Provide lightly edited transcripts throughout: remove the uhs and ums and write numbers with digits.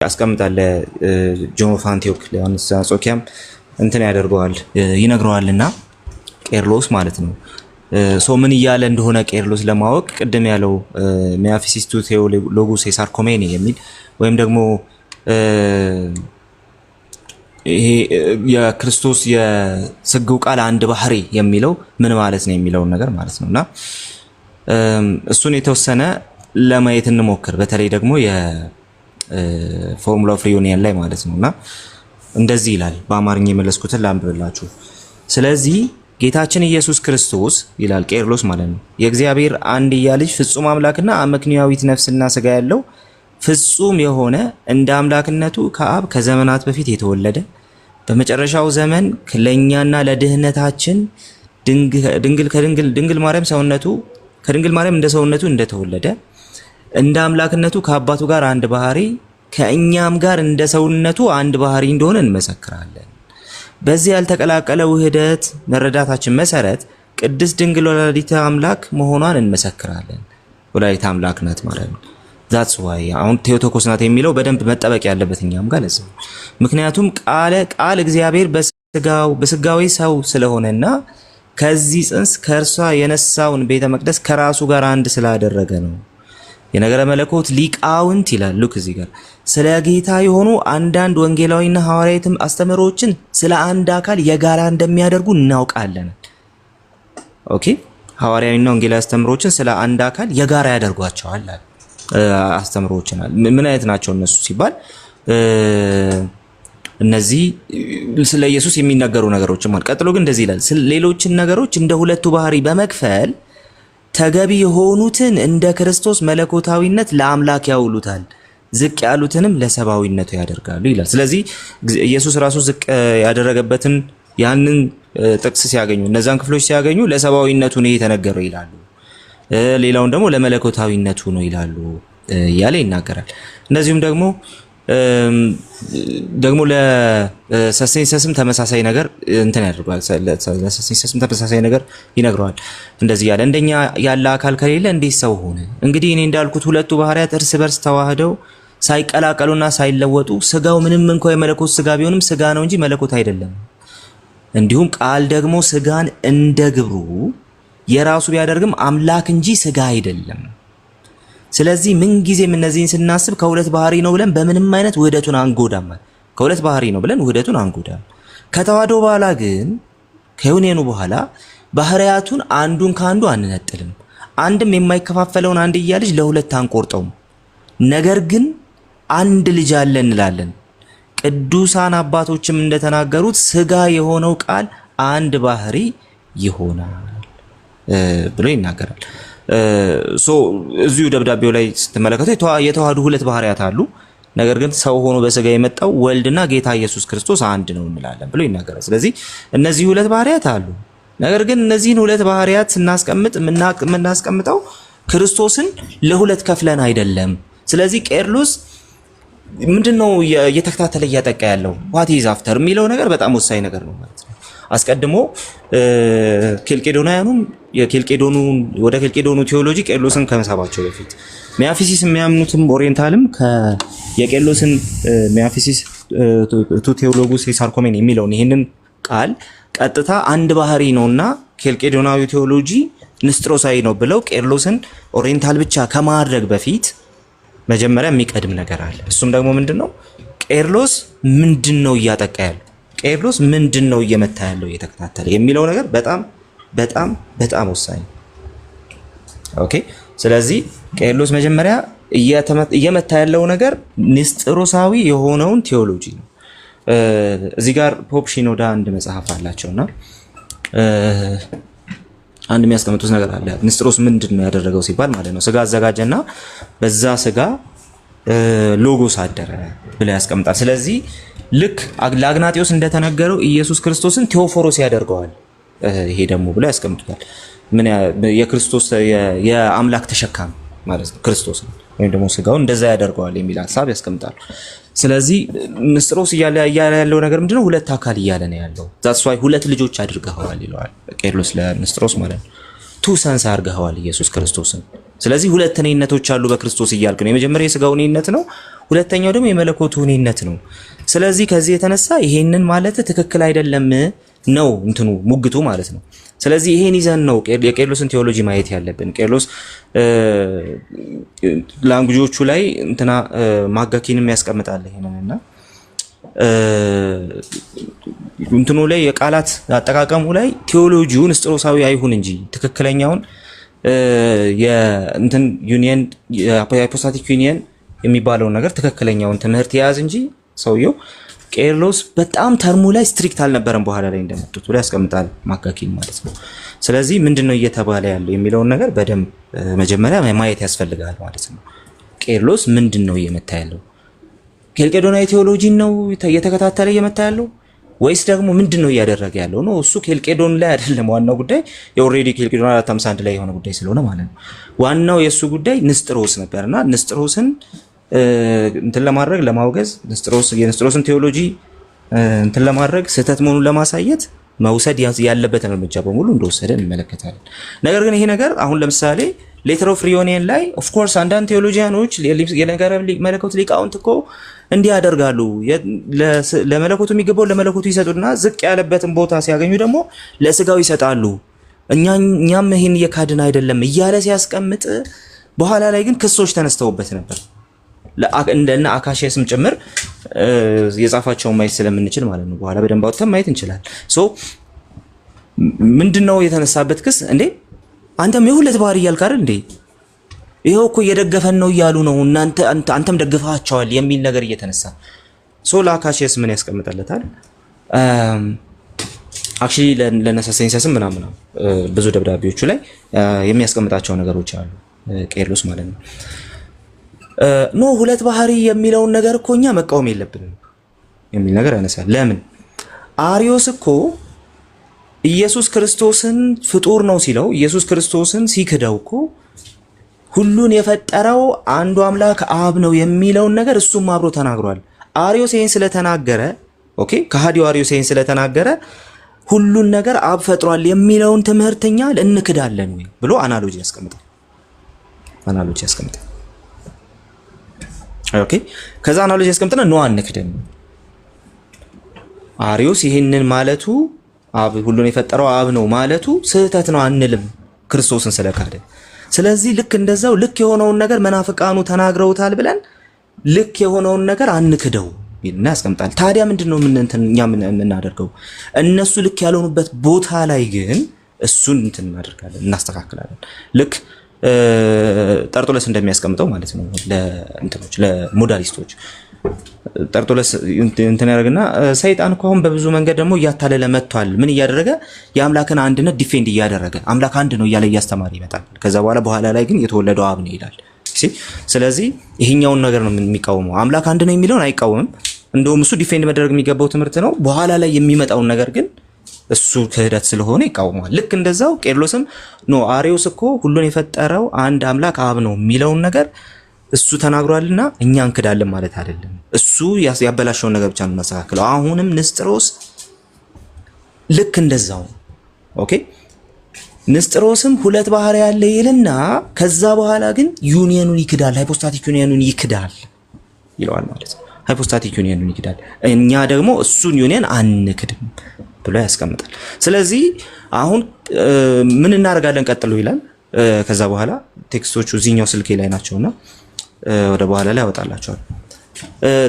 ያስቀምጣል ጆን ኦፍ አንቲዮክ ለዮሐንስ አንጾኪያም እንትን ያደርገዋል ይነግረዋልና ቄርሎስ ማለት ነው። ሶ ምን እያለ እንደሆነ ቄርሎስ ለማወቅ ቅድም ያለው ሚያፊሲስ ቱ ቴዎሎጉስ ሳርኮሜኒ የሚል ወይም ደግሞ ይሄ የክርስቶስ የስግው ቃል አንድ ባህሪ የሚለው ምን ማለት ነው የሚለው ነገር ማለት ነውና እሱን የተወሰነ ለማየት እንሞክር። በተለይ ደግሞ ፎርሙላ ኦፍ ሪዩኒየን ላይ ማለት ነውና እንደዚህ ይላል። በአማርኛ የመለስኩትን ላንብብላችሁ። ስለዚህ ጌታችን ኢየሱስ ክርስቶስ ይላል ቄርሎስ ማለት ነው የእግዚአብሔር አንድያ ልጅ ፍጹም አምላክና አመክንዮአዊት ነፍስና ስጋ ያለው ፍጹም የሆነ እንደ አምላክነቱ ከአብ ከዘመናት በፊት የተወለደ በመጨረሻው ዘመን ለኛና ለድህነታችን ድንግል ማርያም ሰውነቱ ከድንግል ማርያም እንደ ሰውነቱ እንደተወለደ እንደ አምላክነቱ ከአባቱ ጋር አንድ ባህሪ ከእኛም ጋር እንደ ሰውነቱ አንድ ባህሪ እንደሆነ እንመሰክራለን። በዚህ ያልተቀላቀለ ውህደት መረዳታችን መሰረት ቅድስት ድንግል ወላዲተ አምላክ መሆኗን እንመሰክራለን። ወላዲተ አምላክ ናት ማለት ነው። ዛትስ ዋይ አሁን ቴዎቶኮስ ናት የሚለው በደንብ መጠበቅ ያለበት እኛም ጋር ለዚህ። ምክንያቱም ቃል እግዚአብሔር በስጋዊ ሰው ስለሆነና ከዚህ ጽንስ ከእርሷ የነሳውን ቤተ መቅደስ ከራሱ ጋር አንድ ስላደረገ ነው። የነገረ መለኮት ሊቃውንት ይላል ሉክ እዚህ ጋር ስለ ጌታ የሆኑ አንዳንድ ወንጌላዊና ሐዋርያዊትም አስተምሮችን ስለ አንድ አካል የጋራ እንደሚያደርጉ እናውቃለን። ኦኬ ሐዋርያዊና ወንጌላዊ አስተምሮችን ስለ አንድ አካል የጋራ ያደርጓቸዋል። አስተምሮችን ምን አይነት ናቸው እነሱ ሲባል እነዚህ ስለ ኢየሱስ የሚናገሩ ነገሮች ማለት። ቀጥሎ ግን እንደዚህ ይላል ሌሎችን ነገሮች እንደ ሁለቱ ባህሪ በመክፈል ተገቢ የሆኑትን እንደ ክርስቶስ መለኮታዊነት ለአምላክ ያውሉታል፣ ዝቅ ያሉትንም ለሰባዊነቱ ያደርጋሉ ይላል። ስለዚህ ኢየሱስ ራሱ ዝቅ ያደረገበትን ያንን ጥቅስ ሲያገኙ እነዛን ክፍሎች ሲያገኙ ለሰባዊነቱ ነው የተነገረው ይላሉ። ሌላውን ደግሞ ለመለኮታዊነቱ ነው ይላሉ እያለ ይናገራል። እንደዚሁም ደግሞ ለሰሴንሰስም ተመሳሳይ ነገር እንትን ያደርጋል። ለሰሴንሰስም ተመሳሳይ ነገር ይነግረዋል። እንደዚህ ያለ እንደኛ ያለ አካል ከሌለ እንዴት ሰው ሆነ? እንግዲህ እኔ እንዳልኩት ሁለቱ ባህሪያት እርስ በርስ ተዋህደው ሳይቀላቀሉና ሳይለወጡ ስጋው ምንም እንኳን የመለኮት ስጋ ቢሆንም ስጋ ነው እንጂ መለኮት አይደለም። እንዲሁም ቃል ደግሞ ስጋን እንደ ግብሩ የራሱ ቢያደርግም አምላክ እንጂ ስጋ አይደለም። ስለዚህ ምን ጊዜም እነዚህን ስናስብ ከሁለት ባህሪ ነው ብለን በምንም አይነት ውህደቱን አንጎዳም። ከሁለት ባህሪ ነው ብለን ውህደቱን አንጎዳም። ከተዋህዶ በኋላ ግን ከዩኒየኑ በኋላ ባህሪያቱን አንዱን ካንዱ አንነጥልም። አንድም የማይከፋፈለውን አንድያ ልጅ ለሁለት አንቆርጠውም። ነገር ግን አንድ ልጅ አለ እንላለን። ቅዱሳን አባቶችም እንደተናገሩት ስጋ የሆነው ቃል አንድ ባህሪ ይሆናል ብሎ ይናገራል። እዚሁ ደብዳቤው ላይ ስትመለከቱ የተዋህዱ ሁለት ባህሪያት አሉ። ነገር ግን ሰው ሆኖ በስጋ የመጣው ወልድና ጌታ ኢየሱስ ክርስቶስ አንድ ነው እንላለን ብሎ ይናገራል። ስለዚህ እነዚህ ሁለት ባህሪያት አሉ። ነገር ግን እነዚህን ሁለት ባህሪያት ስናስቀምጥ የምናስቀምጠው ክርስቶስን ለሁለት ከፍለን አይደለም። ስለዚህ ቄርሎስ ምንድነው እየተከታተለ እያጠቃ ያለው ዋት ኢዝ አፍተር የሚለው ነገር በጣም ወሳኝ ነገር ነው ማለት ነው። አስቀድሞ ኬልቄዶናውያኑም ወደ ኬልቄዶኑ ቴዎሎጂ ቄርሎስን ከመሳባቸው በፊት ሚያፊሲስ የሚያምኑትም ኦሪየንታልም የቄርሎስን ሚያፊሲስ ቱ ቴዎሎጉስ ሳርኮሜኒ የሚለውን ይህንን ቃል ቀጥታ አንድ ባህሪ ነውና ኬልቄዶናዊ ቴዎሎጂ ንስጥሮሳዊ ነው ብለው ቄርሎስን ኦሪየንታል ብቻ ከማድረግ በፊት መጀመሪያ የሚቀድም ነገር አለ። እሱም ደግሞ ምንድነው? ቄርሎስ ምንድነው እያጠቃ ያለው? ቄርሎስ ምንድነው እየመታ ያለው እየተከታተለ የሚለው ነገር በጣም በጣም በጣም ወሳኝ። ኦኬ ስለዚህ ቄርሎስ መጀመሪያ እየመታ ያለው ነገር ንስጥሮሳዊ የሆነውን ቴዎሎጂ ነው። እዚህ ጋር ፖፕ ሺኖዳ አንድ መጽሐፍ አላቸውና አንድ የሚያስቀምጡት ነገር አለ። ንስጥሮስ ምንድነው ያደረገው ሲባል ማለት ነው ስጋ አዘጋጀና በዛ ስጋ ሎጎስ አደረ ብለ ያስቀምጣል። ስለዚህ ልክ ለአግናጢዮስ እንደተነገረው ኢየሱስ ክርስቶስን ቴዎፎሮስ ያደርገዋል ይሄ ደግሞ ብለ ያስቀምጡታል። ምን የክርስቶስ የአምላክ ተሸካሚ ማለት ነው ክርስቶስ ወይም ደግሞ ስጋውን እንደዛ ያደርገዋል የሚል ሐሳብ ያስቀምጣሉ። ስለዚህ ንስጥሮስ እያለ ያለው ነገር ምንድነው? ሁለት አካል እያለ ነው ያለው። ዛትስ ዋይ ሁለት ልጆች አድርገዋል ይለዋል ቄርሎስ ለንስጥሮስ ማለት ነው። ቱ ሰንስ አድርገዋል ኢየሱስ ክርስቶስን ስለዚህ ሁለት እኔነቶች አሉ በክርስቶስ እያልክ ነው። የመጀመሪያው የሥጋው እኔነት ነው፣ ሁለተኛው ደግሞ የመለኮቱ እኔነት ነው። ስለዚህ ከዚህ የተነሳ ይሄንን ማለት ትክክል አይደለም ነው እንትኑ ሙግቱ ማለት ነው። ስለዚህ ይሄን ይዘን ነው የቄርሎስን ቴዎሎጂ ማየት ያለብን። ቄርሎስ ላንጉጆቹ ላይ እንትና ማጋኪንም ያስቀምጣል ይሄንንና እንትኑ ላይ የቃላት አጠቃቀሙ ላይ ቴዎሎጂው ንስጥሮሳዊ አይሁን እንጂ ትክክለኛውን የእንትን ዩኒየን የሃይፖስታቲክ ዩኒየን የሚባለው ነገር ትክክለኛውን ትምህርት የያዝ እንጂ ሰውየው ቄርሎስ በጣም ተርሙ ላይ ስትሪክት አልነበረም። በኋላ ላይ እንደመጡት ብሎ ያስቀምጣል ማጋኪን ማለት ነው። ስለዚህ ምንድነው እየተባለ ያለው የሚለውን ነገር በደንብ መጀመሪያ ማየት ያስፈልጋል ማለት ነው። ቄርሎስ ምንድነው እየመታ ያለው? ኬልቄዶናዊ ቴዎሎጂ ነው እየተከታተለ እየመታ ያለው ወይስ ደግሞ ምንድነው እያደረገ ያለው ነው? እሱ ኬልቄዶን ላይ አይደለም ዋናው ጉዳይ። የኦሬዲ ኬልቄዶን 451 ላይ የሆነ ጉዳይ ስለሆነ ማለት ነው። ዋናው የሱ ጉዳይ ንስጥሮስ ነበርና ንስጥሮስን እንትን ለማድረግ ለማውገዝ የንስጥሮስን ቴዎሎጂ እንትን ለማድረግ ስህተት መሆኑን ለማሳየት መውሰድ ያለበትን እርምጃ በሙሉ እንደወሰደ እንመለከታለን። ነገር ግን ይሄ ነገር አሁን ለምሳሌ ሌተር ኦፍ ሪዩኒየን ላይ ኦፍ ኮርስ አንዳንድ ቴዎሎጂያኖች የነገረ መለኮት ሊቃውንት እኮ እንዲህ ያደርጋሉ። ለመለኮቱ የሚገባው ለመለኮቱ ይሰጡና ዝቅ ያለበትን ቦታ ሲያገኙ ደግሞ ለስጋው ይሰጣሉ። እኛም ይሄን እየካድን አይደለም እያለ ሲያስቀምጥ፣ በኋላ ላይ ግን ክሶች ተነስተውበት ነበር። እንደና አካሺየስም ጭምር የጻፋቸውን ማየት ስለምንችል ማለት ነው። በኋላ በደንብ አውጥተን ማየት እንችላለን። ምንድነው የተነሳበት ክስ? እንዴ አንተም የሁለት ባህሪ እያልክ አይደል እንዴ? ይሄው እኮ እየደገፈን ነው እያሉ ነው አንተም ደግፋቸዋል የሚል ነገር እየተነሳ ለአካሺየስ ምን ያስቀምጠለታል? አክቹሊ ለነሰሰንሰስም ምናምን ብዙ ደብዳቤዎቹ ላይ የሚያስቀምጣቸው ነገሮች አሉ ቄርሎስ ማለት ነው። ሁለት ባህሪ የሚለውን ነገር እኮ እኛ መቃወም የለብንም የሚል ነገር ያነሳል። ለምን? አሪዮስ እኮ ኢየሱስ ክርስቶስን ፍጡር ነው ሲለው፣ ኢየሱስ ክርስቶስን ሲክደው እኮ ሁሉን የፈጠረው አንዱ አምላክ አብ ነው የሚለውን ነገር እሱም አብሮ ተናግሯል። አሪዮስ ይሄን ስለተናገረ ከሃዲው አሪዮስ ይሄን ስለተናገረ ሁሉን ነገር አብ ፈጥሯል የሚለውን ትምህርተኛ እንክዳለን ወይ ብሎ አናሎጂ ያስቀምጣል። ከዛ አናሎጂ ያስቀምጥና ነው አንክድም። አሪዮስ ይሄንን ማለቱ አብ ሁሉን የፈጠረው አብ ነው ማለቱ ስህተት ነው አንልም ክርስቶስን ስለካደ። ስለዚህ ልክ እንደዛው ልክ የሆነውን ነገር መናፍቃኑ ተናግረውታል ብለን ልክ የሆነውን ነገር አንክደው ይልና ያስቀምጣል። ታዲያ ምንድነው እኛ የምናደርገው? እነሱ ልክ ያልሆኑበት ቦታ ላይ ግን እሱን እናደርጋለን፣ እናስተካክላለን። ልክ ጠርጦለስ እንደሚያስቀምጠው ማለት ነው። ለሞዳሊስቶች ጠርጦለስ እንትን ያደርግና ሰይጣን እኮ አሁን በብዙ መንገድ ደግሞ እያታለለ መጥቷል። ምን እያደረገ? የአምላክን አንድነት ዲፌንድ እያደረገ አምላክ አንድ ነው እያለ እያስተማረ ይመጣል። ከዛ በኋላ ላይ ግን የተወለደው አብ ነው ይላል። ስለዚህ ይሄኛውን ነገር ነው የሚቃወመው። አምላክ አንድ ነው የሚለውን አይቃወምም። እንደውም እሱ ዲፌንድ መደረግ የሚገባው ትምህርት ነው። በኋላ ላይ የሚመጣውን ነገር ግን እሱ ክህደት ስለሆነ ይቃወማል። ልክ እንደዛው ቄርሎስም አሪዮስ እኮ ሁሉን የፈጠረው አንድ አምላክ አብ ነው የሚለውን ነገር እሱ ተናግሯልና እኛ እንክዳለን ማለት አይደለም። እሱ ያበላሸውን ነገር ብቻ ነው እናስተካክለው። አሁንም ንስጥሮስ ልክ እንደዛው ንስጥሮስም ሁለት ባህሪ ያለ ይልና ከዛ በኋላ ግን ዩኒየኑን ይክዳል፣ ሃይፖስታቲክ ዩኒየኑን ይክዳል ይለዋል ማለት ነው። ሃይፖስታቲክ ዩኒየኑን ይክዳል፣ እኛ ደግሞ እሱን ዩኒየን አንክድም ብሎ ያስቀምጣል። ስለዚህ አሁን ምን እናደርጋለን ቀጥሎ ይላል። ከዛ በኋላ ቴክስቶቹ እዚህኛው ስልኬ ላይ ናቸውና ወደ በኋላ ላይ ያወጣላቸዋል።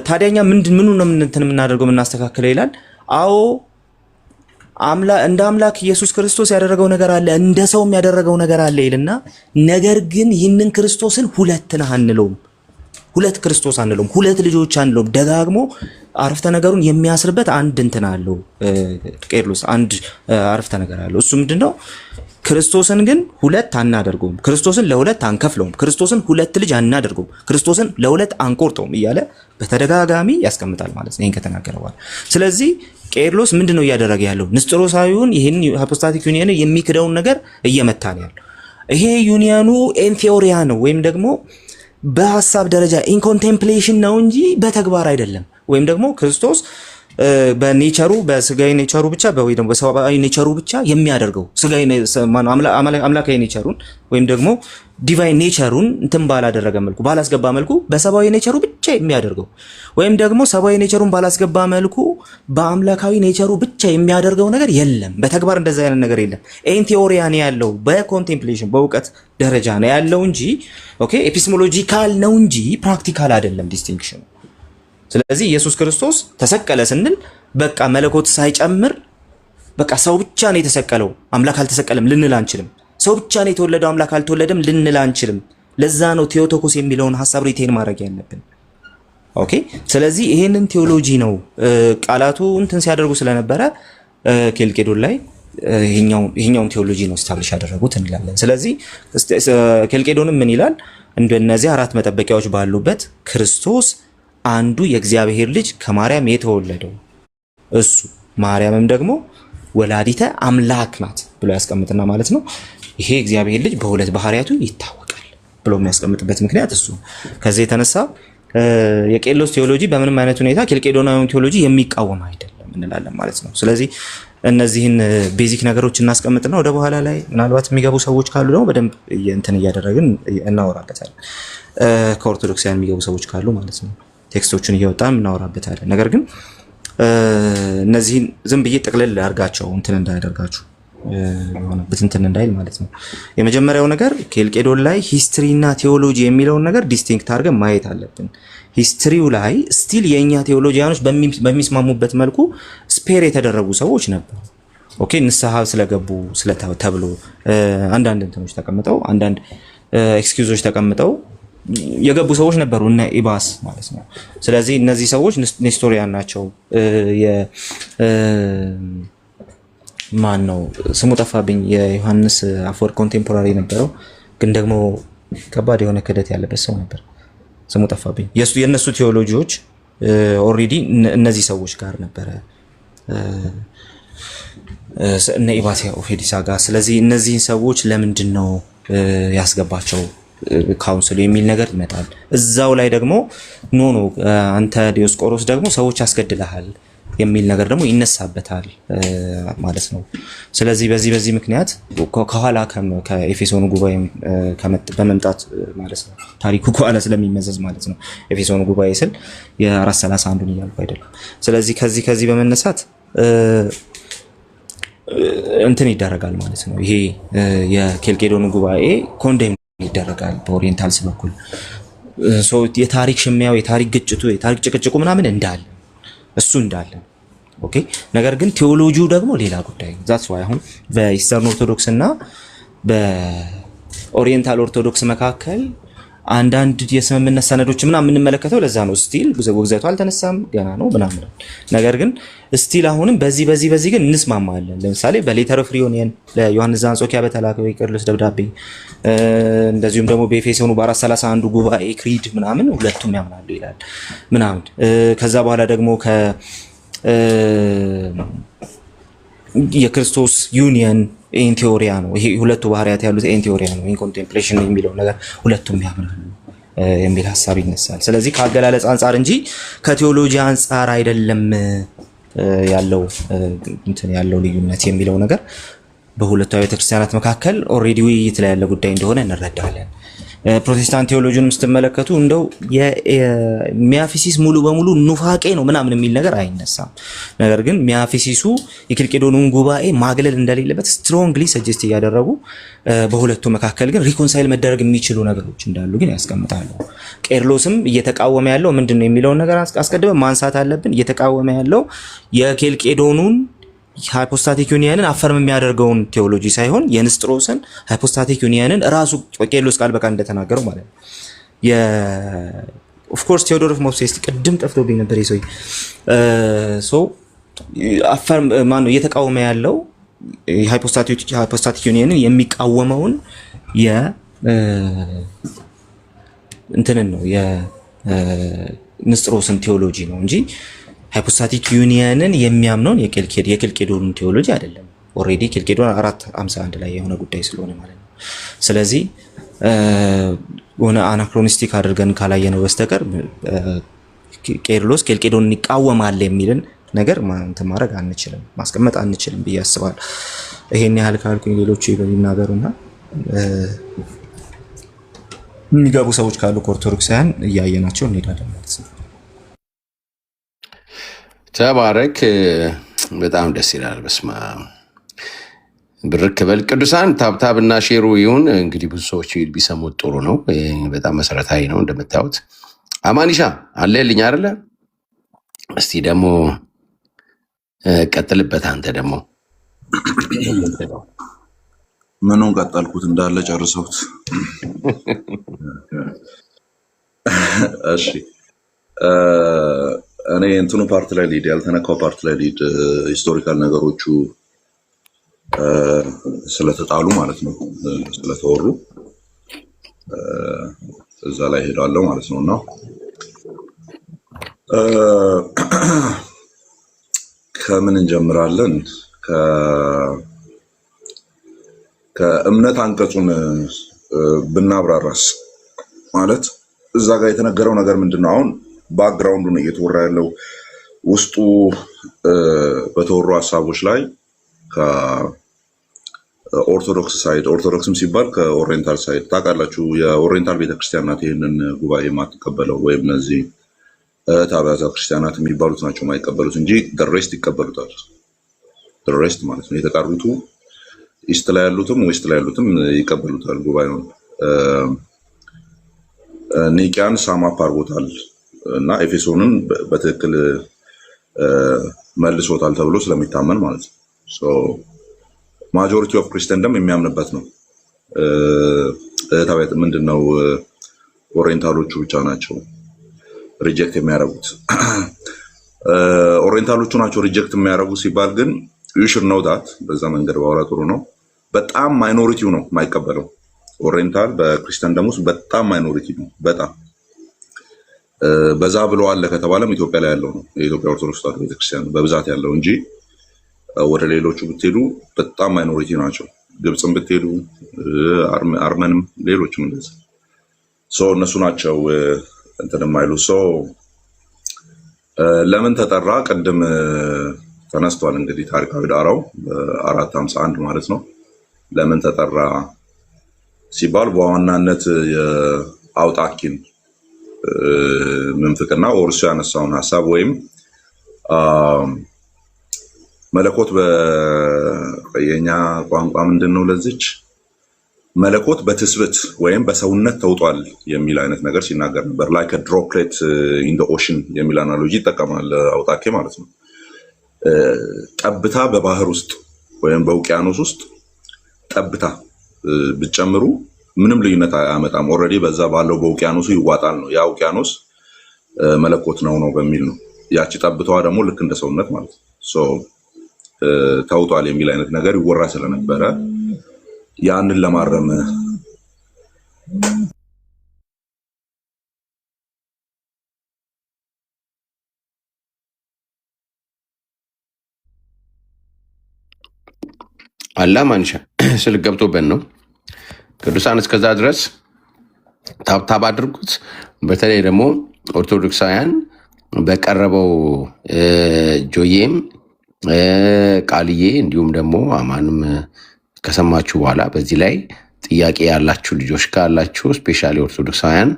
ታዲያኛ ምኑ ነው የምናደርገው የምናስተካክለው ይላል። አዎ እንደ አምላክ ኢየሱስ ክርስቶስ ያደረገው ነገር አለ፣ እንደ ሰውም ያደረገው ነገር አለ ይልና ነገር ግን ይህንን ክርስቶስን ሁለት ነህ አንለውም፣ ሁለት ክርስቶስ አንለውም፣ ሁለት ልጆች አንለውም። ደጋግሞ አረፍተ ነገሩን የሚያስርበት አንድ እንትን አለው ቄርሎስ፣ አንድ አረፍተ ነገር አለው። እሱ ምንድነው? ክርስቶስን ግን ሁለት አናደርገውም፣ ክርስቶስን ለሁለት አንከፍለውም፣ ክርስቶስን ሁለት ልጅ አናደርገውም፣ ክርስቶስን ለሁለት አንቆርጠውም እያለ በተደጋጋሚ ያስቀምጣል ማለት ነው ይሄን ከተናገረ በኋላ። ስለዚህ ቄርሎስ ምንድነው እያደረገ ያለው? ንስጥሮሳዊውን ይሄን ሃይፖስታቲክ ዩኒየን የሚክደውን ነገር እየመታ ነው ያለው። ይሄ ዩኒየኑ ኤንቴዎሪያ ነው ወይም ደግሞ በሐሳብ ደረጃ ኢንኮንቴምፕሌሽን ነው እንጂ በተግባር አይደለም። ወይም ደግሞ ክርስቶስ በኔቸሩ በስጋዊ ኔቸሩ ብቻ ወይ ደግሞ በሰብአዊ ኔቸሩ ብቻ የሚያደርገው ስጋዊ አምላካዊ ኔቸሩን ወይም ደግሞ ዲቫይን ኔቸሩን እንትን ባላደረገ መልኩ ባላስገባ መልኩ በሰብአዊ ኔቸሩ ብቻ የሚያደርገው ወይም ደግሞ ሰብአዊ ኔቸሩን ባላስገባ መልኩ በአምላካዊ ኔቸሩ ብቻ የሚያደርገው ነገር የለም። በተግባር እንደዛ አይነት ነገር የለም። ይሄን ቲዮሪያ ነው ያለው፣ በኮንቴምፕሌሽን በእውቀት ደረጃ ነው ያለው እንጂ ኦኬ ኤፒስሞሎጂካል ነው እንጂ ፕራክቲካል አይደለም ዲስቲንክሽን። ስለዚህ ኢየሱስ ክርስቶስ ተሰቀለ ስንል በቃ መለኮት ሳይጨምር በቃ ሰው ብቻ ነው የተሰቀለው አምላክ አልተሰቀለም ልንል አንችልም። ሰው ብቻ ነው የተወለደው አምላክ አልተወለደም ልንል አንችልም። ለዛ ነው ቴዎቶኮስ የሚለውን ሐሳብ ሪቴን ማድረግ ያለብን። ኦኬ ስለዚህ ይሄንን ቴዎሎጂ ነው ቃላቱ እንትን ሲያደርጉ ስለነበረ ኬልቄዶን ላይ ይሄኛውን ቴዎሎጂ ነው ስታብሊሽ ያደረጉት እንላለን። ስለዚህ ኬልቄዶንም ምን ይላል? እንደነዚህ አራት መጠበቂያዎች ባሉበት ክርስቶስ አንዱ የእግዚአብሔር ልጅ ከማርያም የተወለደው እሱ ማርያምም ደግሞ ወላዲተ አምላክ ናት ብሎ ያስቀምጥና ማለት ነው ይሄ እግዚአብሔር ልጅ በሁለት ባህሪያቱ ይታወቃል ብሎ የሚያስቀምጥበት ምክንያት እሱ። ከዚህ የተነሳ የቄርሎስ ቴዎሎጂ በምንም አይነት ሁኔታ ኬልቄዶናዊውን ቴዎሎጂ የሚቃወም አይደለም እንላለን ማለት ነው። ስለዚህ እነዚህን ቤዚክ ነገሮች እናስቀምጥና ወደ በኋላ ላይ ምናልባት የሚገቡ ሰዎች ካሉ ደግሞ በደንብ እንትን እያደረግን እናወራበታለን። ከኦርቶዶክሳውያን የሚገቡ ሰዎች ካሉ ማለት ነው ቴክስቶቹን እያወጣን እናወራበታለን። ነገር ግን እነዚህን ዝም ብዬ ጥቅልል አድርጋቸው እንትን እንዳያደርጋችሁ የሆነ ብትንትን እንዳይል ማለት ነው። የመጀመሪያው ነገር ኬልቄዶን ላይ ሂስትሪ እና ቴዎሎጂ የሚለውን ነገር ዲስቲንክት አድርገን ማየት አለብን። ሂስትሪው ላይ ስቲል የኛ ቴዎሎጂያኖች በሚስማሙበት መልኩ ስፔር የተደረጉ ሰዎች ነበሩ። ኦኬ ንስሐ ስለገቡ ተብሎ አንዳንድ እንትኖች ተቀምጠው አንዳንድ ኤክስኪውዞች ተቀምጠው የገቡ ሰዎች ነበሩ እና ኢባስ ማለት ነው። ስለዚህ እነዚህ ሰዎች ኔስቶሪያን ናቸው። ማን ነው ስሙ ጠፋብኝ፣ የዮሐንስ አፈወርቅ ኮንቴምፖራሪ ነበረው ግን ደግሞ ከባድ የሆነ ክህደት ያለበት ሰው ነበር። ስሙ ጠፋብኝ። የነሱ ቴዎሎጂዎች ኦልሬዲ እነዚህ ሰዎች ጋር ነበረ እነ ኢባሲያ ኦፌዲሳ ጋር። ስለዚህ እነዚህን ሰዎች ለምንድን ነው ያስገባቸው ካውንስሉ የሚል ነገር ይመጣል። እዛው ላይ ደግሞ ኖ አንተ ዲዮስቆሮስ ደግሞ ሰዎች ያስገድልሃል የሚል ነገር ደግሞ ይነሳበታል ማለት ነው። ስለዚህ በዚህ ምክንያት ከኋላ ከኤፌሶኑ ጉባኤ በመምጣት ማለት ነው ታሪኩ ከኋላ ስለሚመዘዝ ማለት ነው። ኤፌሶኑ ጉባኤ ስል የ431ን እያልኩ አይደለም። ስለዚህ ከዚህ በመነሳት እንትን ይደረጋል ማለት ነው። ይሄ የኬልቄዶኑ ጉባኤ ኮንዴም ይደረጋል በኦሪየንታልስ በኩል። የታሪክ ሽሚያው የታሪክ ግጭቱ የታሪክ ጭቅጭቁ ምናምን እንዳለ እሱ እንዳለ ኦኬ። ነገር ግን ቴዎሎጂው ደግሞ ሌላ ጉዳይ ነው። ዛትስ ዋይ አሁን በኢስተርን ኦርቶዶክስ እና በኦሪየንታል ኦርቶዶክስ መካከል አንዳንድ የስምምነት ሰነዶች ምናምን የምንመለከተው ለዛ ነው። ስቲል ውግዘቱ አልተነሳም ገና ነው ምናምን። ነገር ግን ስቲል አሁንም በዚህ ግን እንስማማለን። ለምሳሌ በሌተር ኦፍ ሪዩኒየን ለዮሐንስ ዘአንጾኪያ በተላከው የቄርሎስ ደብዳቤ እንደዚሁም ደግሞ በኤፌሶኑ በ431 ጉባኤ ክሪድ ምናምን ሁለቱም ያምናሉ ይላል ምናምን። ከዛ በኋላ ደግሞ የክርስቶስ ዩኒየን ኢንቴዎሪያ ነው። ይሄ ሁለቱ ባህሪያት ያሉት ኢንቴዎሪያ ነው። ኢንኮንቴምፕሌሽን የሚለው ነገር ሁለቱም ያምናሉ የሚል ሐሳብ ይነሳል። ስለዚህ ከአገላለጽ አንጻር እንጂ ከቴዎሎጂ አንጻር አይደለም ያለው ልዩነት የሚለው ነገር በሁለቱ ቤተክርስቲያናት መካከል ኦልሬዲ ውይይት ላይ ያለ ጉዳይ እንደሆነ እንረዳለን። ፕሮቴስታንት ቴዎሎጂንም ስትመለከቱ እንደው የሚያፊሲስ ሙሉ በሙሉ ኑፋቄ ነው ምናምን የሚል ነገር አይነሳም። ነገር ግን ሚያፊሲሱ የኬልቄዶኑን ጉባኤ ማግለል እንደሌለበት ስትሮንግሊ ሰጀስት እያደረጉ በሁለቱ መካከል ግን ሪኮንሳይል መደረግ የሚችሉ ነገሮች እንዳሉ ግን ያስቀምጣሉ። ቄርሎስም እየተቃወመ ያለው ምንድን ነው የሚለውን ነገር አስቀድመን ማንሳት አለብን። እየተቃወመ ያለው የኬልቄዶኑን ሃይፖስታቲክ ዩኒየንን አፈርም የሚያደርገውን ቴዎሎጂ ሳይሆን የንስጥሮስን ሃይፖስታቲክ ዩኒየንን ራሱ ቄርሎስ ቃል በቃል እንደተናገረው ማለት ነው። ኦፍ ኮርስ ቴዎዶር ኦፍ ሞፕሴስ ቅድም ጠፍቶብኝ ነበር ይሶይ አፈርም ማን ነው እየተቃወመ ያለው ሃይፖስታቲክ ዩኒየንን የሚቃወመውን እንትንን ነው የንስጥሮስን ቴዎሎጂ ነው እንጂ ሃይፖስታቲክ ዩኒየንን የሚያምነውን የኬልቄዶን ቴዎሎጂ አይደለም። ኦሬዲ ኬልቄዶን 451 ላይ የሆነ ጉዳይ ስለሆነ ማለት ነው። ስለዚህ ሆነ አናክሮኒስቲክ አድርገን ካላየነው በስተቀር ቄርሎስ ኬልቄዶንን ይቃወማል የሚልን ነገር እንትን ማድረግ አንችልም፣ ማስቀመጥ አንችልም ብዬ አስባለሁ። ይሄን ያህል ካልኩኝ ሌሎቹ ይናገሩና የሚገቡ ሰዎች ካሉ ከኦርቶዶክሳውያን እያየናቸው እንሄዳለን ማለት ነው። ተባረክ። በጣም ደስ ይላል። በስማ ብርክ በል ቅዱሳን። ታብታብና ሼሩ ይሁን እንግዲህ ብዙ ሰዎች ቢሰሙት ጥሩ ነው። በጣም መሰረታዊ ነው። እንደምታዩት አማኒሻ አለልኝ አይደለ? እስቲ ደግሞ ቀጥልበት። አንተ ደግሞ ምኑን ቀጠልኩት? እንዳለ ጨርሰውት። እሺ እኔ እንትኑ ፓርት ላይ ሊድ ያልተነካው ፓርት ላይ ሊድ ሂስቶሪካል ነገሮቹ ስለተጣሉ ማለት ነው ስለተወሩ እዛ ላይ ሄዳለሁ ማለት ነው። እና ከምን እንጀምራለን? ከእምነት አንቀጹን ብናብራራስ ማለት እዛ ጋር የተነገረው ነገር ምንድነው? አሁን ባክግራውንዱ ነው እየተወራ ያለው። ውስጡ በተወሩ ሀሳቦች ላይ ከኦርቶዶክስ ሳይድ፣ ኦርቶዶክስም ሲባል ከኦሪየንታል ሳይድ ታውቃላችሁ። የኦሪየንታል ቤተክርስቲያን ናት ይህንን ጉባኤ የማትቀበለው፣ ወይም እነዚህ አብያተ ክርስቲያናት የሚባሉት ናቸው የማይቀበሉት እንጂ ደሬስት ይቀበሉታል። ደሬስት ማለት ነው የተቀሩቱ ኢስት ላይ ያሉትም ዌስት ላይ ያሉትም ይቀበሉታል ጉባኤውን። ኒቂያን ሳማፕ አድርጎታል እና ኤፌሶንን በትክክል መልሶታል ተብሎ ስለሚታመን ማለት ነው። ማጆሪቲ ኦፍ ክርስቲያንደም የሚያምንበት ነው። ምንድነው ኦሪየንታሎቹ ብቻ ናቸው ሪጀክት የሚያደርጉት። ኦሪየንታሎቹ ናቸው ሪጀክት የሚያደርጉት ሲባል ግን ዩ ሹድ ኖው ዳት በዛ መንገድ ባወራ ጥሩ ነው። በጣም ማይኖሪቲው ነው የማይቀበለው። ኦሪየንታል በክርስቲያንደም ውስጥ በጣም ማይኖሪቲ ነው። በጣም በዛ ብሎ አለ ከተባለም ኢትዮጵያ ላይ ያለው ነው የኢትዮጵያ ኦርቶዶክስ ተዋሕዶ ቤተክርስቲያን በብዛት ያለው እንጂ ወደ ሌሎቹ ብትሄዱ በጣም ማይኖሪቲ ናቸው። ግብፅም ብትሄዱ አርመንም ሌሎችም እንደዚህ እነሱ ናቸው እንትን የማይሉ። ለምን ተጠራ? ቅድም ተነስቷል እንግዲህ ታሪካዊ ዳራው በ451 ማለት ነው። ለምን ተጠራ ሲባል በዋናነት የአውጣኪን ምንፍቅና ወርሱ ያነሳውን ሀሳብ ወይም መለኮት በየኛ ቋንቋ ምንድነው ለዚች መለኮት በትስብት ወይም በሰውነት ተውጧል የሚል አይነት ነገር ሲናገር ነበር። ላይክ አ ድሮፕሌት ኢን ዘ ኦሽን የሚል አናሎጂ ይጠቀማል አውጣኬ ማለት ነው። ጠብታ በባህር ውስጥ ወይም በውቅያኖስ ውስጥ ጠብታ ብትጨምሩ ምንም ልዩነት አያመጣም። ኦልሬዲ በዛ ባለው በውቅያኖሱ ይዋጣል ነው። ያ ውቅያኖስ መለኮት ነው በሚል ነው። ያቺ ጠብታዋ ደግሞ ልክ እንደ ሰውነት ማለት ነው ተውጧል የሚል አይነት ነገር ይወራ ስለነበረ ያንን ለማረም አላማንሻ ስልክ ገብቶበት ነው። ቅዱሳን እስከዛ ድረስ ታብታብ አድርጉት። በተለይ ደግሞ ኦርቶዶክሳውያን በቀረበው ጆዬም ቃልዬ እንዲሁም ደግሞ አማንም ከሰማችሁ በኋላ በዚህ ላይ ጥያቄ ያላችሁ ልጆች ካላችሁ ስፔሻሊ ኦርቶዶክሳውያን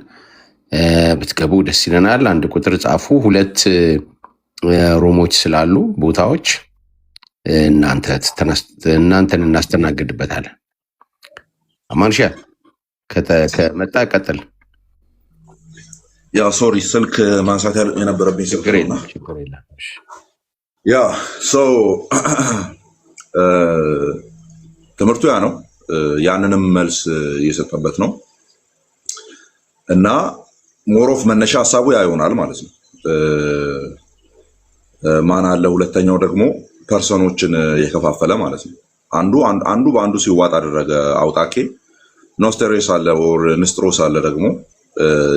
ብትገቡ ደስ ይለናል። አንድ ቁጥር ጻፉ። 2 ሮሞች ስላሉ ቦታዎች እናንተን እናስተናግድበታለን። አማንሻ ከመጣ ቀጥል። ያ ሶሪ ስልክ ማንሳት የነበረብኝ ስልክ ነው። ያ ትምህርቱ ያ ነው። ያንንም መልስ እየሰጠበት ነው እና ሞሮፍ መነሻ ሀሳቡ ያ ይሆናል ማለት ነው። ማን አለ? ሁለተኛው ደግሞ ፐርሰኖችን የከፋፈለ ማለት ነው። አንዱ በአንዱ ሲዋጥ አደረገ አውጣኬ። ኖስቴሬስ አለ ወር ንስጥሮስ አለ ደግሞ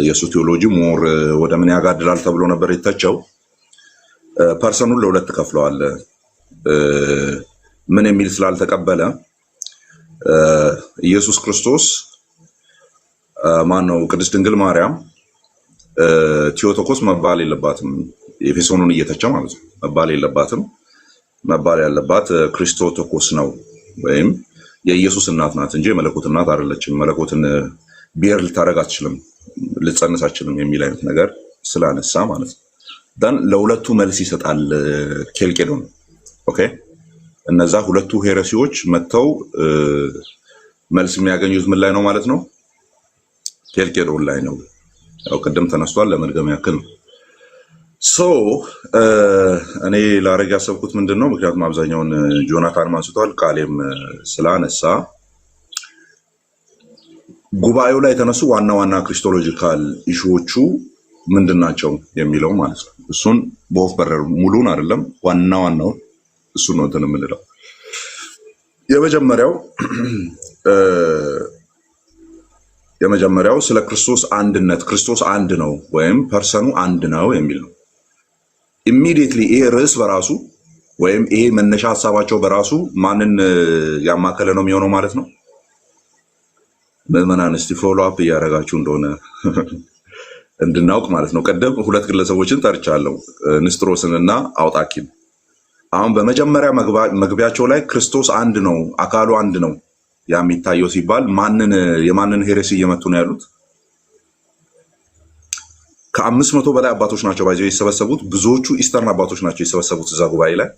የሱ ቴዎሎጂ ሞር ወደ ምን ያጋድላል ተብሎ ነበር የተቸው። ፐርሰኑን ለሁለት ከፍለዋል። ምን የሚል ስላልተቀበለ ኢየሱስ ክርስቶስ ማን ነው? ቅድስት ድንግል ማርያም ቴዎቶኮስ መባል የለባትም። ኤፌሶኑን እየተቸ ማለት ነው። መባል የለባትም። መባል ያለባት ክርስቶቶኮስ ነው ወይም የኢየሱስ እናት ናት እንጂ የመለኮት እናት አይደለችም። መለኮትን ቢየር ልታደርግ አትችልም፣ ልጸንስ አትችልም የሚል አይነት ነገር ስላነሳ ማለት ነው። ደን ለሁለቱ መልስ ይሰጣል ኬልቄዶን። ኦኬ እነዛ ሁለቱ ሄረሲዎች መጥተው መልስ የሚያገኙት ምን ላይ ነው ማለት ነው? ኬልቄዶን ላይ ነው። ያው ቅድም ተነስቷል፣ ለመድገም ያክል ነው። ሶ እኔ ላረግ ያሰብኩት ምንድን ነው፣ ምክንያቱም አብዛኛውን ጆናታን አንስቷል፣ ቃሌም ስላነሳ ጉባኤው ላይ የተነሱ ዋና ዋና ክሪስቶሎጂካል ኢሹዎቹ ምንድን ናቸው የሚለው ማለት ነው። እሱን በወፍ በረር ሙሉን አይደለም፣ ዋና ዋናውን እሱን ነው እንትን የምንለው። የመጀመሪያው ስለ ክርስቶስ አንድነት፣ ክርስቶስ አንድ ነው ወይም ፐርሰኑ አንድ ነው የሚል ነው። ኢሚዲየትሊ ይሄ ርዕስ በራሱ ወይም ይሄ መነሻ ሀሳባቸው በራሱ ማንን ያማከለ ነው የሚሆነው ማለት ነው? ምዕመናን እስቲ ፎሎ አፕ እያደረጋችሁ እንደሆነ እንድናውቅ ማለት ነው። ቀደም ሁለት ግለሰቦችን ጠርቻለሁ፣ ንስጥሮስን እና አውጣኪን። አሁን በመጀመሪያ መግቢያቸው ላይ ክርስቶስ አንድ ነው፣ አካሉ አንድ ነው ያ የሚታየው ሲባል የማንን ሄሬሲ እየመቱ ነው ያሉት? ከ500 በላይ አባቶች ናቸው ባይዘው የተሰበሰቡት። ብዙዎቹ ኢስተርን አባቶች ናቸው የተሰበሰቡት እዛ ጉባኤ ላይ።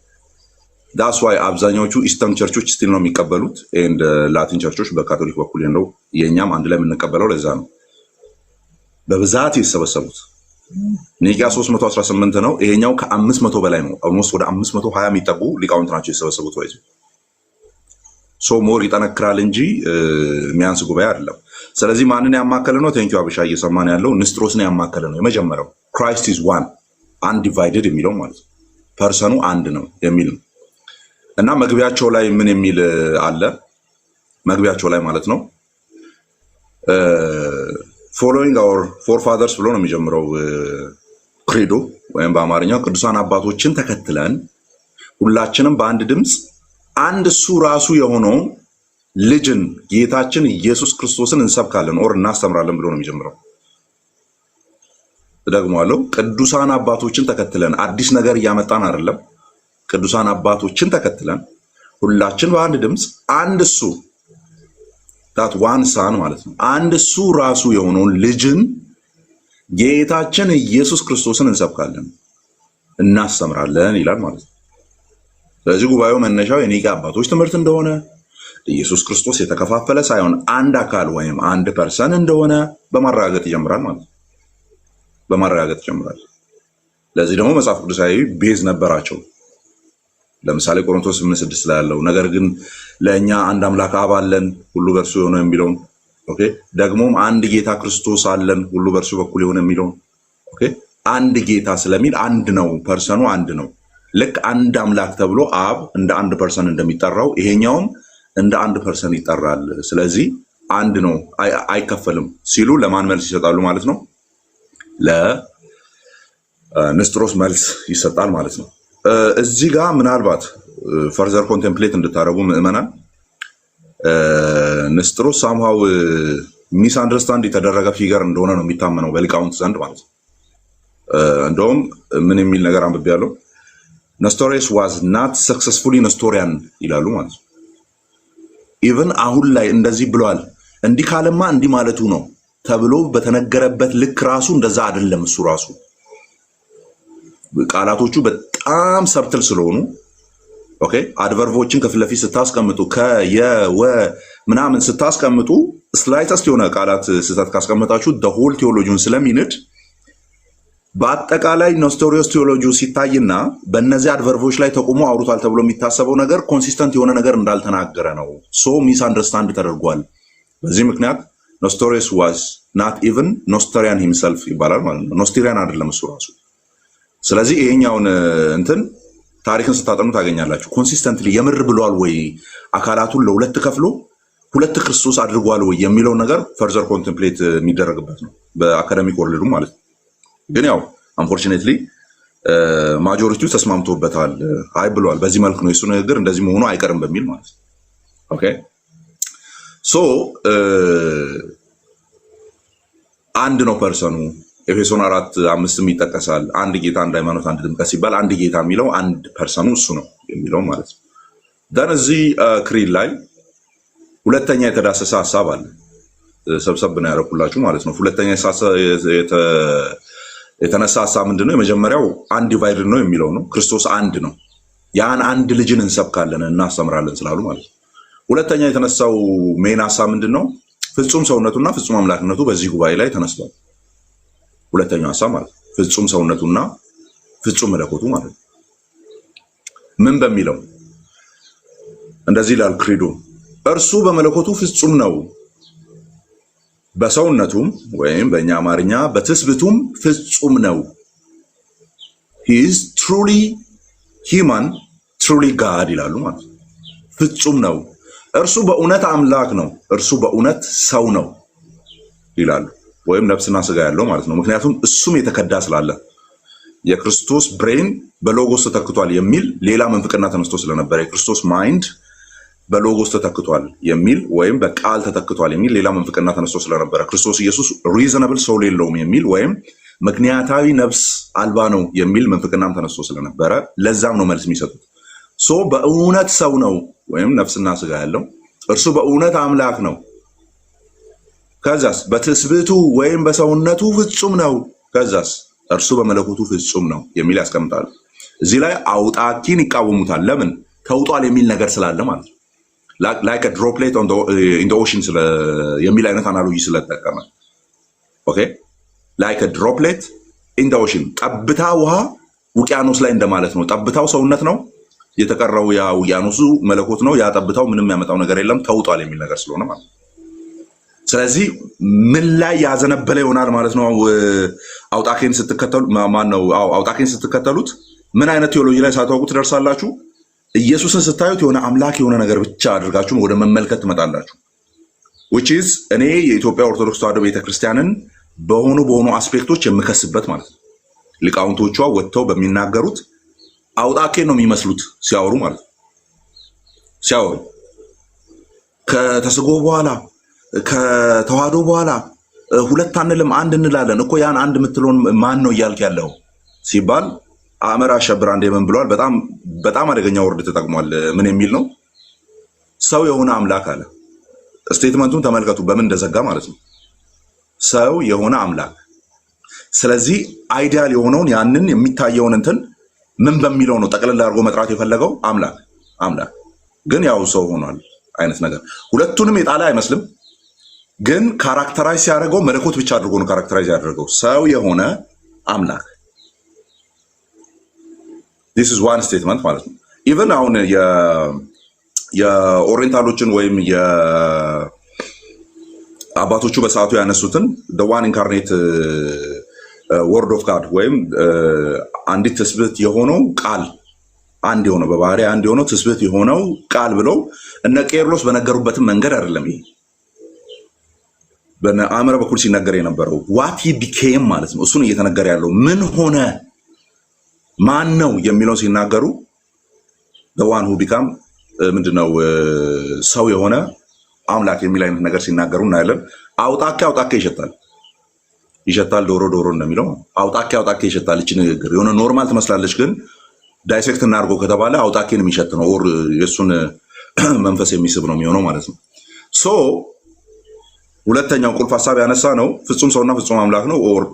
ዳስ ዋይ አብዛኛዎቹ ኢስተርን ቸርቾች ስቲል ነው የሚቀበሉት ኤንድ ላቲን ቸርቾች በካቶሊክ በኩል ነው፣ የኛም አንድ ላይ የምንቀበለው ለዛ ነው በብዛት የተሰበሰቡት። ኒቂያ 318 ነው፣ ይሄኛው ከ500 በላይ ነው። ኦልሞስት ወደ 520 የሚጠጉ ሊቃውንት ናቸው የተሰበሰቡት። ወይ ሶ ሞር ይጠነክራል እንጂ የሚያንስ ጉባኤ አይደለም። ስለዚህ ማንን ያማከለ ነው? ቴንኪው አብሻ እየሰማን ያለው ንስጥሮስን ያማከለ ነው። የመጀመሪያው ክራይስት ኢዝ ዋን አንዲቫይድድ የሚለው ማለት ነው፣ ፐርሰኑ አንድ ነው የሚል ነው። እና መግቢያቸው ላይ ምን የሚል አለ? መግቢያቸው ላይ ማለት ነው ፎሎዊንግ አወር ፎርፋዘርስ ብሎ ነው የሚጀምረው ክሬዶ ወይም በአማርኛው ቅዱሳን አባቶችን ተከትለን ሁላችንም በአንድ ድምፅ አንድ እሱ ራሱ የሆነው ልጅን ጌታችን ኢየሱስ ክርስቶስን እንሰብካለን ኦር እናስተምራለን ብሎ ነው የሚጀምረው። ደግሞአለው ቅዱሳን አባቶችን ተከትለን አዲስ ነገር እያመጣን አይደለም። ቅዱሳን አባቶችን ተከትለን ሁላችን በአንድ ድምፅ አንድ እሱ ዳት ዋን ሳን ማለት ነው አንድ እሱ ራሱ የሆነውን ልጅን ጌታችን ኢየሱስ ክርስቶስን እንሰብካለን እናስተምራለን ይላል ማለት ነው። ስለዚህ ጉባኤው መነሻው የኒቂያ አባቶች ትምህርት እንደሆነ ኢየሱስ ክርስቶስ የተከፋፈለ ሳይሆን አንድ አካል ወይም አንድ ፐርሰን እንደሆነ በማረጋገጥ ይጀምራል ማለት ነው። በማረጋገጥ ይጀምራል። ለዚህ ደግሞ መጽሐፍ ቅዱሳዊ ቤዝ ነበራቸው። ለምሳሌ ቆሮንቶስ 8:6 ላይ ያለው ነገር ግን ለእኛ አንድ አምላክ አብ አለን ሁሉ በእርሱ የሆነ የሚለውን ኦኬ። ደግሞም አንድ ጌታ ክርስቶስ አለን ሁሉ በእርሱ በኩል የሆነ የሚለውን ኦኬ። አንድ ጌታ ስለሚል አንድ ነው፣ ፐርሰኑ አንድ ነው። ልክ አንድ አምላክ ተብሎ አብ እንደ አንድ ፐርሰን እንደሚጠራው ይሄኛውም እንደ አንድ ፐርሰን ይጠራል። ስለዚህ አንድ ነው፣ አይከፈልም ሲሉ ለማን መልስ ይሰጣሉ ማለት ነው? ለንስጥሮስ መልስ ይሰጣል ማለት ነው። እዚህ ጋር ምናልባት ፈርዘር ኮንቴምፕሌት እንድታደርጉ ምዕመናን ንስጥሮስ ሳምሃው ሚስ አንደርስታንድ የተደረገ ፊገር እንደሆነ ነው የሚታመነው በሊቃውንት ዘንድ ማለት ነው። እንደውም ምን የሚል ነገር አንብቤያለሁ፣ ነስቶሪየስ ዋዝ ናት ሰክሰስፉሊ ነስቶሪያን ይላሉ ማለት ነው። ኢቭን አሁን ላይ እንደዚህ ብሏል፣ እንዲህ ካለማ እንዲህ ማለቱ ነው ተብሎ በተነገረበት ልክ ራሱ እንደዛ አይደለም። እሱ ራሱ ቃላቶቹ በጣም ሰብትል ስለሆኑ ኦኬ፣ አድቨርቦችን ከፊት ለፊት ስታስቀምጡ ከየወ ምናምን ስታስቀምጡ ስላይተስት የሆነ ቃላት ስህተት ካስቀመጣችሁ ሆል ቴዎሎጂውን ስለሚንድ በአጠቃላይ ኖስቶሪዮስ ቴዎሎጂ ሲታይና በእነዚህ አድቨርቦች ላይ ተቆሞ አውሩታል ተብሎ የሚታሰበው ነገር ኮንሲስተንት የሆነ ነገር እንዳልተናገረ ነው። ሶ ሚስ አንደርስታንድ ተደርጓል። በዚህ ምክንያት ኖስቶሪዮስ ዋዝ ናት ኢቭን ኖስቶሪያን ሂምሰልፍ ይባላል ማለት ነው። ኖስቶሪያን አይደለም እሱ ራሱ። ስለዚህ ይሄኛውን እንትን ታሪክን ስታጠኑ ታገኛላችሁ። ኮንሲስተንትሊ የምር ብሏል ወይ አካላቱን ለሁለት ከፍሎ ሁለት ክርስቶስ አድርጓል ወይ የሚለው ነገር ፈርዘር ኮንቴምፕሌት የሚደረግበት ነው በአካዳሚክ ወርልዱ ማለት ነው። ግን ያው አንፎርቹኔትሊ ማጆሪቲው ተስማምቶበታል። አይ ብሏል፣ በዚህ መልክ ነው የሱ ንግግር እንደዚህ መሆኑ አይቀርም በሚል ማለት ነው። ኦኬ ሶ አንድ ነው ፐርሰኑ ኤፌሶን 4:5 ይጠቀሳል። አንድ ጌታ፣ አንድ ሃይማኖት፣ አንድ ጥምቀት ሲባል አንድ ጌታ የሚለው አንድ ፐርሰኑ እሱ ነው የሚለው ማለት ነው። ደን እዚህ ክሪድ ላይ ሁለተኛ የተዳሰሰ ሐሳብ አለ። ሰብሰብ ነው ያደረኩላችሁ ማለት ነው። ሁለተኛ የተነሳ ሐሳብ ምንድነው? የመጀመሪያው አንድ ዲቫይድድ ነው የሚለው ነው። ክርስቶስ አንድ ነው። ያን አንድ ልጅን እንሰብካለን እናስተምራለን ስላሉ ማለት ነው። ሁለተኛ የተነሳው ሜን ሐሳብ ምንድነው? ፍጹም ሰውነቱና ፍጹም አምላክነቱ በዚህ ጉባኤ ላይ ተነስቷል። ሁለተኛው ሐሳብ ማለት ነው ፍጹም ሰውነቱና ፍጹም መለኮቱ ማለት ነው። ምን በሚለው እንደዚህ ይላል ክሪዶ፣ እርሱ በመለኮቱ ፍጹም ነው፣ በሰውነቱም ወይም በእኛ አማርኛ በትስብቱም ፍጹም ነው። he is truly human truly God ይላሉ ማለት ነው። ፍጹም ነው። እርሱ በእውነት አምላክ ነው፣ እርሱ በእውነት ሰው ነው ይላሉ። ወይም ነፍስና ስጋ ያለው ማለት ነው። ምክንያቱም እሱም የተከዳ ስላለ የክርስቶስ ብሬን በሎጎስ ተተክቷል የሚል ሌላ መንፍቅና ተነስቶ ስለነበረ የክርስቶስ ማይንድ በሎጎስ ተተክቷል የሚል ወይም በቃል ተተክቷል የሚል ሌላ መንፍቅና ተነስቶ ስለነበረ ክርስቶስ ኢየሱስ ሪዘናብል ሶል የለውም የሚል ወይም ምክንያታዊ ነፍስ አልባ ነው የሚል መንፍቅናም ተነስቶ ስለነበረ ለዛም ነው መልስ የሚሰጡት። ሶ በእውነት ሰው ነው ወይም ነፍስና ስጋ ያለው እርሱ በእውነት አምላክ ነው። ከዛስ በትስብቱ ወይም በሰውነቱ ፍጹም ነው። ከዛስ እርሱ በመለኮቱ ፍጹም ነው የሚል ያስቀምጣሉ። እዚህ ላይ አውጣኪን ይቃወሙታል። ለምን? ተውጧል የሚል ነገር ስላለ ማለት ነው። like a droplet in the ocean የሚል አይነት አናሎጂ ስለተጠቀመ ኦኬ like a droplet in the ocean ጠብታ ውሃ ውቅያኖስ ላይ እንደማለት ነው። ጠብታው ሰውነት ነው፣ የተቀረው ያ ውቅያኖሱ መለኮት ነው። ያ ጠብታው ምንም ያመጣው ነገር የለም፣ ተውጧል የሚል ነገር ስለሆነ ማለት ነው። ስለዚህ ምን ላይ ያዘነበለ ይሆናል ማለት ነው። አውጣኬን ስትከተሉ ማን ነው? አውጣኬን ስትከተሉት ምን አይነት ቴዎሎጂ ላይ ሳታውቁ ትደርሳላችሁ? ኢየሱስን ስታዩት የሆነ አምላክ የሆነ ነገር ብቻ አድርጋችሁ ወደ መመልከት ትመጣላችሁ። which is እኔ የኢትዮጵያ ኦርቶዶክስ ተዋሕዶ ቤተክርስቲያንን በሆኑ አስፔክቶች የምከስበት ማለት ነው። ሊቃውንቶቿ ወጥተው በሚናገሩት አውጣኬን ነው የሚመስሉት ሲያወሩ ማለት ነው። ሲያወሩ ከተስጎ በኋላ ከተዋህዶ በኋላ ሁለት አንልም አንድ እንላለን እኮ ያን አንድ የምትለውን ማን ነው እያልክ ያለው ሲባል አመራ አሸብር አንዴ ምን ብሏል? በጣም አደገኛ ወርድ ተጠቅሟል። ምን የሚል ነው? ሰው የሆነ አምላክ አለ። ስቴትመንቱን ተመልከቱ በምን እንደዘጋ ማለት ነው። ሰው የሆነ አምላክ። ስለዚህ አይዲያል የሆነውን ያንን የሚታየውን እንትን ምን በሚለው ነው ጠቅልል አድርጎ መጥራት የፈለገው? አምላክ ግን ያው ሰው ሆኗል አይነት ነገር። ሁለቱንም የጣለ አይመስልም፣ ግን ካራክተራይዝ ሲያደርገው መለኮት ብቻ አድርጎ ነው ካራክተራይዝ ያደረገው። ሰው የሆነ አምላክ this is one statement ማለት ነው። ኢቨን አሁን የኦሪየንታሎችን ወይም የአባቶቹ በሰዓቱ ያነሱትን the one incarnate word of God ወይም አንዲት ትስብእት የሆነው ቃል አንድ የሆነው በባህሪ አንድ የሆነው ትስብእት የሆነው ቃል ብለው እነ ቄርሎስ በነገሩበትም መንገድ አይደለም ይሄ በአእምሮ በኩል ሲነገር የነበረው what he became ማለት ነው። እሱን እየተነገረ ያለው ምን ሆነ ማን ነው የሚለው ሲናገሩ the one who become ምንድነው ሰው የሆነ አምላክ የሚል አይነት ነገር ሲናገሩ እናያለን። አውጣኬ ይሸታል ዶሮ እንደሚለው አውጣኬ ይሸታል። እቺ ንግግር የሆነ ኖርማል ትመስላለች፣ ግን ዳይሴክት እናድርገው ከተባለ አውጣኬን የሚሸት ነው ኦር የሱን መንፈስ የሚስብ ነው የሚሆነው ማለት ነው። ሶ ሁለተኛው ቁልፍ ሐሳብ ያነሳ ነው ፍጹም ሰውና ፍጹም አምላክ ነው ኦር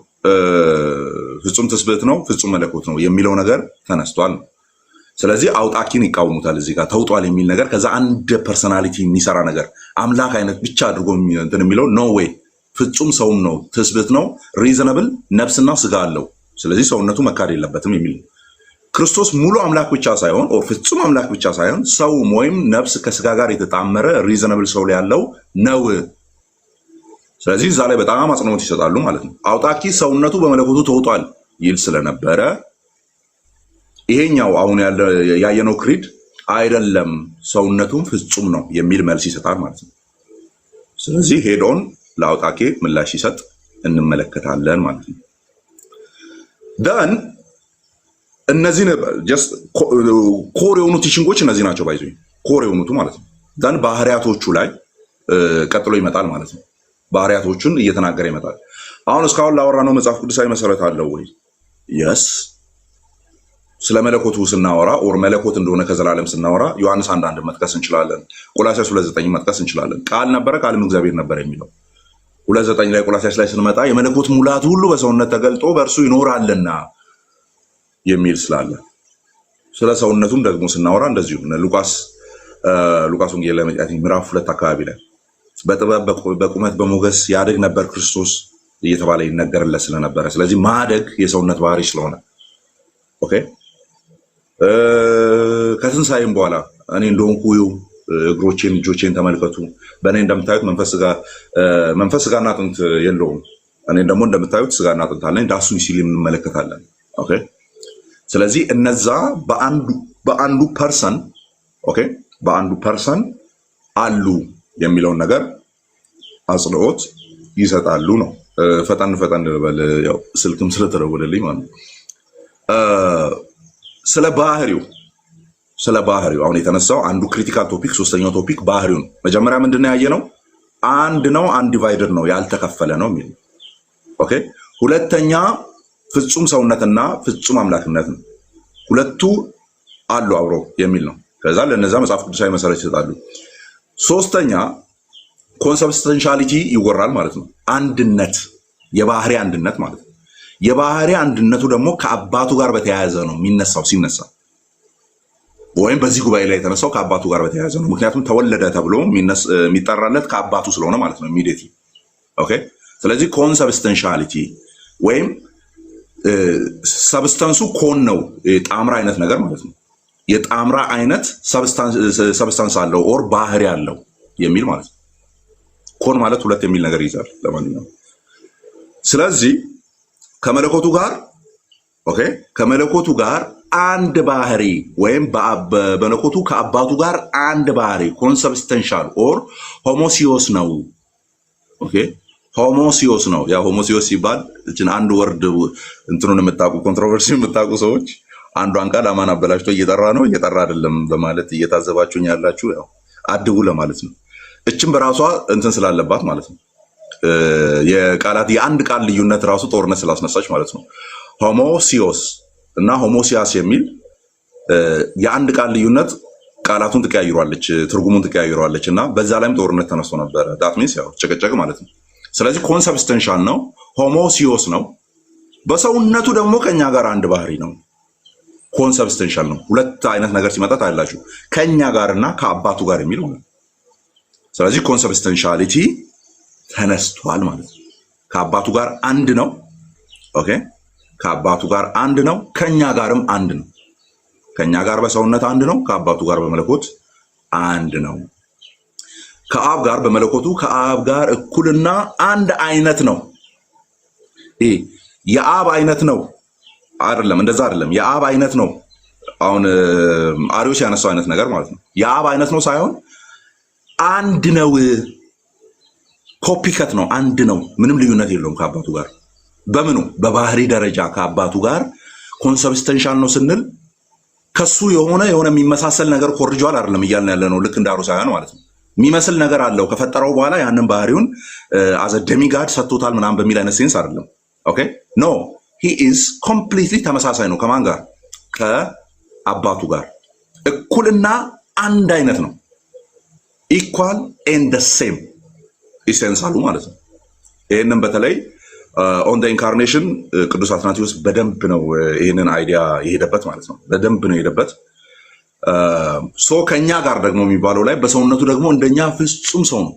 ፍጹም ትስብእት ነው ፍጹም መለኮት ነው የሚለው ነገር ተነስቷል። ስለዚህ አውጣኪን ይቃወሙታል። እዚህ ጋር ተውጧል የሚል ነገር ከዛ አንድ ፐርሰናሊቲ የሚሰራ ነገር አምላክ አይነት ብቻ አድርጎ እንትን የሚለው ኖ ዌይ ፍጹም ሰውም ነው ትስብእት ነው ሪዘናብል ነፍስና ስጋ አለው። ስለዚህ ሰውነቱ መካድ የለበትም የሚል ነው። ክርስቶስ ሙሉ አምላክ ብቻ ሳይሆን ኦር ፍጹም አምላክ ብቻ ሳይሆን ሰውም ወይም ነፍስ ከስጋ ጋር የተጣመረ ሪዘናብል ሰው ያለው ነው። ስለዚህ እዛ ላይ በጣም አጽንኦት ይሰጣሉ ማለት ነው። አውጣኪ ሰውነቱ በመለኮቱ ተውጧል ይል ስለነበረ ይሄኛው አሁን ያየነው ክሪድ አይደለም ሰውነቱም ፍጹም ነው የሚል መልስ ይሰጣል ማለት ነው። ስለዚህ ሄዶን ለአውጣኬ ምላሽ ሲሰጥ እንመለከታለን ማለት ነው። ዳን እነዚህ ጀስት ኮር የሆኑ ቲቺንጎች እነዚህ ናቸው ባይዙ ኮር የሆኑት ማለት ነው። ዳን ባህሪያቶቹ ላይ ቀጥሎ ይመጣል ማለት ነው። ባህሪያቶቹን እየተናገረ ይመጣል። አሁን እስካሁን ላወራነው መጽሐፍ ቅዱሳዊ መሰረት አለው ወይ? የስ ስለ መለኮቱ ስናወራ ኦር መለኮት እንደሆነ ከዘላለም ስናወራ ዮሐንስ 1:1 መጥቀስ እንችላለን። ቆላስይስ 2:9 መጥቀስ እንችላለን። ቃል ነበረ፣ ቃልም እግዚአብሔር ነበር የሚለው 2:9 ላይ ቆላስይስ ላይ ስንመጣ የመለኮት ሙላት ሁሉ በሰውነት ተገልጦ በእርሱ ይኖራልና የሚል ስላለ ስለ ሰውነቱም ደግሞ ስናወራ እንደዚሁ ሉቃስ ወንጌል ላይ ምዕራፍ 2 አካባቢ ላይ በጥበብ በቁመት በሞገስ ያድግ ነበር ክርስቶስ እየተባለ ይነገርለት ስለነበረ፣ ስለዚህ ማደግ የሰውነት ባህሪ ስለሆነ ኦኬ። ከትንሣኤም በኋላ እኔ እንደሆንኩ እግሮቼን እጆቼን ተመልከቱ፣ በእኔ እንደምታዩት መንፈስ ስጋና አጥንት የለውም፣ እኔ ደግሞ እንደምታዩት ስጋና አጥንት አለኝ ዳሱኝ ሲል እንመለከታለን። ኦኬ። ስለዚህ እነዛ በአንዱ ፐርሰን ኦኬ በአንዱ ፐርሰን አሉ የሚለውን ነገር አጽንኦት ይሰጣሉ ነው። ፈጠን ልበል፣ ያው ስልክም ስለተደወለልኝ ማለት ነው። ስለ ባህሪው አሁን የተነሳው አንዱ ክሪቲካል ቶፒክ፣ ሶስተኛው ቶፒክ ባህሪው ነው። መጀመሪያ ምንድን ነው ያየነው? አንድ ነው፣ አንዲቫይደድ ነው፣ ያልተከፈለ ነው የሚል ኦኬ። ሁለተኛ ፍጹም ሰውነትና ፍጹም አምላክነት ነው። ሁለቱ አሉ አብሮ የሚል ነው። ከዛ ለነዛ መጽሐፍ ቅዱሳዊ መሰረት ይሰጣሉ። ሶስተኛ ኮንሰብስተንሻሊቲ ይወራል ማለት ነው። አንድነት፣ የባህሪ አንድነት ማለት ነው። የባህሪ አንድነቱ ደግሞ ከአባቱ ጋር በተያያዘ ነው የሚነሳው። ሲነሳ ወይም በዚህ ጉባኤ ላይ የተነሳው ከአባቱ ጋር በተያያዘ ነው። ምክንያቱም ተወለደ ተብሎ የሚጠራለት ከአባቱ ስለሆነ ማለት ነው ኢሚዲየትሊ ኦኬ። ስለዚህ ኮንሰብስተንሻሊቲ ወይም ሰብስታንሱ ኮን ነው፣ የጣምራ አይነት ነገር ማለት ነው። የጣምራ አይነት ሰብስታንስ አለው ኦር ባህሪ አለው የሚል ማለት ነው። ኮን ማለት ሁለት የሚል ነገር ይዛል ለማንኛውም። ስለዚህ ከመለኮቱ ጋር አንድ ባህሪ ወይም በመለኮቱ ከአባቱ ጋር አንድ ባህሪ ኮንሰብስተንሻል ኦር ሆሞሲዮስ ነው። ኦኬ ሆሞሲዮስ ነው። ያ ሆሞሲዮስ ሲባል እችን አንድ ወርድ እንትኑን የምታውቁ ኮንትሮቨርሲ የምታውቁ ሰዎች አንዷን ቃል አማን አበላሽቶ እየጠራ ነው እየጠራ አይደለም በማለት እየታዘባችሁኝ ያላችሁ ያው አድጉ ለማለት ነው። እችን በራሷ እንትን ስላለባት ማለት ነው። የቃላት የአንድ ቃል ልዩነት ራሱ ጦርነት ስላስነሳች ማለት ነው። ሆሞሲዮስ እና ሆሞሲያስ የሚል የአንድ ቃል ልዩነት ቃላቱን ትቀያይሯለች፣ ትርጉሙን ትቀያይሯለች እና በዛ ላይም ጦርነት ተነስቶ ነበረ። ዳት ሚንስ ያው ጨቀጨቅ ማለት ነው። ስለዚህ ኮንሰብስተንሻል ነው፣ ሆሞሲዮስ ነው። በሰውነቱ ደግሞ ከኛ ጋር አንድ ባህሪ ነው፣ ኮንሰብስተንሻል ነው። ሁለት አይነት ነገር ሲመጣ ታያላችሁ፣ ከኛ ጋርና ከአባቱ ጋር የሚል ማለት ነው። ስለዚህ ኮንሰብስተንሻሊቲ ተነስቷል ማለት ነው። ከአባቱ ጋር አንድ ነው። ኦኬ ከአባቱ ጋር አንድ ነው፣ ከኛ ጋርም አንድ ነው። ከኛ ጋር በሰውነት አንድ ነው፣ ከአባቱ ጋር በመለኮት አንድ ነው። ከአብ ጋር በመለኮቱ ከአብ ጋር እኩልና አንድ አይነት ነው። ይሄ የአብ አይነት ነው አይደለም፣ እንደዛ አይደለም። የአብ አይነት ነው። አሁን አሪዮስ ያነሳው አይነት ነገር ማለት ነው። የአብ አይነት ነው ሳይሆን አንድ ነው። ኮፒከት ነው፣ አንድ ነው። ምንም ልዩነት የለውም ከአባቱ ጋር በምኑ በባህሪ ደረጃ ከአባቱ ጋር ኮንሰብስተንሻል ነው ስንል ከሱ የሆነ የሚመሳሰል ነገር ኮርጇል አይደለም እያልን ያለ ነው። ልክ እንደ አሩሳውያን ማለት ነው። የሚመስል ነገር አለው ከፈጠረው በኋላ ያንን ባህሪውን አዘ ደሚጋድ ሰጥቶታል ምናምን በሚል አይነት ሴንስ አይደለም። ኦኬ ኖ ሂ ኢዝ ኮምፕሊትሊ ተመሳሳይ ነው። ከማን ጋር? ከአባቱ ጋር እኩልና አንድ አይነት ነው። ኢኳል ኤንድ ሴም ኢሴንሳሉ ማለት ነው። ይህንን በተለይ ኦን ደ ኢንካርኔሽን ቅዱስ አትናቴዎስ በደንብ ነው ይህንን አይዲያ የሄደበት ማለት ነው። በደንብ ነው የሄደበት። ሶ ከኛ ጋር ደግሞ የሚባለው ላይ በሰውነቱ ደግሞ እንደኛ ፍጹም ሰው ነው።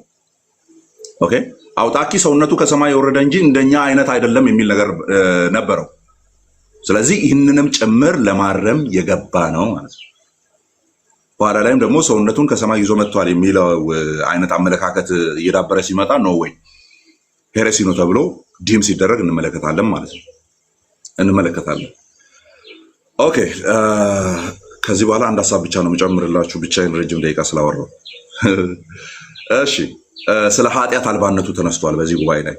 ኦኬ አውጣኪ ሰውነቱ ከሰማይ የወረደ እንጂ እንደኛ አይነት አይደለም የሚል ነገር ነበረው። ስለዚህ ይህንንም ጭምር ለማረም የገባ ነው ማለት ነው። በኋላ ላይም ደግሞ ሰውነቱን ከሰማይ ይዞ መጥቷል የሚለው አይነት አመለካከት እየዳበረ ሲመጣ ነው ወይ ሄሬሲ ነው ተብሎ ዲም ሲደረግ እንመለከታለን ማለት ነው። እንመለከታለን። ኦኬ ከዚህ በኋላ አንድ ሀሳብ ብቻ ነው የምጨምርላችሁ፣ ብቻዬን ረጅም ደቂቃ ስላወራሁ። እሺ ስለ ኃጢአት አልባነቱ ተነስቷል በዚህ ጉባኤ ላይ።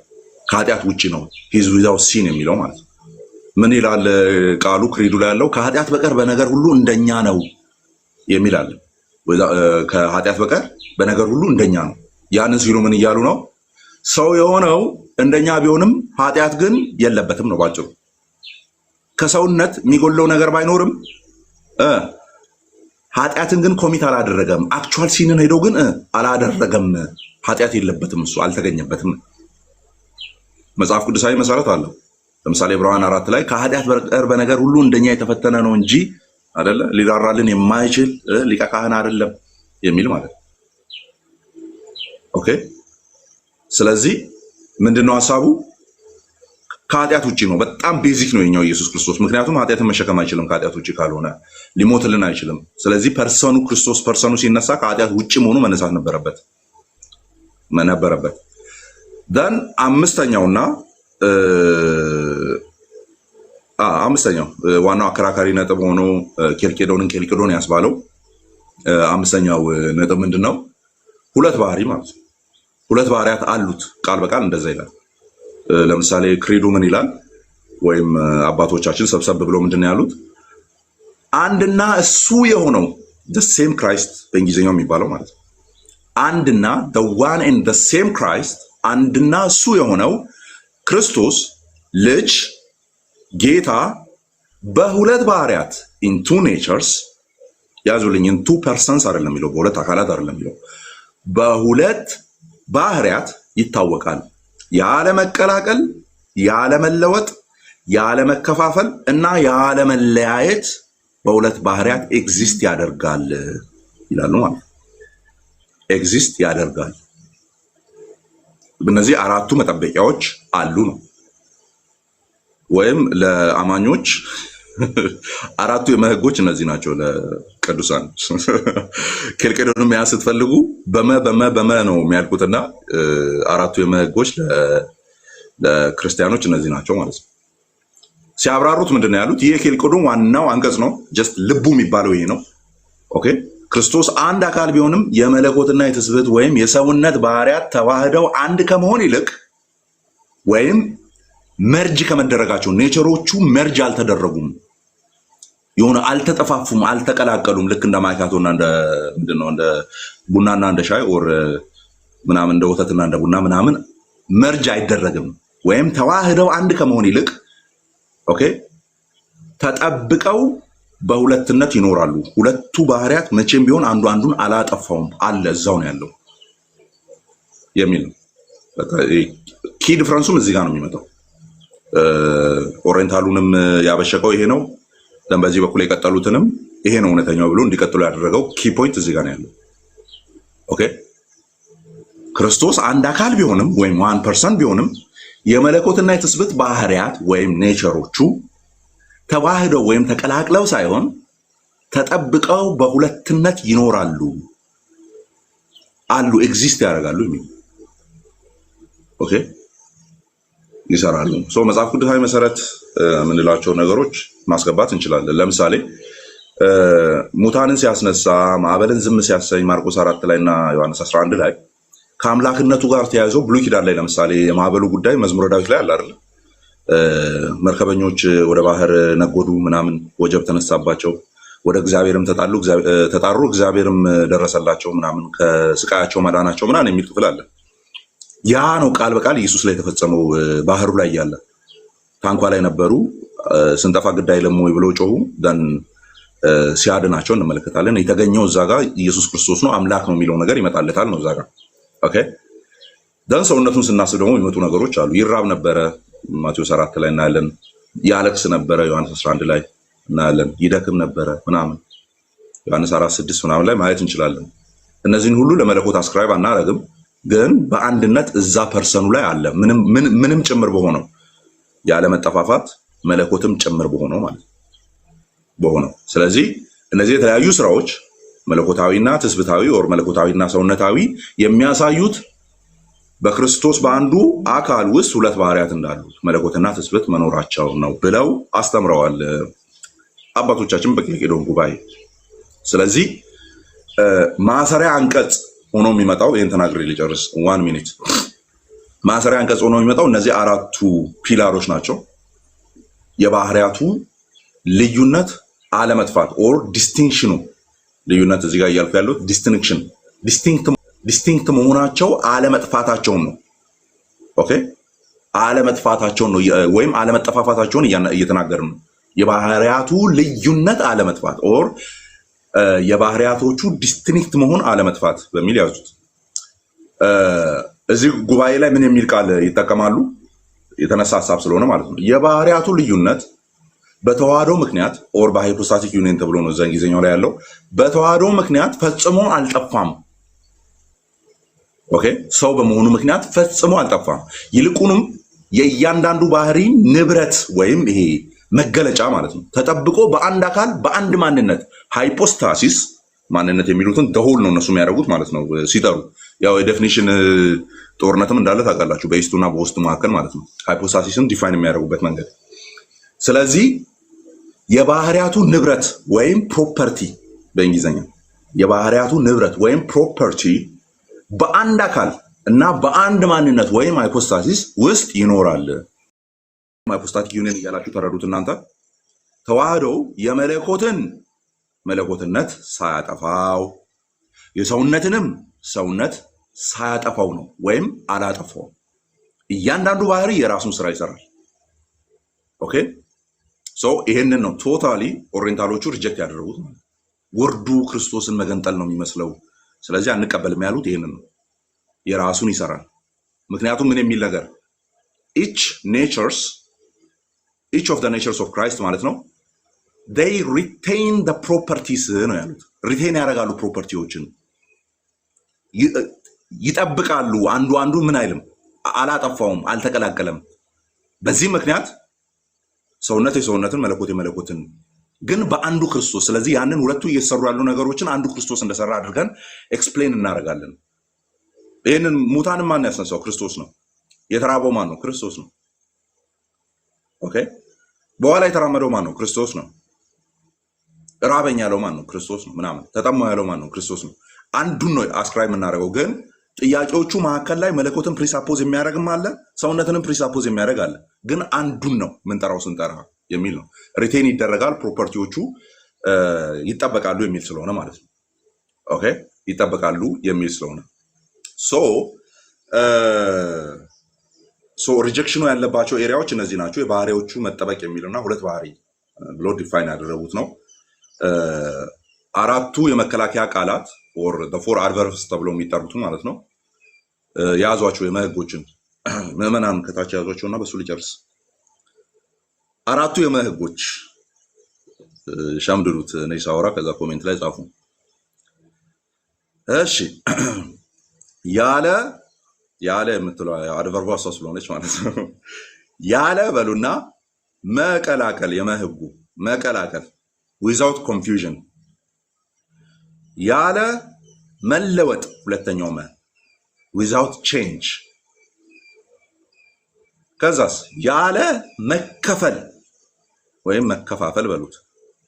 ከኃጢአት ውጭ ነው ሂዝ ዊዛውት ሲን የሚለው ማለት ነው። ምን ይላል ቃሉ? ክሪዱ ላይ ያለው ከኃጢአት በቀር በነገር ሁሉ እንደኛ ነው የሚል አለ። ከኃጢአት በቀር በነገር ሁሉ እንደኛ ነው። ያንን ሲሉ ምን እያሉ ነው? ሰው የሆነው እንደኛ ቢሆንም ኃጢአት ግን የለበትም ነው ባጭሩ። ከሰውነት የሚጎለው ነገር ባይኖርም ኃጢአትን ግን ኮሚት አላደረገም። አክቹዋል ሲንን ሄዶ ግን አላደረገም። ኃጢአት የለበትም፣ እሱ አልተገኘበትም። መጽሐፍ ቅዱሳዊ መሰረት አለው። ለምሳሌ ዕብራውያን 4 ላይ ከኃጢአት በቀር በነገር ሁሉ እንደኛ የተፈተነ ነው እንጂ አይደለ ሊራራልን የማይችል ሊቀ ካህን አይደለም የሚል ማለት ነው። ኦኬ። ስለዚህ ምንድነው ሐሳቡ? ከኃጢአት ውጪ ነው። በጣም ቤዚክ ነው የኛው ኢየሱስ ክርስቶስ። ምክንያቱም ኃጢአትን መሸከም አይችልም፣ ከኃጢአት ውጪ ካልሆነ ሊሞትልን አይችልም። ስለዚህ ፐርሰኑ ክርስቶስ ፐርሰኑ ሲነሳ ከኃጢአት ውጪ መሆኑ መነሳት ነበረበት። ደን አምስተኛው ዋናው አከራካሪ ነጥብ ሆኖ ኬልቄዶን ያስባለው አምስተኛው ነጥብ ምንድነው? ሁለት ባህሪ ማለት ነው። ሁለት ባህሪያት አሉት። ቃል በቃል እንደዛ ይላል። ለምሳሌ ክሪዱ ምን ይላል? ወይም አባቶቻችን ሰብሰብ ብለው ምንድነው ያሉት? አንድና እሱ የሆነው the same Christ በእንግሊዝኛው የሚባለው ማለት ነው። አንድና the one and the same Christ አንድና እሱ የሆነው ክርስቶስ ልጅ ጌታ በሁለት ባህሪያት in two natures ያዙልኝ in two persons አይደለም የሚለው፣ በሁለት አካላት አይደለም የሚለው፣ በሁለት ባህሪያት ይታወቃል። ያለ መቀላቀል፣ ያለ መለወጥ፣ ያለ መከፋፈል እና ያለ መለያየት በሁለት ባህሪያት ኤግዚስት ያደርጋል ይላሉ ማለት ነው። ኤግዚስት ያደርጋል። እነዚህ አራቱ መጠበቂያዎች አሉ ነው። ወይም ለአማኞች አራቱ የመህጎች እነዚህ ናቸው። ለቅዱሳን ኬልቄዶንም መያዝ ስትፈልጉ በመ ነው የሚያልቁትና አራቱ የመህጎች ለክርስቲያኖች እነዚህ ናቸው ማለት ነው። ሲያብራሩት ምንድነው ያሉት? ይሄ ኬልቄዶን ዋናው አንቀጽ ነው። ጀስት ልቡ የሚባለው ይሄ ነው። ኦኬ። ክርስቶስ አንድ አካል ቢሆንም የመለኮትና የትስብእት ወይም የሰውነት ባህሪያት ተዋህደው አንድ ከመሆን ይልቅ ወይም መርጅ ከመደረጋቸው ኔቸሮቹ መርጅ አልተደረጉም፣ የሆነ አልተጠፋፉም፣ አልተቀላቀሉም። ልክ እንደ ማይካቶና እንደ ምንድነው እንደ ቡናና እንደ ሻይ ኦር ምናምን እንደ ወተትና እንደ ቡና ምናምን መርጅ አይደረግም። ወይም ተዋህደው አንድ ከመሆን ይልቅ ኦኬ ተጠብቀው በሁለትነት ይኖራሉ። ሁለቱ ባህሪያት መቼም ቢሆን አንዱ አንዱን አላጠፋውም፣ አለ እዛው ነው ያለው የሚል ነው። ኪ ዲፍረንሱም እዚህ ጋር ነው የሚመጣው። ኦሪየንታሉንም ያበሸቀው ይሄ ነው። በዚህ በኩል የቀጠሉትንም ይሄ ነው እውነተኛው ብሎ እንዲቀጥሉ ያደረገው ኪ ፖይንት እዚህ ጋር ነው ያለው። ኦኬ ክርስቶስ አንድ አካል ቢሆንም ወይም ዋን ፐርሰን ቢሆንም የመለኮትና የትስብእት ባህሪያት ወይም ኔቸሮቹ ተዋህደው ወይም ተቀላቅለው ሳይሆን ተጠብቀው በሁለትነት ይኖራሉ፣ አሉ፣ ኤግዚስት ያደርጋሉ የሚል ኦኬ ይሰራሉ። መጽሐፍ ቅዱሳዊ መሰረት የምንላቸው ነገሮች ማስገባት እንችላለን። ለምሳሌ ሙታንን ሲያስነሳ፣ ማዕበልን ዝም ሲያሰኝ ማርቆስ 4 ላይ እና ዮሐንስ 11 ላይ ከአምላክነቱ ጋር ተያይዞ ብሉይ ኪዳን ላይ ለምሳሌ የማዕበሉ ጉዳይ መዝሙረ ዳዊት ላይ አለ አይደል? መርከበኞች ወደ ባህር ነጎዱ፣ ምናምን ወጀብ ተነሳባቸው፣ ወደ እግዚአብሔርም ተጣሩ፣ እግዚአብሔርም ደረሰላቸው፣ ምናምን ከስቃያቸው ማዳናቸው ምናምን የሚል ክፍል አለ። ያ ነው ቃል በቃል ኢየሱስ ላይ የተፈጸመው። ባህሩ ላይ ያለ ታንኳ ላይ ነበሩ፣ ስንጠፋ ግድ አይለም ወይ ብለው ጮሁ፣ ደን ሲያድናቸው እንመለከታለን። የተገኘው እዛ ጋር ኢየሱስ ክርስቶስ ነው፣ አምላክ ነው የሚለው ነገር ይመጣለታል ነው እዛ ጋር። ኦኬ ደን ሰውነቱን ስናስብ ደግሞ የሚመጡ ነገሮች አሉ። ይራብ ነበረ፣ ማቴዎስ 4 ላይ እናያለን። ያለቅስ ነበረ፣ ዮሐንስ 11 ላይ እናያለን። ይደክም ነበረ ምናምን፣ ዮሐንስ 4:6 ምናምን ላይ ማየት እንችላለን። እነዚህን ሁሉ ለመለኮት አስክራይብ አናረግም፣ ግን በአንድነት እዛ ፐርሰኑ ላይ አለ። ምንም ጭምር በሆነው ያለ መጠፋፋት መለኮትም ጭምር በሆነው ማለት በሆነው። ስለዚህ እነዚህ የተለያዩ ስራዎች መለኮታዊና ትስብእታዊ ኦር መለኮታዊና ሰውነታዊ የሚያሳዩት በክርስቶስ በአንዱ አካል ውስጥ ሁለት ባህሪያት እንዳሉት መለኮትና ትስብእት መኖራቸው ነው ብለው አስተምረዋል አባቶቻችን በኬልቄዶን ጉባኤ። ስለዚህ ማሰሪያ አንቀጽ ሆኖ የሚመጣው ይሄን ተናግሬ ልጨርስ፣ 1 ሚኒት። ማሰሪያ አንቀጽ ሆኖ የሚመጣው እነዚህ አራቱ ፒላሮች ናቸው። የባህሪያቱ ልዩነት አለመጥፋት ኦር ዲስቲንክሽኑ፣ ልዩነት እዚህ ጋር እያልኩ ያለው ዲስቲንክሽን፣ ዲስቲንክት መሆናቸው አለመጥፋታቸውን ነው። ኦኬ አለመጥፋታቸውን ነው ወይም አለመጠፋፋታቸውን እየተናገርን ነው። የባህሪያቱ ልዩነት አለመጥፋት ኦር የባህሪያቶቹ ዲስቲንክት መሆን አለመጥፋት በሚል ያዙት። እዚህ ጉባኤ ላይ ምን የሚል ቃል ይጠቀማሉ? የተነሳ ሀሳብ ስለሆነ ማለት ነው። የባህሪያቱ ልዩነት በተዋህዶ ምክንያት ኦር በሃይፖስታቲክ ዩኒየን ተብሎ ነው እዛ እንግሊዝኛው ላይ ያለው። በተዋህዶ ምክንያት ፈጽሞ አልጠፋም። ኦኬ ሰው በመሆኑ ምክንያት ፈጽሞ አልጠፋም። ይልቁንም የእያንዳንዱ ባህሪ ንብረት ወይም ይሄ መገለጫ ማለት ነው ተጠብቆ በአንድ አካል በአንድ ማንነት ሃይፖስታሲስ ማንነት የሚሉትን ደሆል ነው እነሱ የሚያደርጉት ማለት ነው ሲጠሩ። ያው የዴፊኒሽን ጦርነትም እንዳለ ታውቃላችሁ በኢስቱና በውስጡ መካከል ማለት ነው ሃይፖስታሲስን ዲፋይን የሚያደርጉበት መንገድ። ስለዚህ የባህሪያቱ ንብረት ወይም ፕሮፐርቲ በእንግሊዝኛ የባህሪያቱ ንብረት ወይም ፕሮፐርቲ በአንድ አካል እና በአንድ ማንነት ወይም ሃይፖስታሲስ ውስጥ ይኖራል። ሃይፖስታቲክ ዩኒየን እያላችሁ ተረዱት እናንተ። ተዋህዶው የመለኮትን መለኮትነት ሳያጠፋው የሰውነትንም ሰውነት ሳያጠፋው ነው ወይም አላጠፋው። እያንዳንዱ ባህሪ የራሱን ስራ ይሰራል። ኦኬ ሶ ይሄንን ነው ቶታሊ ኦሪየንታሎቹ ሪጀክት ያደረጉት። ወርዱ ክርስቶስን መገንጠል ነው የሚመስለው፣ ስለዚህ አንቀበልም ያሉት ይሄንን ነው። የራሱን ይሰራል። ምክንያቱም ምን የሚል ነገር each of the natures of Christ ማለት ነው they retain the properties ነው ያሉት። ሪቴን ያደርጋሉ፣ ፕሮፐርቲዎችን ይጠብቃሉ። አንዱ ምን አይልም፣ አላጠፋውም፣ አልተቀላቀለም። በዚህ ምክንያት ሰውነት የሰውነትን መለኮት የመለኮትን ግን በአንዱ ክርስቶስ። ስለዚህ ያንን ሁለቱ እየሰሩ ያሉ ነገሮችን አንዱ ክርስቶስ እንደሰራ አድርገን ኤክስፕሌን እናደርጋለን። ይህንን ሙታንን ማን ያስነሳው? ክርስቶስ ነው። የተራበው ማን ነው? ክርስቶስ ነው። ኦኬ በኋላ የተራመደው ማን ነው? ክርስቶስ ነው። ራበኝ ያለው ማን ነው? ክርስቶስ ነው። ምናምን ተጠማው ያለው ማን ነው? ክርስቶስ ነው። አንዱን ነው አስክራይብ የምናደርገው። ግን ጥያቄዎቹ መካከል ላይ መለኮትን ፕሪሳፖዝ የሚያደርግም አለ፣ ሰውነትንም ፕሪሳፖዝ የሚያደርግ አለ። ግን አንዱን ነው ምንጠራው ስንጠራ የሚል ነው። ሪቴን ይደረጋል፣ ፕሮፐርቲዎቹ ይጠበቃሉ የሚል ስለሆነ ማለት ነው። ኦኬ ይጠበቃሉ የሚል ስለሆነ ሶ ሪጀክሽኑ ያለባቸው ኤሪያዎች እነዚህ ናቸው። የባህሪዎቹ መጠበቅ የሚልና ሁለት ባህሪ ብሎ ዲፋይን ያደረጉት ነው። አራቱ የመከላከያ ቃላት ኦር ዘ ፎር አድቨርብስ ተብሎ የሚጠሩት ማለት ነው። የያዟቸው የመህጎችን ምዕመናን ከታች የያዟቸውና በሱ ሊጨርስ። አራቱ የመህጎች ሸምድዱት እኔ ሳወራ ከዛ ኮሜንት ላይ ጻፉ። እሺ ያለ የምትለው አድቨርቧ እሷ ስለሆነች ማለት ነው። ያለ በሉና መቀላቀል፣ የመህጉ መቀላቀል ዊዛውት ኮንፊውዥን። ያለ መለወጥ፣ ሁለተኛው ዊዛውት ቼንጅ። ከዛስ ያለ መከፈል ወይም መከፋፈል በሉት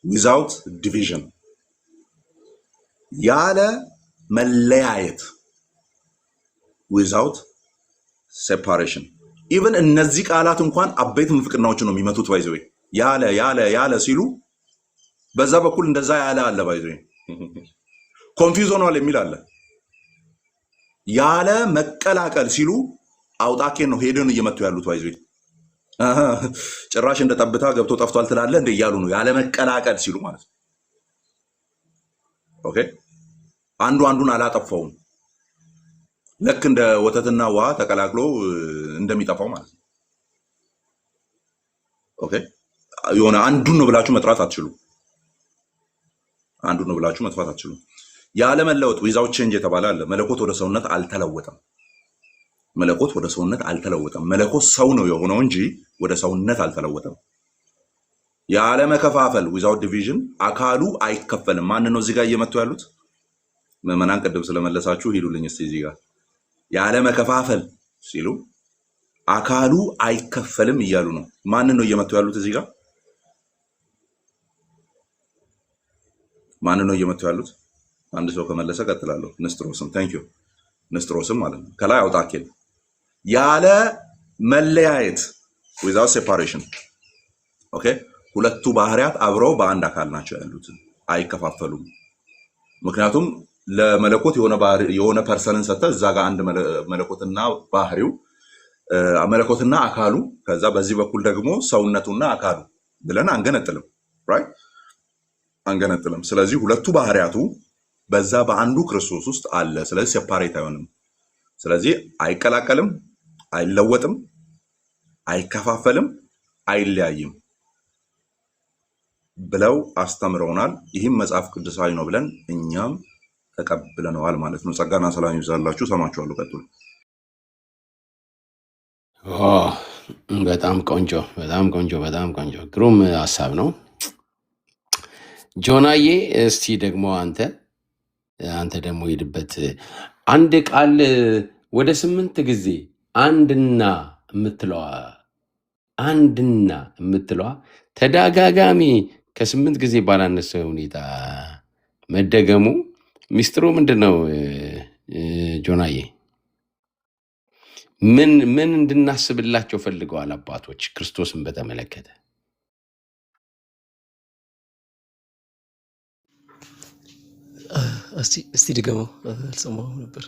ዊዛውት ዲቪዥን። ያለ መለያየት ዊዛውት ሴፓሬሽን። ኢቨን እነዚህ ቃላት እንኳን አበይት ምንፍቅናዎችን ነው የሚመቱት። ባይዘዌ ያለ ሲሉ በዛ በኩል እንደዛ ያለ አለ። ባይዘዌ ኮንፊውዝ ሆኗል የሚል አለ። ያለ መቀላቀል ሲሉ አውጣኬን ነው ሄደን እየመቱ ያሉት። ባይዘዌ ጭራሽ እንደ ጠብታ ገብቶ ጠፍቷል ትላለ እንደ እያሉ ነው ያለ መቀላቀል ሲሉ ማለት ነው። ኦኬ አንዱን አላጠፋውም። ልክ እንደ ወተትና ውሃ ተቀላቅሎ እንደሚጠፋው ማለት ነው። ኦኬ የሆነ አንዱን ነው ብላችሁ መጥራት አትችሉ። አንዱን ነው ብላችሁ መጥፋት አትችሉ። ያለ መለወጥ ዊዛውት ቼንጅ የተባለ አለ። መለኮት ወደ ሰውነት አልተለወጠም። መለኮት ወደ ሰውነት አልተለወጠም። መለኮት ሰው ነው የሆነው እንጂ ወደ ሰውነት አልተለወጠም። ያለ መከፋፈል ዊዛውት ዲቪዥን፣ አካሉ አይከፈልም። ማን ነው እዚህ ጋር እየመቱ ያሉት? ምዕመናን ቅድም ስለመለሳችሁ ሂዱልኝ እስቲ እዚህ ጋር ያለ መከፋፈል ሲሉ አካሉ አይከፈልም እያሉ ነው። ማንን ነው እየመቱ ያሉት እዚህ ጋር? ማንን ነው እየመቱ ያሉት? አንድ ሰው ከመለሰ ቀጥላለሁ። ንስጥሮስም ታንክ ዩ ንስጥሮስም ማለት ነው። ከላይ አውጣኬል ያለ መለያየት ዊዛውት ሴፓሬሽን። ኦኬ ሁለቱ ባህሪያት አብረው በአንድ አካል ናቸው ያሉት፣ አይከፋፈሉም። ምክንያቱም ለመለኮት የሆነ ፐርሰንን ሰጥተህ እዛ ጋር አንድ መለኮትና ባህሪው መለኮትና አካሉ ከዛ በዚህ በኩል ደግሞ ሰውነቱና አካሉ ብለን አንገነጥልም ራይት አንገነጥልም ስለዚህ ሁለቱ ባህሪያቱ በዛ በአንዱ ክርስቶስ ውስጥ አለ ስለዚህ ሴፓሬት አይሆንም ስለዚህ አይቀላቀልም አይለወጥም አይከፋፈልም አይለያይም ብለው አስተምረውናል ይህም መጽሐፍ ቅዱሳዊ ነው ብለን እኛም ተቀብለነዋል ማለት ነው ጸጋና ሰላም ይብዛላችሁ ሰማችኋለሁ ቀጥሉ በጣም ቆንጆ ግሩም ሀሳብ ነው ጆናዬ እስቲ ደግሞ አንተ ደግሞ ሄድበት አንድ ቃል ወደ 8 ጊዜ አንድና የምትለዋ ተደጋጋሚ ከ8 ጊዜ ባላነሰ ሁኔታ መደገሙ ሚስጥሩ ምንድነው ጆናዬ ምን እንድናስብላቸው ፈልገዋል አባቶች ክርስቶስን በተመለከተ እስቲ ድገሞ አልሰማሁም ነበር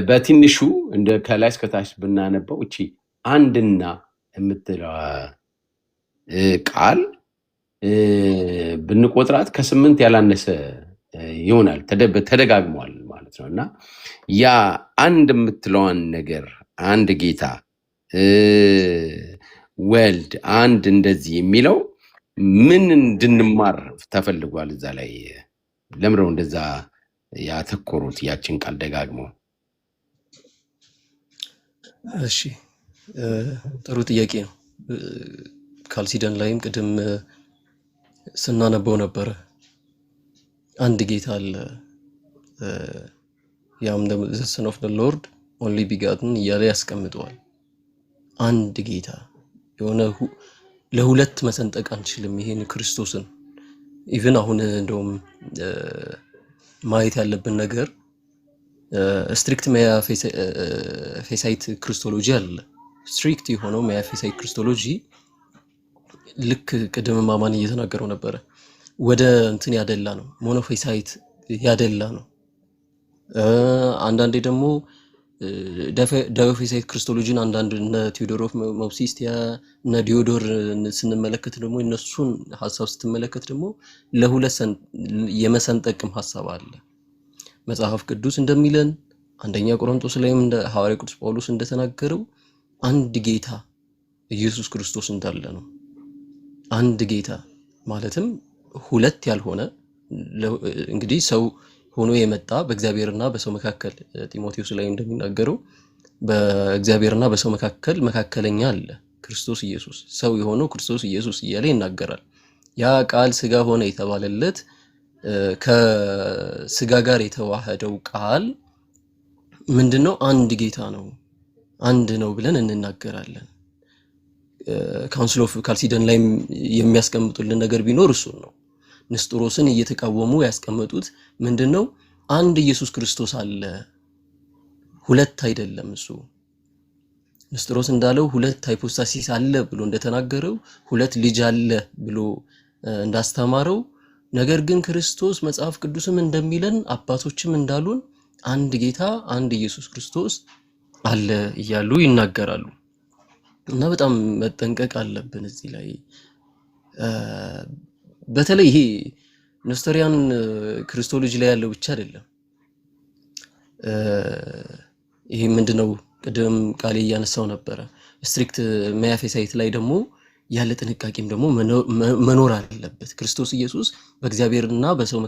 በትንሹ እንደ ከላይ እስከታች ብናነበው እቺ አንድና የምትለው ቃል ብንቆጥራት ከ8 ያላነሰ ይሆናል ተደጋግሟል ማለት ነውና ያ አንድ የምትለዋን ነገር አንድ ጌታ ወልድ አንድ እንደዚህ የሚለው ምን እንድንማር ተፈልጓል እዛ ላይ ለምረው እንደዛ ያተኮሩት ያችን ቃል ደጋግሞ እሺ ጥሩ ጥያቄ ነው ካልሲደን ላይም ቅድም ስናነበው ነበር አንድ ጌታ አለ ያም the son of the lord only begotten እያለ ያስቀምጠዋል አንድ ጌታ የሆነ ለሁለት መሰንጠቅ አንችልም ይሄን ክርስቶስን ኢቭን አሁን እንደውም ማየት ያለብን ነገር ስትሪክት ሜታፊዚክ ክርስቶሎጂ አለ ስትሪክት የሆነው ሜታፊዚክ ክርስቶሎጂ ልክ ቅድም ማማን እየተናገረው ነበር ወደ እንትን ያደላ ነው ሞኖፊሳይት ያደላ ነው አንዳንዴ ደግሞ ዳዮፊሳይት ክርስቶሎጂን አንዳንድ እነ ቴዎዶሮፍ ሞብሲስቲያ እነ ዲዮዶር ስንመለከት ደግሞ እነሱን ሐሳብ ስትመለከት ደግሞ ለሁለት የመሰንጠቅም ሐሳብ አለ መጽሐፍ ቅዱስ እንደሚለን አንደኛ ቆሮንቶስ ላይም እንደ ሐዋርያው ቅዱስ ጳውሎስ እንደተናገረው አንድ ጌታ ኢየሱስ ክርስቶስ እንዳለ ነው አንድ ጌታ ማለትም ሁለት ያልሆነ እንግዲህ ሰው ሆኖ የመጣ በእግዚአብሔርና በሰው መካከል ጢሞቴዎስ ላይ እንደሚናገረው በእግዚአብሔርና በሰው መካከለኛ አለ ክርስቶስ ኢየሱስ ሰው የሆነው ክርስቶስ ኢየሱስ እያለ ይናገራል ያ ቃል ስጋ ሆነ የተባለለት ከስጋ ጋር የተዋሃደው ቃል ምንድነው አንድ ጌታ ነው አንድ ነው ብለን እንናገራለን ካውንስል ኦፍ ካልሲደን ላይ የሚያስቀምጡልን ነገር ቢኖር እሱ ነው ንስጥሮስን እየተቃወሙ ያስቀመጡት ምንድነው አንድ ኢየሱስ ክርስቶስ አለ ሁለት አይደለም እሱ ንስጥሮስ እንዳለው ሁለት ሃይፖስታሲስ አለ ብሎ እንደተናገረው ሁለት ልጅ አለ ብሎ እንዳስተማረው ነገር ግን ክርስቶስ መጽሐፍ ቅዱስም እንደሚለን አባቶችም እንዳሉን አንድ ጌታ አንድ ኢየሱስ ክርስቶስ አለ እያሉ ይናገራሉ እና በጣም መጠንቀቅ አለብን እዚህ ላይ በተለይ ይሄ ኖስተሪያን ክርስቶሎጂ ላይ ያለው ብቻ አይደለም ይሄ ምንድነው ቅድም ቃል ያነሳው ነበር ስትሪክት ሜታፊዚክ ላይ ደግሞ ያለ ጥንቃቄም ደግሞ መኖር አለበት ክርስቶስ ኢየሱስ በእግዚአብሔርና በሰው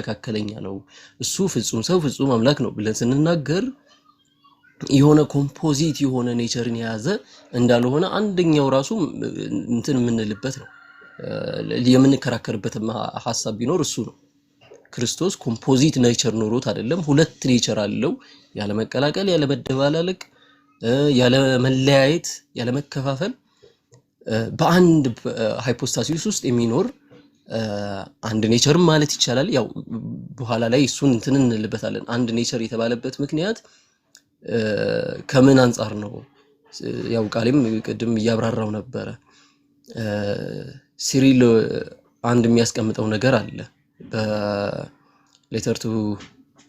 መካከለኛ ነው እሱ ፍጹም ሰው ፍጹም አምላክ ነው ብለን ስንናገር የሆነ ኮምፖዚት የሆነ ኔቸርን የያዘ እንዳልሆነ አንደኛው ራሱ እንትን ምንልበት ነው የምንከራከርበት ሐሳብ ቢኖር እሱ ነው ክርስቶስ ኮምፖዚት ኔቸር ኖሮት አይደለም ሁለት ኔቸር አለው ያለ መቀላቀል ያለ መደባላለቅ ያለ መለያየት ያለ መከፋፈል በአንድ ሃይፖስታሲስ ውስጥ የሚኖር አንድ ኔቸር ማለት ይቻላል ያው በኋላ ላይ እሱን እንትን እንልበታለን አንድ ኔቸር የተባለበት ምክንያት ከምን አንፃር ነው ያው ቃልም ቅድም ያብራራው ነበር ሲሪል አንድ የሚያስቀምጠው ነገር አለ በሌተር ቱ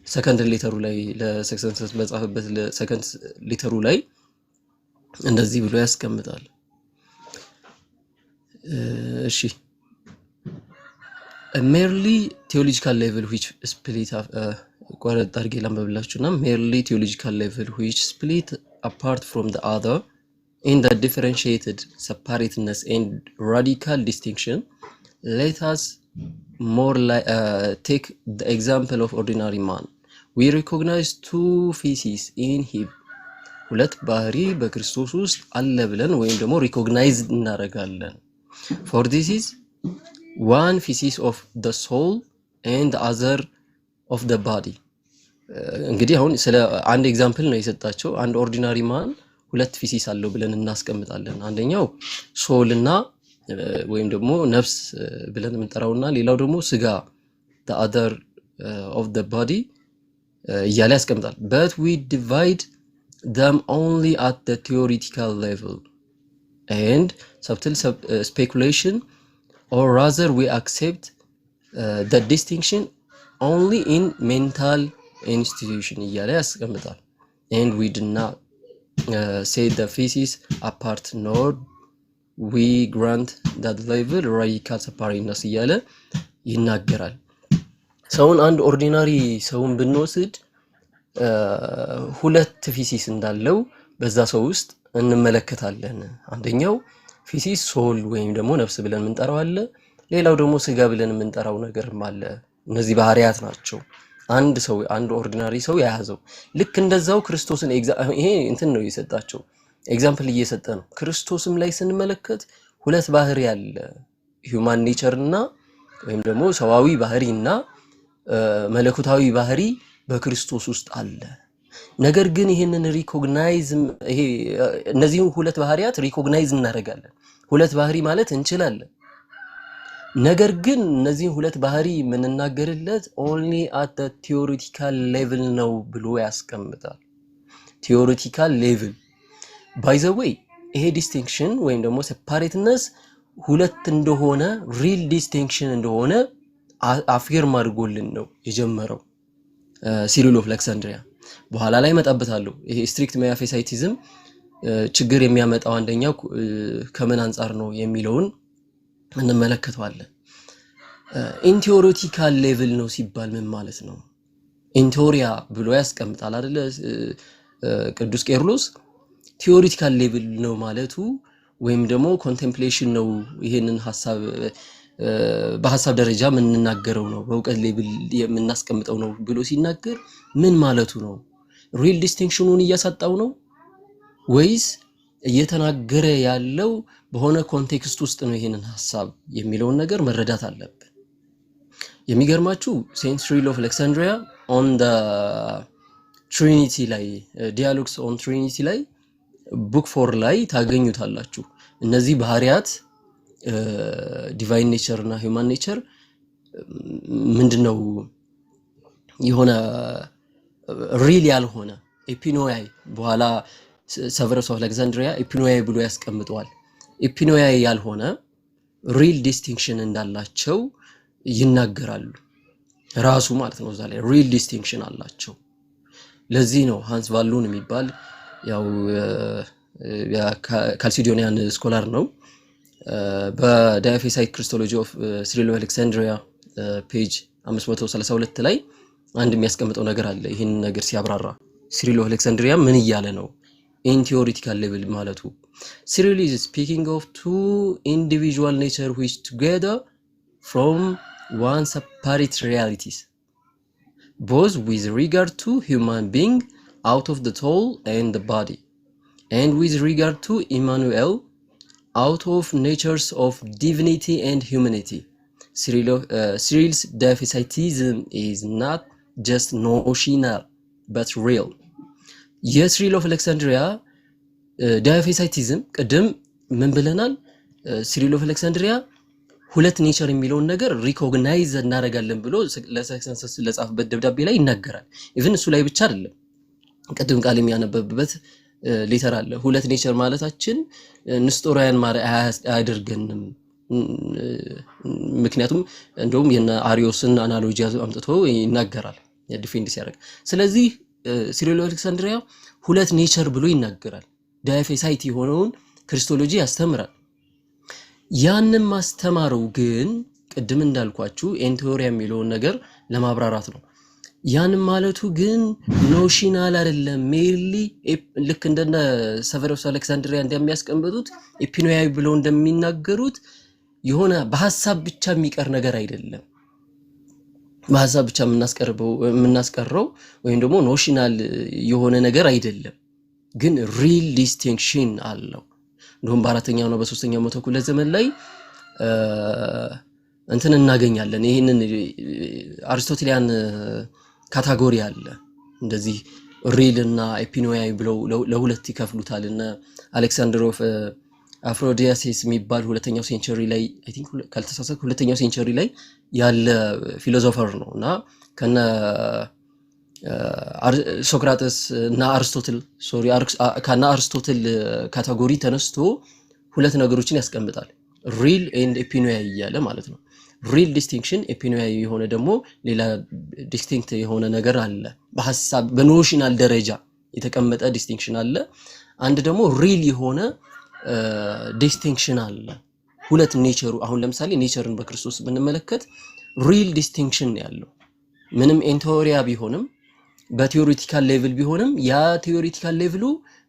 ሰከንድ ሌተሩ ላይ ለሰክሰንስ መጻፈበት ለሰከንድ ሌተሩ ላይ እንደዚህ ብሎ ያስቀምጣል። እሺ a merely theological level which split ቆረጥ አድርጌ ላንብብላችሁና merely theological level which split apart from the other in the differentiated separateness and radical distinction. Let us more take the example of ordinary man. We recognize two feces in him. ሁለት ባህሪ በክርስቶስ ውስጥ አለ ብለን ወይም ደግሞ ሪኮግናይዝ እናደርጋለን። For this is one feces of the soul and the other of the body. እንግዲህ አሁን ስለ አንድ ኤግዛምፕል ነው የሰጣቸው። አንድ ኦርዲናሪ ማን ሁለት ፊሲስ አለው ብለን እናስቀምጣለን። አንደኛው ሶል እና ወይም ደግሞ ነፍስ ብለን የምንጠራውና ሌላው ደግሞ ስጋ the other of the body እያለ ያስቀምጣል። But we divide them only at the theoretical level and subtle speculation, or rather we accept the distinction only in mental institution እያለ ያስቀምጣል። And we do not say the feces apart, nor we grant that level radical separateness እያለ ይናገራል። ሰውን አንድ ኦርዲናሪ ሰውን ብንወስድ ሁለት ፊሲስ እንዳለው በዛ ሰው ውስጥ እንመለከታለን። አንደኛው ፊሲስ ሶል ወይም ደግሞ ነፍስ ብለን የምንጠራው አለ። ሌላው ደግሞ ስጋ ብለን የምንጠራው ነገርም አለ። እነዚህ ባህሪያት ናቸው አንድ ሰው አንድ ኦርዲናሪ ሰው የያዘው። ልክ እንደዛው ክርስቶስን ይሄ እንትን ነው የሰጣቸው ኤግዛምፕል እየሰጠ ነው። ክርስቶስም ላይ ስንመለከት ሁለት ባህሪ አለ፣ ሂዩማን ኔቸር እና ወይም ደግሞ ሰዋዊ ባህሪና መለኮታዊ ባህሪ በክርስቶስ ውስጥ አለ። ነገር ግን ይሄንን ሪኮግናይዝ እነዚህን ሁለት ባህሪያት ሪኮግናይዝ እናደርጋለን። ሁለት ባህሪ ማለት እንችላለን። ነገር ግን እነዚህን ሁለት ባህሪ የምንናገርለት only at the theoretical level ነው ብሎ ያስቀምጣል። theoretical level by the way ይሄ ዲስቲንክሽን ወይም ደግሞ separateness ሁለት እንደሆነ real distinction እንደሆነ አፍርም አድርጎልን ነው የጀመረው ሲሪል ኦፍ አሌክሳንድሪያ። በኋላ ላይ መጣበታለሁ። ይሄ ስትሪክት ሜታፊዚሲዝም ችግር የሚያመጣው አንደኛው ከምን አንፃር ነው የሚለውን እንመለከተዋለን። ኢንቴዎሪቲካል ሌቭል ነው ሲባል ምን ማለት ነው? ኢንቴዎሪያ ብሎ ያስቀምጣል አይደለ ቅዱስ ቄርሎስ። ቲዮሪቲካል ሌቭል ነው ማለቱ ወይም ደግሞ ኮንቴምፕሌሽን ነው፣ ይሄንን ሐሳብ በሐሳብ ደረጃ የምንናገረው ነው፣ በእውቀት ሌቭል የምናስቀምጠው ነው ብሎ ሲናገር ምን ማለቱ ነው? ሪል ዲስቲንክሽኑን እያሳጣው ነው ወይስ እየተናገረ ያለው በሆነ ኮንቴክስት ውስጥ ነው ይሄንን ሐሳብ የሚለውን ነገር መረዳት አለብን። የሚገርማችሁ ሴንት ሲሪል ኦፍ አሌክሳንድሪያ ኦን ዘ ትሪኒቲ ላይ ዲያሎግስ ኦን ትሪኒቲ ላይ ቡክ 4 ላይ ታገኙታላችሁ። እነዚህ ባህሪያት ዲቫይን ኔቸር እና ሂዩማን ኔቸር ምንድነው የሆነ ሪል ያልሆነ ኤፒኖያይ በኋላ ሰቨረስ ኦፍ አሌክሳንድሪያ ኤፒኖያይ ብሎ ያስቀምጠዋል። ኤፒኖያይ ያልሆነ ሪል ዲስቲንክሽን እንዳላቸው ይናገራሉ ራሱ ማለት ነው። እዛ ላይ ሪል ዲስቲንክሽን አላቸው። ለዚህ ነው ሃንስ ቫሉን የሚባል ያው ካልሲዶኒያን ስኮላር ነው በዳያፌሳይት ክሪስቶሎጂ ኦፍ ሲሪል ኦፍ አሌክሳንድሪያ ፔጅ 532 ላይ አንድ የሚያስቀምጠው ነገር አለ። ይሄን ነገር ሲያብራራ ሲሪል ኦፍ አሌክሳንድሪያ ምን እያለ ነው in theoretical level ማለቱ? Cyril is speaking of two individual nature which together from one separate realities, both with regard to human being out of the soul and the body, and with regard to Emmanuel out of natures of divinity and humanity. Cyril's Diaphysitism is not just notional but real. የሲሪል ኦፍ አሌክሳንድሪያ ዳያፌሳይቲዝም ቅድም ምን ብለናል? ሲሪል ኦፍ አሌክሳንድሪያ ሁለት ኔቸር የሚለውን ነገር ሪኮግናይዝ እናደርጋለን ብሎ ለሰክሰንሰስ ለጻፈበት ደብዳቤ ላይ ይናገራል። ኢቭን እሱ ላይ ብቻ አይደለም፣ ቅድም ቃል የሚያነበብበት ሌተር አለ። ሁለት ኔቸር ማለታችን ንስጦሪያን አያደርገንም። ምክንያቱም እንደውም የነ አሪዮስን አናሎጂ አምጥቶ ይናገራል ዲፌንድ ሲያደርግ። ስለዚህ ሲሪል ኦፍ አሌክሳንድሪያ ሁለት ኔቸር ብሎ ይናገራል። ዳያፌሳይት የሆነውን ክርስቶሎጂ ያስተምራል። ያንን ማስተማረው ግን ቅድም እንዳልኳችሁ ኤንቴዎሪያ የሚለውን ነገር ለማብራራት ነው። ያን ማለቱ ግን ኖሽናል አይደለም። ሜርሊ ልክ እንደነ ሰቨረስ አሌክሳንድሪያ እንደሚያስቀምጡት ኤፒኖያዊ ብለው እንደሚናገሩት የሆነ በሐሳብ ብቻ የሚቀር ነገር አይደለም። በሐሳብ ብቻ የምናስቀረው ወይም ደግሞ ኖሽናል የሆነ ነገር አይደለም፣ ግን ሪል ዲስቲንክሽን አለው። እንደውም በአራተኛው ነው በ3ኛው መቶ ክፍለ ዘመን ላይ እንትን እናገኛለን። ይሄንን አሪስቶቴሊያን ካታጎሪ አለ። እንደዚህ ሪል እና ኤፒኖያዊ ብለው ለሁለት ይከፍሉታል። እና አሌክሳንደር ኦፍ አፍሮዲያሲስ የሚባል ሁለተኛው ሴንቸሪ ላይ አይ ቲንክ ካልተሳሳትኩ ሁለተኛው ሴንቸሪ ላይ ያለ ፊሎሶፈር ነው እና ከነ ሶክራተስ እና አርስቶትል ከና አርስቶትል ካታጎሪ ተነስቶ ሁለት ነገሮችን ያስቀምጣል። ሪል ኤንድ ኤፒኖያዊ እያለ ማለት ነው። ሪል ዲስቲንክሽን፣ ኤፒኖያዊ የሆነ ደግሞ ሌላ ዲስቲንክት የሆነ ነገር አለ። በሐሳብ በኖሽናል ደረጃ የተቀመጠ ዲስቲንክሽን አለ። አንድ ደግሞ ሪል የሆነ ዲስቲንክሽን አለ። ሁለት ኔቸሩ አሁን ለምሳሌ ኔቸርን በክርስቶስ ብንመለከት ሪል ዲስቲንክሽን ያለው ምንም ኤንቴዎሪያ ቢሆንም በቲዮሪቲካል ሌቭል ቢሆንም ያ ቲዮሪቲካል ሌቭሉ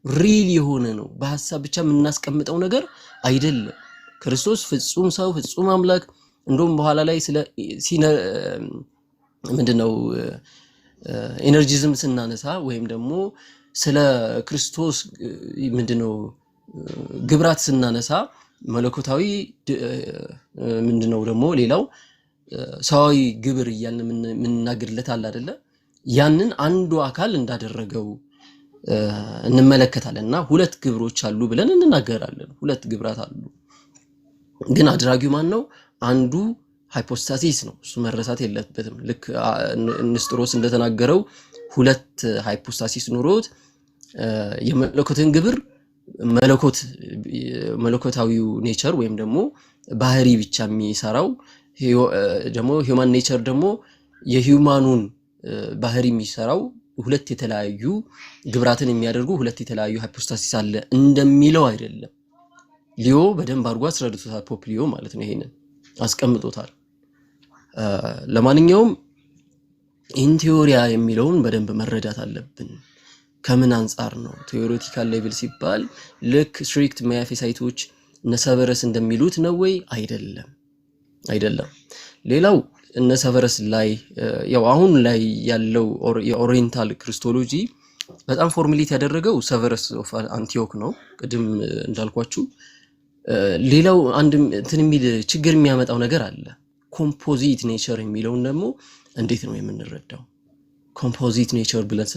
ሪል የሆነ ነው። በሐሳብ ብቻ የምናስቀምጠው ነገር አይደለም። ክርስቶስ ፍጹም ሰው ፍጹም አምላክ እንደውም በኋላ ላይ ስለ ምንድነው ኤነርጂዝም ስናነሳ ወይም ደግሞ ስለ ክርስቶስ ምንድነው ግብራት ስናነሳ መለኮታዊ ምንድነው ደግሞ ሌላው ሰዋዊ ግብር እያልን ምንናገርለት አለ አይደለ? ያንን አንዱ አካል እንዳደረገው እንመለከታለንና ሁለት ግብሮች አሉ ብለን እንናገራለን። ሁለት ግብራት አሉ። ግን አድራጊው ማን ነው? አንዱ ሃይፖስታሲስ ነው። እሱ መረሳት የለበትም። ልክ ንስጥሮስ እንደተናገረው ሁለት ሃይፖስታሲስ ኑሮት የመለኮትን ግብር መለኮታዊው ኔቸር ወይም ደግሞ ባህሪ ብቻ የሚሰራው ደግሞ ሂዩማን ኔቸር ደግሞ የሂዩማኑን ባህሪ የሚሰራው ሁለት የተለያዩ ግብራትን የሚያደርጉ ሁለት የተለያዩ ሃይፖስታሲስ አለ እንደሚለው አይደለም። ሊዮ በደንብ አድርጎ አስረድቶታል። ፖፕ ሊዮ ማለት ነው። ይሄንን አስቀምጦታል። ለማንኛውም ኢንቴዎሪያ የሚለውን በደንብ መረዳት አለብን። ከምን አንፃር ነው ቴዎሬቲካል ሌቭል ሲባል ልክ ስትሪክት ማያፌሳይቶች ነሰቨረስ እንደሚሉት ነው ወይ? አይደለም። ሌላው ነሰቨረስ ላይ ያው አሁን ላይ ያለው የኦሪየንታል ክርስቶሎጂ በጣም ፎርሙሌት ያደረገው ሰቨረስ ኦፍ አንቲዮክ ነው ቅድም እንዳልኳችሁ። ሌላው አንድ እንትን የሚል ችግር የሚያመጣው ነገር አለ። ኮምፖዚት ኔቸር የሚለውን ደግሞ እንዴት ነው የምንረዳው? ኮምፖዚት ኔቸር ብለን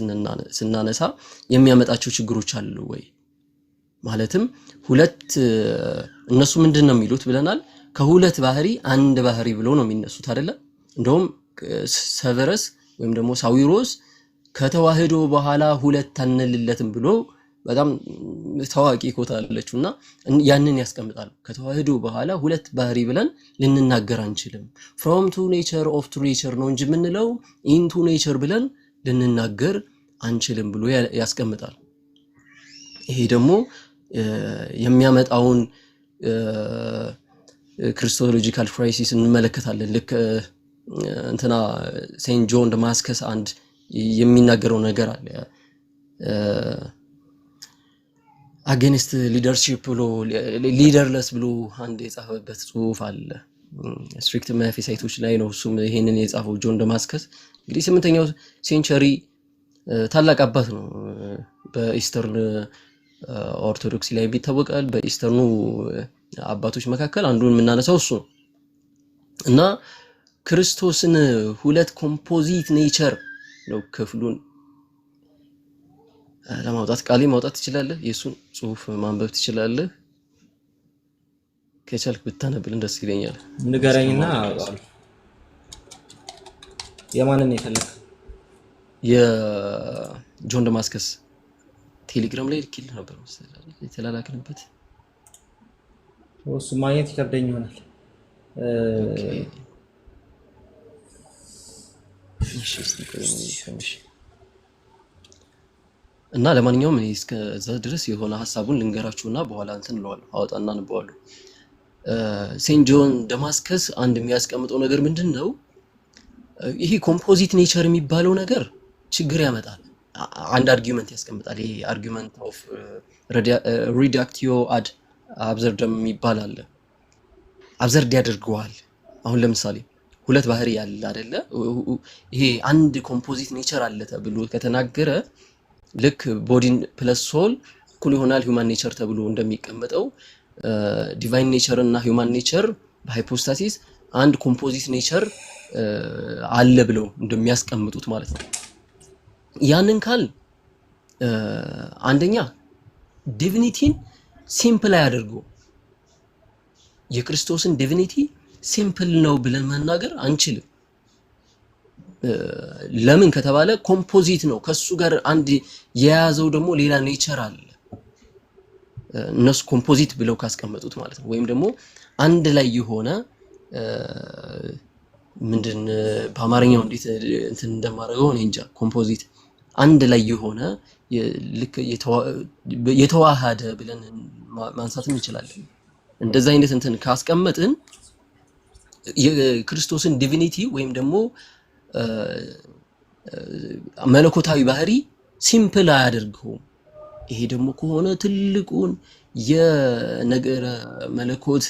ስናነሳ የሚያመጣቸው ችግሮች አሉ ወይ? ማለትም ሁለት እነሱ ምንድነው የሚሉት ብለናል። ከሁለት ባህሪ አንድ ባህሪ ብሎ ነው የሚነሱት አይደለ? እንደውም ሰቨረስ ወይም ደግሞ ሳዊሮስ ከተዋህዶ በኋላ ሁለት አንልለትም ብሎ በጣም ታዋቂ ኮታ አለችውና ያንን ያስቀምጣሉ። ከተዋህዶ በኋላ ሁለት ባህሪ ብለን ልንናገር አንችልም። from to nature of to nature ነው እንጂ የምንለው into nature ብለን ልንናገር አንችልም ብሎ ያስቀምጣል። ይሄ ደግሞ የሚያመጣውን ክርስቶሎጂካል ክራይሲስ እንመለከታለን። ልክ እንትና ሴንት ጆን ደማስከስ አንድ የሚናገረው ነገር አለ። አጌንስት ሊደርሺፕ ብሎ ሊደርለስ ብሎ አንድ የጻፈበት ጽሁፍ አለ። ስትሪክት ማያፌሳይቶች ላይ ነው እሱም ይሄንን የጻፈው ጆን ደማስከስ። እንግዲህ 8ኛው ሴንቸሪ ታላቅ አባት ነው። በኢስተርን ኦርቶዶክስ ላይ ቢታወቃል። በኢስተርኑ አባቶች መካከል አንዱን የምናነሳው እሱ ነው እና ክርስቶስን ሁለት ኮምፖዚት ኔቸር ነው ክፍሉን ለማውጣት ቃሊ ማውጣት ትችላለህ። የሱን ጽሁፍ ማንበብ ትችላለህ። ከቻልክ ብታነብልን ደስ ይለኛል። ንገረኝና የማንን ይፈልግ? የጆን ደማስከስ ቴሌግራም ላይ ልክልህ ነበር መሰለኝ የተላላክንበት። እሱ ማግኘት ይከብደኝ ይሆናል። እና ለማንኛውም እኔ እስከዛ ድረስ የሆነ ሐሳቡን ልንገራችሁና በኋላ እንትን እለዋለሁ አወጣና አንበዋለሁ። ሴንት ጆን ደማስከስ አንድ የሚያስቀምጠው ነገር ምንድነው? ይሄ ኮምፖዚት ኔቸር የሚባለው ነገር ችግር ያመጣል። አንድ አርጊውመንት ያስቀምጣል። ይሄ አርጊውመንት ኦፍ ሪዳክቲዮ አድ አብዘርደም የሚባል አለ። አብዘርድ ያደርገዋል። አሁን ለምሳሌ ሁለት ባህሪ ያለ አይደለ? ይሄ አንድ ኮምፖዚት ኔቸር አለ ተብሎ ከተናገረ ልክ ቦዲን ፕለስ ሶል እኩል ይሆናል ሂውማን ኔቸር ተብሎ እንደሚቀመጠው ዲቫይን ኔቸር እና ሂውማን ኔቸር በሃይፖስታሲስ አንድ ኮምፖዚት ኔቸር አለ ብለው እንደሚያስቀምጡት ማለት ነው። ያንን ካል አንደኛ ዲቪኒቲን ሲምፕል አያደርገው። የክርስቶስን ዲቪኒቲ ሲምፕል ነው ብለን መናገር አንችልም። ለምን ከተባለ ኮምፖዚት ነው። ከሱ ጋር አንድ የያዘው ደግሞ ሌላ ኔቸር አለ። እነሱ ኮምፖዚት ብለው ካስቀመጡት ማለት ነው። ወይም ደግሞ አንድ ላይ የሆነ ምንድን በአማርኛው እንዴት እንትን እንደማደርገው እኔ እንጃ። ኮምፖዚት አንድ ላይ የሆነ ልክ የተዋሃደ ብለን ማንሳት እንችላለን። እንደዛ አይነት እንትን ካስቀመጥን የክርስቶስን ዲቪኒቲ ወይም ደግሞ መለኮታዊ ባህሪ ሲምፕል አያደርገውም። ይሄ ደግሞ ከሆነ ትልቁን የነገረ መለኮት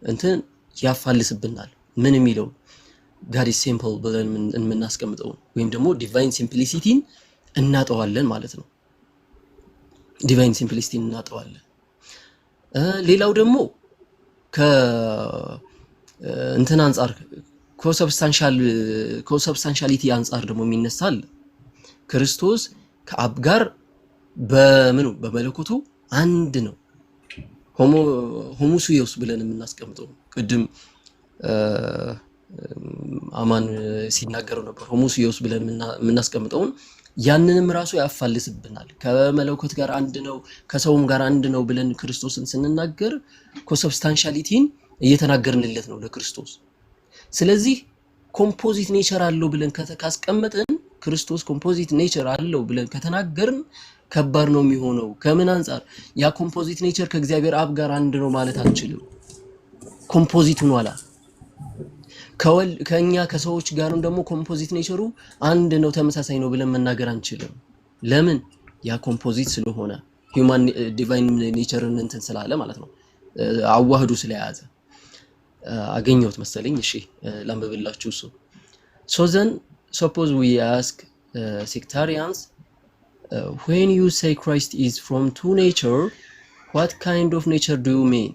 እንትን ያፋልስብናል። ምን የሚለው ጋድ ኢዝ ሲምፕል ብለን የምናስቀምጠው ወይም ደግሞ ዲቫይን ሲምፕሊሲቲን እናጠዋለን ማለት ነው። ዲቫይን ሲምፕሊሲቲን እናጠዋለን። ሌላው ደግሞ እንትን አንፃር ኮሰብስታንሻሊቲ አንፃር ደግሞ የሚነሳል። ክርስቶስ ከአብ ጋር በመለኮቱ አንድ ነው። ሆሞሱዮስ ብለን የምናስቀምጠው ቅድም አማን ሲናገረው ነበር። ሆሞሱዮስ ብለን የምናስቀምጠውን ያንንም ራሱ ያፋልስብናል። ከመለኮት ጋር አንድ ነው፣ ከሰውም ጋር አንድ ነው ብለን ክርስቶስን ስንናገር ኮሰብስታንሻሊቲን እየተናገርንለት ነው ለክርስቶስ። ስለዚህ ኮምፖዚት ኔቸር አለው ብለን ካስቀመጥን ክርስቶስ ኮምፖዚት ኔቸር አለው ብለን ከተናገርን ከባድ ነው የሚሆነው። ከምን አንፃር? ያ ኮምፖዚት ኔቸር ከእግዚአብሔር አብ ጋር አንድ ነው ማለት አንችልም። ኮምፖዚት ሆኗል። ከኛ ከሰዎች ጋርም ደግሞ ኮምፖዚት ኔቸሩ አንድ ነው ተመሳሳይ ነው ብለን መናገር አንችልም። ለምን? ያ ኮምፖዚት ስለሆነ ሂውማን ዲቫይን ኔቸርን እንትን ስላለ ማለት ነው። አዋህዱ ስለያዘ አገኘሁት መሰለኝ። እሺ ላንብብላችሁ እሱ። So then suppose we ask sectarians when you say Christ is from two nature, what kind of nature do you mean?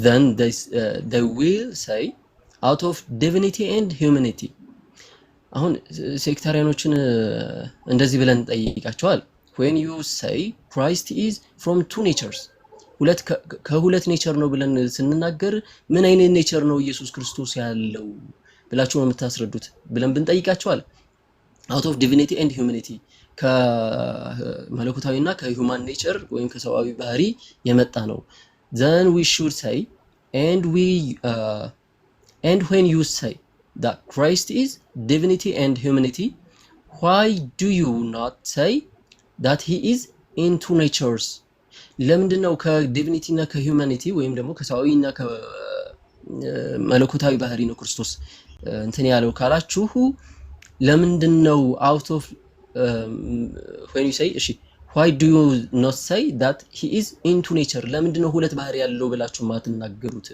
Then they will say out of divinity and humanity. አሁን ሴክታሪያኖችን እንደዚህ ብለን ጠይቃቸዋል። when you say Christ is from two natures, ከሁለት ኔቸር ነው ብለን ስንናገር ምን አይነት ኔቸር ነው ኢየሱስ ክርስቶስ ያለው ብላችሁ ነው የምታስረዱት ብለን ብንጠይቃቸዋል። out of divinity and humanity ከመለኮታዊና ከሂውማን ኔቸር ወይም ከሰዋዊ ባህሪ የመጣ ነው። then we should say and when you say that Christ is divinity and humanity, why do you not say that he is in two natures? ለምንድን ነው ከዲቪኒቲ እና ከሂውማኒቲ ወይም ደግሞ ከሰዋዊና ከመለኮታዊ ባህሪ ነው ክርስቶስ እንትን ያለው ካላችሁ፣ ለምንድን ነው out of when you say እሺ why do you not say that he is in two nature? ለምንድን ነው ሁለት ባህሪ ያለው ብላችሁ ማትናገሩት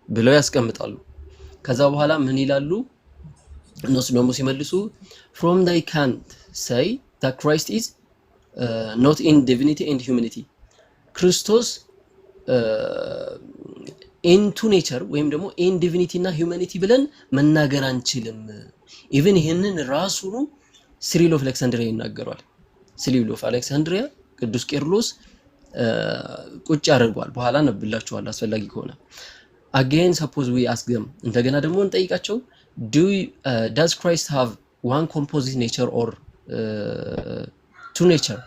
ብለው ያስቀምጣሉ። ከዛ በኋላ ምን ይላሉ እነሱ ደግሞ ሲመልሱ from they can't say that Christ is not in divinity and humanity. ክርስቶስ in two nature ወይም ደግሞ in divinity እና humanity ብለን መናገር አንችልም። ኢቭን ይሄንን ራሱ ሲሪል ኦፍ አሌክሳንድሪያ ይናገራል። ሲሪል ኦፍ አሌክሳንድሪያ ቅዱስ ቄርሎስ ቁጭ ያደርጓል። በኋላ ነብላችኋል አስፈላጊ ከሆነ። again suppose we ask them, እንደገና ደግሞ እንጠይቃቸው does Christ have one composite nature or two nature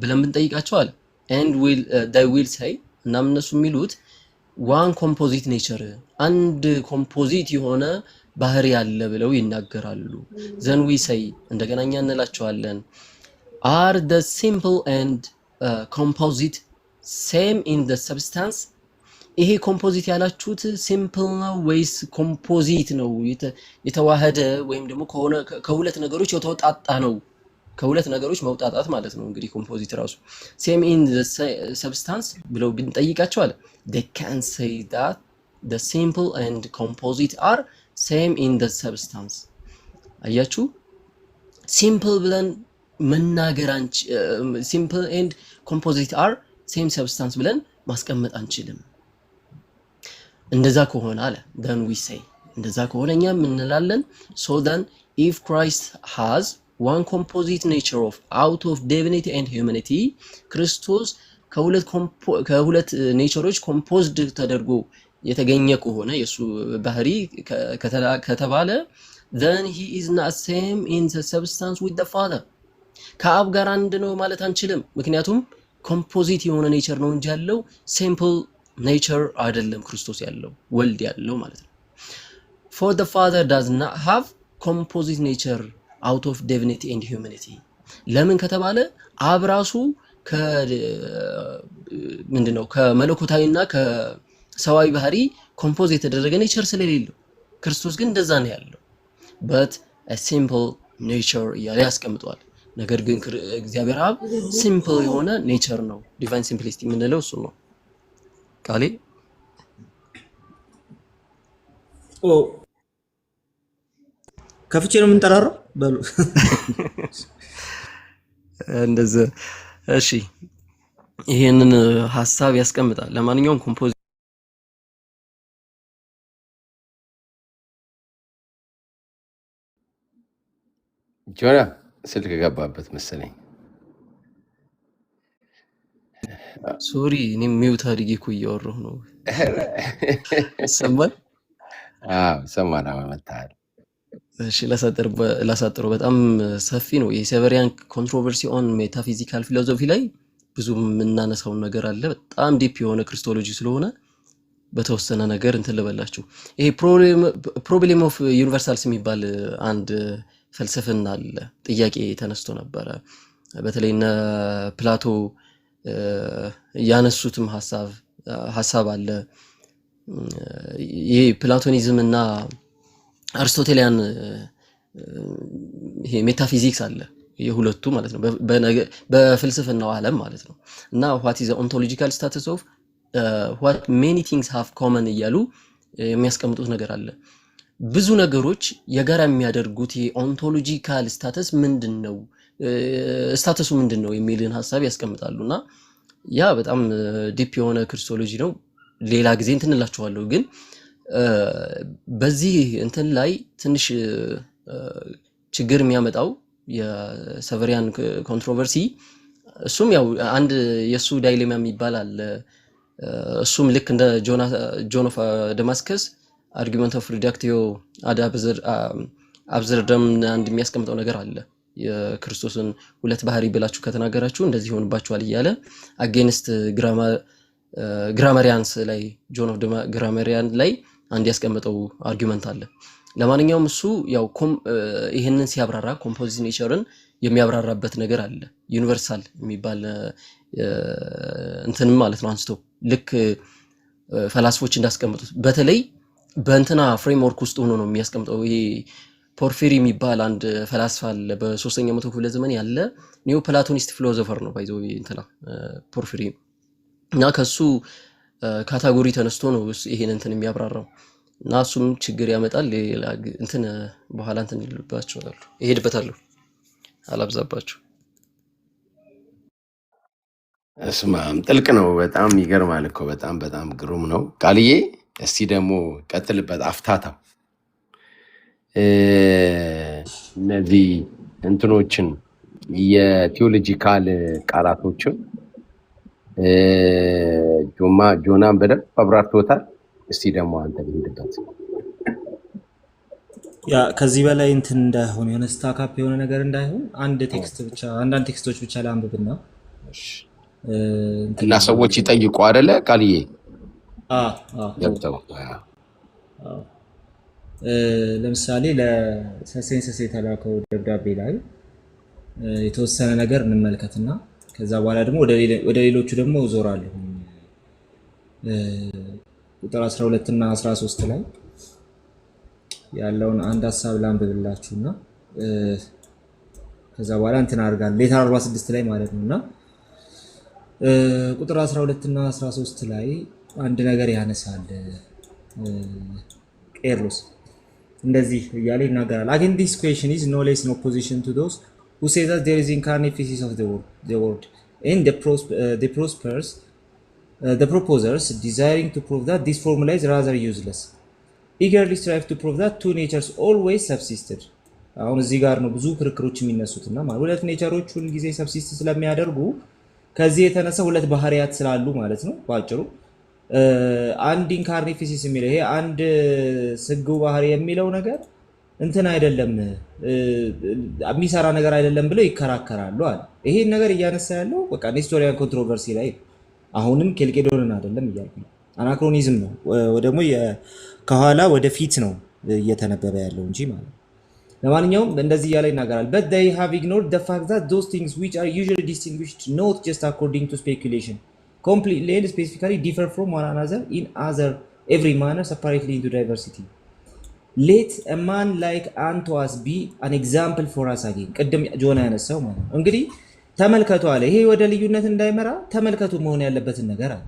ብለን ብንጠይቃቸዋል and they will say እና እነሱ የሚሉት one composite nature አንድ ኮምፖዚት የሆነ ባህሪ ያለ ብለው ይናገራሉ። then we say እንደገናኛ እንላቸዋለን are the simple and composite same in the substance? ይሄ ኮምፖዚት ያላችሁት ሲምፕል ነው ወይስ ኮምፖዚት ነው? የተዋሃደ ወይም ደግሞ ከሁለት ነገሮች የተወጣጣ ነው? ከሁለት ነገሮች መውጣጣት ማለት ነው እንግዲህ ኮምፖዚት ራሱ። ሴም ኢን ዘ ሰብስታንስ ብለው ብንጠይቃቸው አለ they can say that the simple and composite are same in the substance። አያችሁ ሲምፕል ብለን መናገር ሲምፕል ኤንድ ኮምፖዚት አር ሴም ሰብስታንስ ብለን ማስቀመጥ አንችልም። እንደዛ ከሆነ አለ then we say እንደዛ ከሆነ እኛም እንላለን so then if Christ has one composite nature of out of divinity and humanity ክርስቶስ ከሁለት ኔቸሮች ኮምፖዝድ ተደርጎ የተገኘ ከሆነ የሱ ባህሪ ከተባለ then he is not same in the substance with the Father ከአብ ጋር አንድ ነው ማለት አንችልም። ምክንያቱም ኮምፖዚት የሆነ ኔቸር ነው እንጂ ያለው ሲምፕል ኔቸር አይደለም ክርስቶስ ያለው ወልድ ያለው ማለት ነው። for the Father does not have composite nature out of divinity and humanity ለምን ከተባለ አብ ራሱ ምንድነው ከመለኮታዊና ከሰዋዊ ባህሪ ኮምፖዝ የተደረገ ኔቸር ስለሌለው ክርስቶስ ግን እንደዛ ነው ያለው but a simple nature እያለ ያስቀምጠዋል። ነገር ግን እግዚአብሔር አብ ሲምፕል የሆነ ኔቸር ነው። ዲቫይን ሲምፕሊሲቲ የምንለው እሱ ነው። ቃሌ ከፍቼ ነው የምንጠራራው በሉ እንደዛ። እሺ ይሄንን ሐሳብ ያስቀምጣል። ለማንኛውም ኮምፖዝ ጆና ስልክ ገባበት መሰለኝ። ሶሪ እኔም ሚውት አድርጌ እኮ እያወራሁ ነው። ይሰማል? አዎ ሰማና መጣል። እሺ ላሳጥረው በጣም ሰፊ ነው። የሴቨሪያን ኮንትሮቨርሲ ኦን ሜታፊዚካል ፊሎሶፊ ላይ ብዙ የምናነሳው ነገር አለ። በጣም ዲፕ የሆነ ክሪስቶሎጂ ስለሆነ በተወሰነ ነገር እንትን ልበላችሁ። ይሄ ፕሮብሌም ኦፍ ዩኒቨርሳልስ የሚባል አንድ ፍልስፍና አለ። ጥያቄ ተነስቶ ነበረ። በተለይ እነ ፕላቶ ያነሱትም ሐሳብ አለ። ይሄ ፕላቶኒዝም እና አርስቶቴሊያን ይሄ ሜታፊዚክስ አለ የሁለቱ ማለት ነው በፍልስፍናው ዓለም ማለት ነው። እና what is the ontological status of what many things have common እያሉ የሚያስቀምጡት ነገር አለ። ብዙ ነገሮች የጋራ የሚያደርጉት የኦንቶሎጂካል ስታተስ ምንድነው ስታተሱ ምንድነው የሚልን ሐሳብ ያስቀምጣሉና ያ በጣም ዲፕ የሆነ ክሪስቶሎጂ ነው። ሌላ ጊዜ እንትንላችኋለሁ። ግን በዚህ እንትን ላይ ትንሽ ችግር የሚያመጣው የሴቨሪያን ኮንትሮቨርሲ እሱም ያው አንድ የሱ ዳይሌማ የሚባል አለ። እሱም ልክ እንደ ጆን ኦፍ ደማስከስ አርጊመንት ኦፍ ሪዳክቲዮ አድ አብዘርደም አንድ የሚያስቀምጠው ነገር አለ። የክርስቶስን ሁለት ባህሪ ብላችሁ ከተናገራችሁ እንደዚህ ሆንባችኋል እያለ አጌንስት ግራመሪያንስ ላይ ጆን ኦፍ ግራመሪያን ላይ አንድ ያስቀምጠው አርጊመንት አለ። ለማንኛውም እሱ ያው ይሄንን ሲያብራራ ኮምፖዚት ኔቸርን የሚያብራራበት ነገር አለ። ዩኒቨርሳል የሚባል እንትንም ማለት ነው አንስቶ ልክ ፈላስፎች እንዳስቀምጡት በተለይ በእንትና ፍሬምወርክ ውስጥ ሆኖ ነው የሚያስቀምጠው። ይሄ ፖርፊሪ የሚባል አንድ ፈላስፋ አለ በ3ኛው መቶ ክፍለ ዘመን ያለ ኒዮ ፕላቶኒስት ፊሎሶፈር ነው ባይዘው እንትና ፖርፊሪ እና ከሱ ካታጎሪ ተነስቶ ነው ይሄን እንትን የሚያብራራው እና እሱም ችግር ያመጣል። እንትን በኋላ እንትን ይልባችኋል ይሄድበታለሁ አላብዛባችሁ። እስማም ጥልቅ ነው። በጣም ይገርማል እኮ በጣም ግሩም ነው። ቃልዬ እስቲ ደግሞ ቀጥልበት አፍታታው እነዚህ እንትኖችን የቴዎሎጂካል ቃላቶችን ጆናን በደንብ አብራርቶታል። እስቲ ደግሞ አንተ ልሂድበት። ያ ከዚህ በላይ እንትን እንዳይሆን የሆነ ስታካፕ የሆነ ነገር እንዳይሆን አንዳንድ ቴክስቶች ብቻ ላንብብና እና ሰዎች ይጠይቁ አይደለ ቃልዬ ገብተው ለምሳሌ ለሰሴንሰስ የተላከው ደብዳቤ ላይ የተወሰነ ነገር እንመልከትና ከዛ በኋላ ደግሞ ወደ ሌሎቹ ደግሞ ዞራለሁ። ቁጥር 12 እና 13 ላይ ያለውን አንድ ሐሳብ ላንብብላችሁና ከዛ በኋላ እንትን አድርጋለሁ። ሌተር 46 ላይ ማለት ነውና ቁጥር 12 እና 13 ላይ አንድ ነገር ያነሳል ቄርሎስ እንደዚህ እያለ ይናገራል። Again this question is no less in opposition to those who say that there is incarnate physics of the world and the proposers desiring to prove that this formula is rather useless eagerly strive to prove that two natures always subsisted። አሁን እዚህ ጋር ነው ብዙ ክርክሮች የሚነሱትና ማለት ሁለት ኔቸሮች ሁሉ ጊዜ ሰብሲስት ስለሚያደርጉ ከዚህ የተነሳ ሁለት ባህሪያት ስላሉ ማለት ነው ባጭሩ አንድ ኢንካርኔት ፊዚክስ የሚለው ይሄ አንድ ስግው ባህሪ የሚለው ነገር እንትን አይደለም የሚሰራ ነገር አይደለም ብለው ይከራከራሉ አለ። ይሄን ነገር እያነሳ ያለው በቃ ኔስቶሪያን ኮንትሮቨርሲ ላይ አሁንም ኬልቄዶንን አይደለም እያልኩ ነው። አናክሮኒዝም ነው ደግሞ ከኋላ ወደ ፊት ነው እየተነበበ ያለው እንጂ ማለት ነው። ለማንኛውም እንደዚህ እያለ ይናገራል። but they have ignored the fact that those things which are usually distinguished not just according to speculation completely and specifically differ from one another in other every manner separately into diversity. Let a man like unto us be an example for us again. ቅድም ጆና ያነሳው ማለት ነው። እንግዲህ ተመልከቱ አለ። ይሄ ወደ ልዩነት እንዳይመራ ተመልከቱ መሆን ያለበትን ነገር አለ።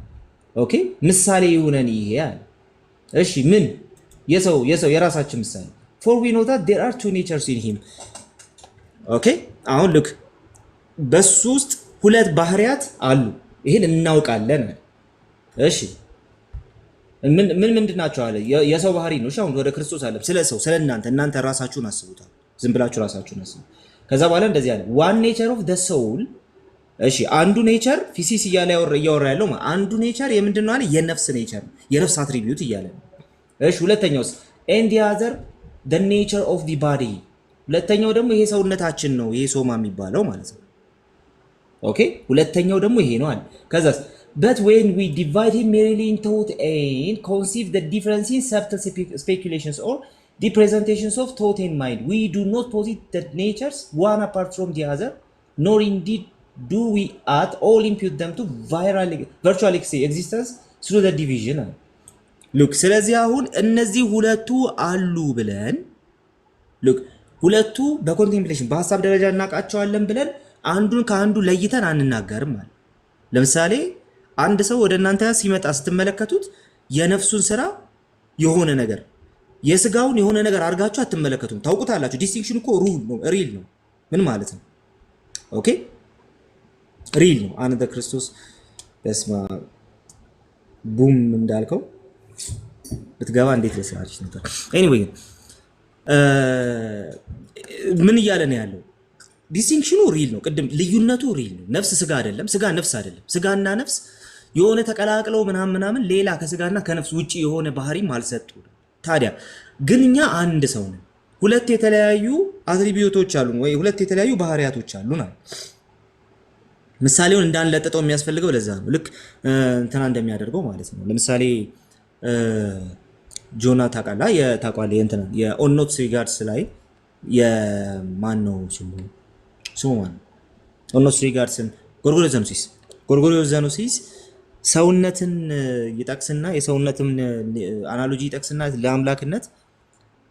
ኦኬ ምሳሌ ይሁነን ይሄ አለ። እሺ ምን የሰው የራሳችን ምሳሌ for we know that there are two natures in him. ኦኬ አሁን ልክ በሱ ውስጥ ሁለት ባህሪያት አሉ ይሄን እናውቃለን። እሺ ምን ምንድናቸው አለ የሰው ባህሪ ነው። እሺ አሁን ወደ ክርስቶስ አለ ስለ እናንተ ራሳችሁን አስቡታል። ዝም ብላችሁ ራሳችሁን አስቡ። ከዛ በኋላ እንደዚህ አለ one nature of the soul። እሺ አንዱ ኔቸር ፊሲስ እያወራ ያለው አንዱ ኔቸር የምንድነው አለ የነፍስ ኔቸር ነው የነፍስ አትሪቢዩት እያለ ነው። እሺ ሁለተኛውስ and the other the nature of the body። ሁለተኛው ደግሞ ይሄ ሰውነታችን ነው ይሄ ሶማ የሚባለው ማለት ነው። ኦኬ ሁለተኛው ደግሞ ይሄ ነው አለ። ከዛስ but when we divide him merely in thought and conceive the difference in subtle speculations or the presentations of thought and mind, we do not posit the natures one apart from the other, nor indeed do we at all impute them to virtual existence through the division. Look ስለዚህ አሁን እነዚህ ሁለቱ አሉ ብለን look ሁለቱ በኮንቴምፕሌሽን በሐሳብ ደረጃ እናቃቸዋለን ብለን አንዱን ከአንዱ ለይተን አንናገርም ማለት። ለምሳሌ አንድ ሰው ወደ እናንተ ሲመጣ ስትመለከቱት የነፍሱን ስራ የሆነ ነገር የስጋውን የሆነ ነገር አድርጋችሁ አትመለከቱም። ታውቁታላችሁ። ዲስቲንክሽን እኮ ሪል ነው። ምን ማለት ነው? ኦኬ ሪል ነው። አንተ ክርስቶስ በስማ ቡም እንዳልከው ብትገባ እንዴት ለስራች ነበር። ኤኒዌይ ምን እያለ ነው ያለው? ዲስቲንክሽኑ ሪል ነው። ቅድም ልዩነቱ ሪል ነው። ነፍስ ስጋ አይደለም፣ ስጋ ነፍስ አይደለም። ስጋና ነፍስ የሆነ ተቀላቅለው ምናምን ሌላ ከስጋና ከነፍስ ውጪ የሆነ ባህሪም አልሰጡ። ታዲያ ግን እኛ አንድ ሰው ነን። ሁለት የተለያዩ አትሪቢዩቶች አሉን ወይ ሁለት የተለያዩ ባህሪያቶች አሉን አለ። ምሳሌውን እንዳንለጠጠው የሚያስፈልገው ለዛ ነው። ልክ እንትና እንደሚያደርገው ማለት ነው። ለምሳሌ ጆና ታውቃለህ የእንትና የኦን ኖት ሪጋርድስ ላይ የማን ነው ስሙ ማን ነው? ኦን ኖት ሪጋርድስን ጎርጎርዮስ ዘኑሲስ ሰውነትን ይጠቅስና የሰውነትን አናሎጂ ይጠቅስና ለአምላክነት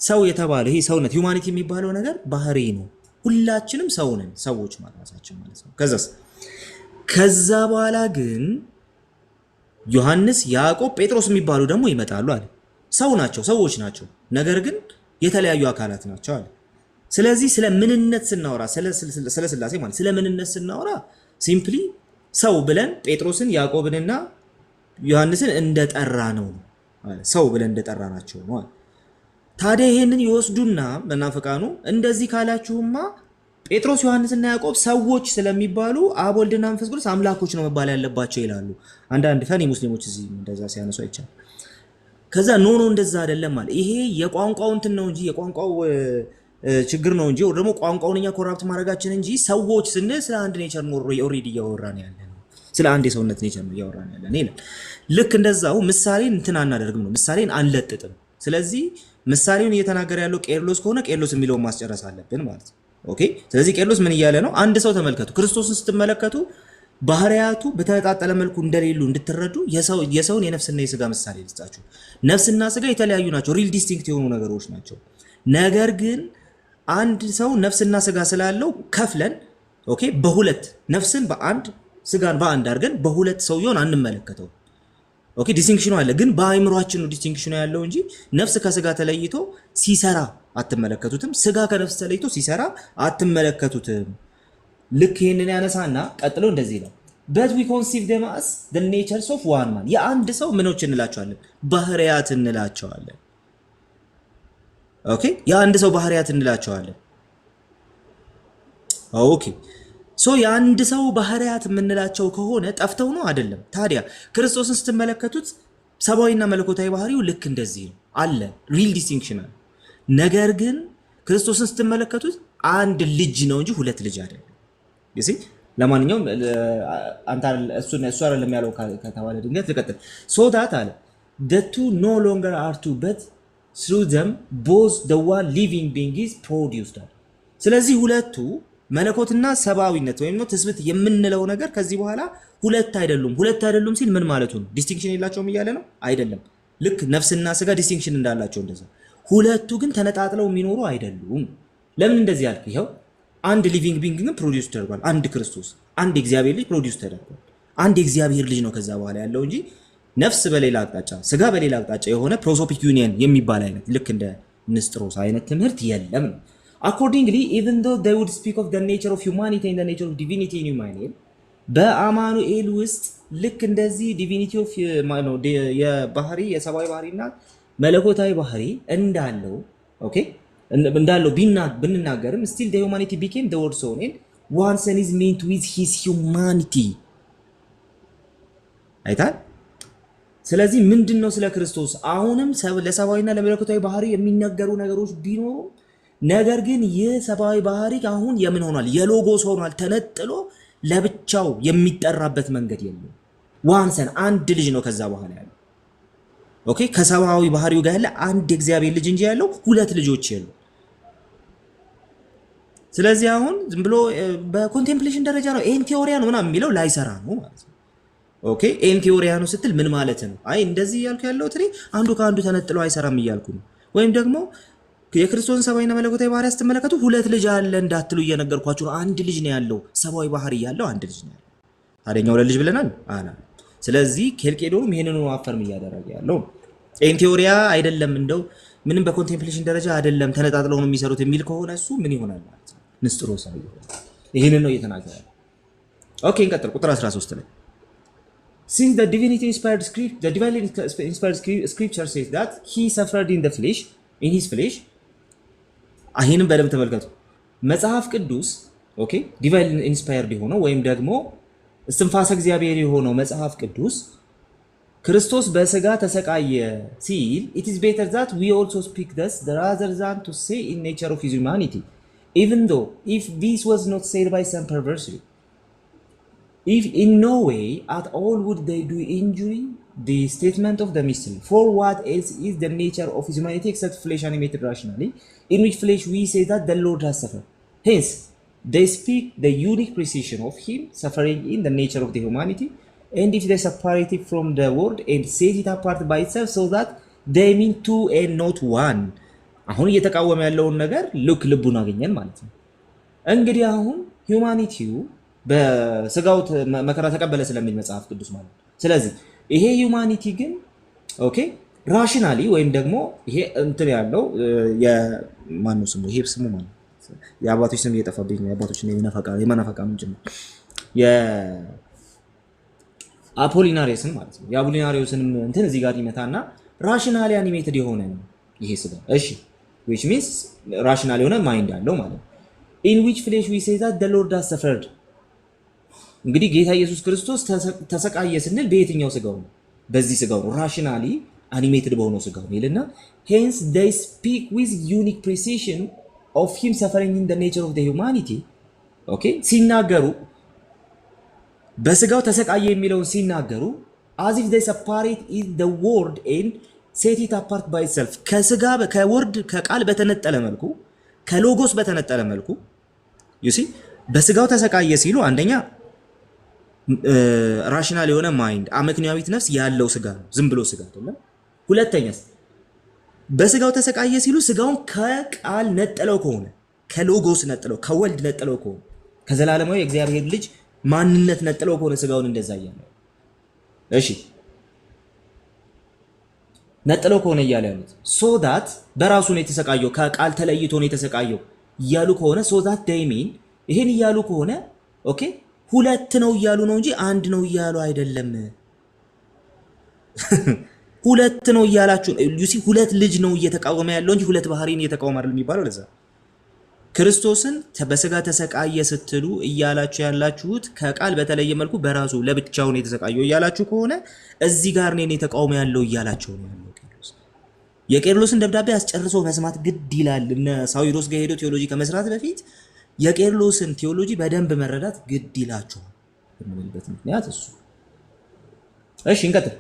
ሰው የተባለ ይሄ ሰውነት ሂዩማኒቲ የሚባለው ነገር ባህሪ ነው። ሁላችንም ሰው ነን፣ ሰዎች ማለታችን ማለት ነው። ከዛ በኋላ ግን ዮሐንስ፣ ያዕቆብ፣ ጴጥሮስ የሚባሉ ደግሞ ይመጣሉ አለ። ሰው ናቸው፣ ሰዎች ናቸው፣ ነገር ግን የተለያዩ አካላት ናቸው አለ። ስለዚህ ስለ ምንነት ስናወራ ስለ ስላሴ ማለት ስለ ምንነት ስናወራ ሲምፕሊ ሰው ብለን ጴጥሮስን ያዕቆብንና ዮሐንስን እንደጠራ ነው ማለት ሰው ብለን እንደጠራ ናቸው ነው። ታዲያ ይሄንን ይወስዱና መናፍቃኑ እንደዚህ ካላችሁማ ጴጥሮስ ዮሐንስና ያዕቆብ ሰዎች ስለሚባሉ አብ ወልድና መንፈስ ቅዱስ አምላኮች ነው መባል ያለባቸው ይላሉ። አንዳንድ ፈኒ ሙስሊሞች እዚህ እንደዛ ሲያነሱ አይቻል። ከዛ ኖ እንደዛ አይደለም ማለት ይሄ የቋንቋው እንትን ነው እንጂ የቋንቋው ችግር ነው እንጂ ደግሞ ቋንቋውን እኛ ኮራፕት ማድረጋችን እንጂ ሰዎች ስንል ስለ አንድ ኔቸር ነው ኦሬዲ እያወራን ያለ ነው። ስለ አንድ የሰውነት ኔቸር ነው እያወራን ያለ ነው ይላል። ልክ እንደዛው ምሳሌን እንትን አናደርግም ነው፣ ምሳሌን አንለጥጥም። ስለዚህ ምሳሌውን እየተናገረ ያለው ቄርሎስ ከሆነ ቄርሎስ የሚለውን ማስጨረስ አለብን ማለት ነው። ኦኬ። ስለዚህ ቄርሎስ ምን እያለ ነው? አንድ ሰው ተመልከቱ፣ ክርስቶስን ስትመለከቱ ባህሪያቱ በተጣጣለ መልኩ እንደሌሉ እንድትረዱ የሰውን የነፍስና የስጋ ምሳሌ ልስጣችሁ። ነፍስና ስጋ የተለያዩ ናቸው፣ ሪል ዲስቲንክት የሆኑ ነገሮች ናቸው። ነገር ግን አንድ ሰው ነፍስና ስጋ ስላለው ከፍለን ኦኬ፣ በሁለት ነፍስን በአንድ ስጋን በአንድ አድርገን በሁለት ሰውየውን አንመለከተው። ኦኬ፣ ዲስቲንክሽኑ አለ፣ ግን በአይምሯችን ነው ዲስቲንክሽኑ ያለው እንጂ ነፍስ ከስጋ ተለይቶ ሲሰራ አትመለከቱትም፣ ስጋ ከነፍስ ተለይቶ ሲሰራ አትመለከቱትም። ልክ ይህንን ያነሳና ቀጥሎ እንደዚህ ነው but we conceive them as the natures of one man። የአንድ ሰው ምኖች እንላቸዋለን? ባህሪያት እንላቸዋለን። ኦኬ፣ የአንድ ሰው ባህሪያት እንላቸዋለን። ኦኬ፣ ሶ የአንድ ሰው ባህሪያት የምንላቸው ከሆነ ጠፍተው ነው አይደለም? ታዲያ ክርስቶስን ስትመለከቱት ሰብአዊና መለኮታዊ ባህሪው ልክ እንደዚህ ነው አለ፣ ሪል ዲስቲንክሽን አለ። ነገር ግን ክርስቶስን ስትመለከቱት አንድ ልጅ ነው እንጂ ሁለት ልጅ አይደለም። ይሲ ለማንኛውም እሱ አይደለም ያለው ከተባለ ድንገት ልቀጥል። ሶ ዳት አለ the two no longer are two but through them both the one living being is produced። ስለዚህ ሁለቱ መለኮትና ሰብአዊነት ወይም ነው ትስብእት የምንለው ነገር ከዚህ በኋላ ሁለት አይደሉም ሲል ምን ማለቱ ነው? ዲስቲንክሽን የላቸውም እያለ ነው? አይደለም። ልክ ነፍስና ስጋ ዲስቲንክሽን እንዳላቸው እንደዛ ሁለቱ ግን ተነጣጥለው የሚኖሩ አይደሉም። ለምን እንደዚህ ያልክ? ይኸው አንድ ሊቪንግ ቢንግ ግን ፕሮዲውስ ተደርጓል። አንድ ክርስቶስ፣ አንድ የእግዚአብሔር ልጅ ፕሮዲውስ ተደርጓል። አንድ የእግዚአብሔር ልጅ ነው ከዛ በኋላ ያለው እንጂ ነፍስ በሌላ አቅጣጫ ስጋ በሌላ አቅጣጫ የሆነ ፕሮሶፒክ ዩኒየን የሚባል አይነት ልክ እንደ ንስጥሮስ አይነት ትምህርት የለም ነው። Accordingly, even though they would speak of the nature of humanity and the nature of divinity in Emmanuel, በአማኑኤል ውስጥ ልክ እንደዚህ ዲቪኒቲ ኦፍ የባህሪ የሰብአዊ ባህሪና መለኮታዊ ባህሪ እንዳለው ኦኬ እንዳለው ብንናገርም still the humanity became the word son and one son is meant with his humanity አይታል። ስለዚህ ምንድነው ስለ ክርስቶስ አሁንም ለሰብአዊና ለመለኮታዊ ባህሪ የሚነገሩ ነገሮች ቢኖሩ ነገር ግን ይህ ሰብአዊ ባህሪ አሁን የምን ሆኗል? የሎጎስ ሆኗል። ተነጥሎ ለብቻው የሚጠራበት መንገድ የለም። ዋንሰን አንድ ልጅ ነው ከዛ በኋላ ያለው ኦኬ። ከሰብአዊ ባህሪው ጋር ያለ አንድ የእግዚአብሔር ልጅ እንጂ ያለው ሁለት ልጆች የሉ። ስለዚህ አሁን ዝም ብሎ በኮንቴምፕሌሽን ደረጃ ነው ኤን ቴዎሪያ ነው ምናምን የሚለው ላይሰራ ነው ማለት ነው። ኦኬ፣ ኤን ቴዎሪያ ነው ስትል ምን ማለት ነው? አይ እንደዚህ እያልኩ ያለው ትሪ አንዱ ከአንዱ ተነጥሎ አይሰራም እያልኩ ነው። ወይም ደግሞ የክርስቶስን ሰብአዊና መለኮታዊ ባህሪ ስትመለከቱ ሁለት ልጅ አለ እንዳትሉ እየነገርኳችሁ ነው። አንድ ልጅ ነው ያለው፣ ሰብአዊ ባህሪ ያለው አንድ ልጅ ነው ያለው። ታዲያ ሁለት ልጅ ብለናል አላ። ስለዚህ ኬልቄዶንም ይሄንን ነው አፈርም እያደረገ ያለው። ኤን ቴዎሪያ አይደለም እንደው ምንም በኮንቴምፕሌሽን ደረጃ አይደለም ተነጣጥለው ነው የሚሰሩት የሚል ከሆነ እሱ ምን ይሆናል ማለት ነው? ንስጥሮስ ነው። ይሄንን ነው እየተናገረ። ኦኬ፣ እንቀጥል። ቁጥር 13 ላይ Since the divinity inspired scripture says that he suffered in the flesh, in his flesh ይህንም በደንብ ተመልከቱ። መጽሐፍ ቅዱስ ኦኬ ዲቫይን ኢንስፓየርድ የሆነው ወይም ደግሞ እስትንፋሰ እግዚአብሔር የሆነው መጽሐፍ ቅዱስ ክርስቶስ በስጋ ተሰቃየ ሲል it is better that we also speak thus rather than to say in nature of his humanity, even though if this was not said by some perversely, if in no way at all would they do injury the statement of the mystery. For what else is the nature of his humanity except flesh animated rationally, in which flesh we say that the Lord has suffered. Hence, they speak the unique precision of him suffering in the nature of the humanity, and if they separate it from the word and set it apart by itself so that they mean two and not one. አሁን እየተቃወመ ያለውን ነገር ልቡን አገኘን ማለት ነው። እንግዲህ አሁን ሂዩማኒቲው በስጋው መከራ ተቀበለ ስለሚል መጽሐፍ ቅዱስ ማለት ነው። ስለዚህ ይሄ ሂዩማኒቲ ግን ኦኬ ራሽናሊ ወይም ደግሞ ይሄ እንትን ያለው የማነው ስሙ ይሄ ስሙ ማለት የአባቶች ስም እየጠፋብኝ ነው። የአባቶች ነው የመናፈቃ ምንጭ ነው የአፖሊናሪየስን ማለት ነው። የአፖሊናሪየስን እንትን እዚህ ጋር ይመታና ራሽናሊ አኒሜትድ የሆነ ይሄ ስጋ እሺ which means ራሽናሊ የሆነ ማይንድ አለው ማለት ነው። in which flesh we say that the Lord has suffered። እንግዲህ ጌታ ኢየሱስ ክርስቶስ ተሰቃየ ስንል በየትኛው ስጋው ነው? በዚህ ስጋው ነው። ራሽናሊ አኒሜትድ በሆነው ስጋው ነው ይልና hence they speak with unique precision of him suffering in the nature of the humanity። ኦኬ ሲናገሩ በስጋው ተሰቃየ የሚለውን ሲናገሩ as if they separate in the word and set it apart by itself። ከስጋ ከወርድ ከቃል በተነጠለ መልኩ ከሎጎስ በተነጠለ መልኩ ዩሲ በስጋው ተሰቃየ ሲሉ አንደኛ ራሽናል የሆነ ማይንድ አመክንያዊት ነፍስ ያለው ስጋ ነው፣ ዝም ብሎ ስጋ አይደለም። ሁለተኛስ በስጋው ተሰቃየ ሲሉ ስጋውን ከቃል ነጥለው ከሆነ ከሎጎስ ነጥለው ከወልድ ነጥለው ከሆነ ከዘላለማዊ የእግዚአብሔር ልጅ ማንነት ነጥለው ከሆነ ስጋውን እንደዛ እያለ እሺ ነጥለው ከሆነ እያለ ያሉት ሶዳት በራሱ ነው የተሰቃየው ከቃል ተለይቶ ነው የተሰቃየው እያሉ ከሆነ ሶዳት ዳይሚን ይሄን እያሉ ከሆነ ኦኬ ሁለት ነው እያሉ ነው እንጂ አንድ ነው እያሉ አይደለም። ሁለት ነው እያላችሁ ዩሲ ሁለት ልጅ ነው እየተቃወመ ያለው እንጂ ሁለት ባህሪን እየተቃወመ አይደለም የሚባለው። ለዛ ክርስቶስን በስጋ ተሰቃየ ስትሉ እያላችሁ ያላችሁት ከቃል በተለየ መልኩ በራሱ ለብቻው ነው የተሰቃየው እያላችሁ ከሆነ እዚህ ጋር ነው የተቃውሞ ያለው እያላችሁ ነው ያለው። የቄርሎስን ደብዳቤ አስጨርሶ መስማት ግድ ይላል። እነ ሳዊሮስ ጋር ሄዶ ቴዎሎጂ ከመስራት በፊት የቄርሎስን ቴዎሎጂ በደንብ መረዳት ግድ ይላችኋል የምንልበት ምክንያት እሱ። እሺ እንቀጥል።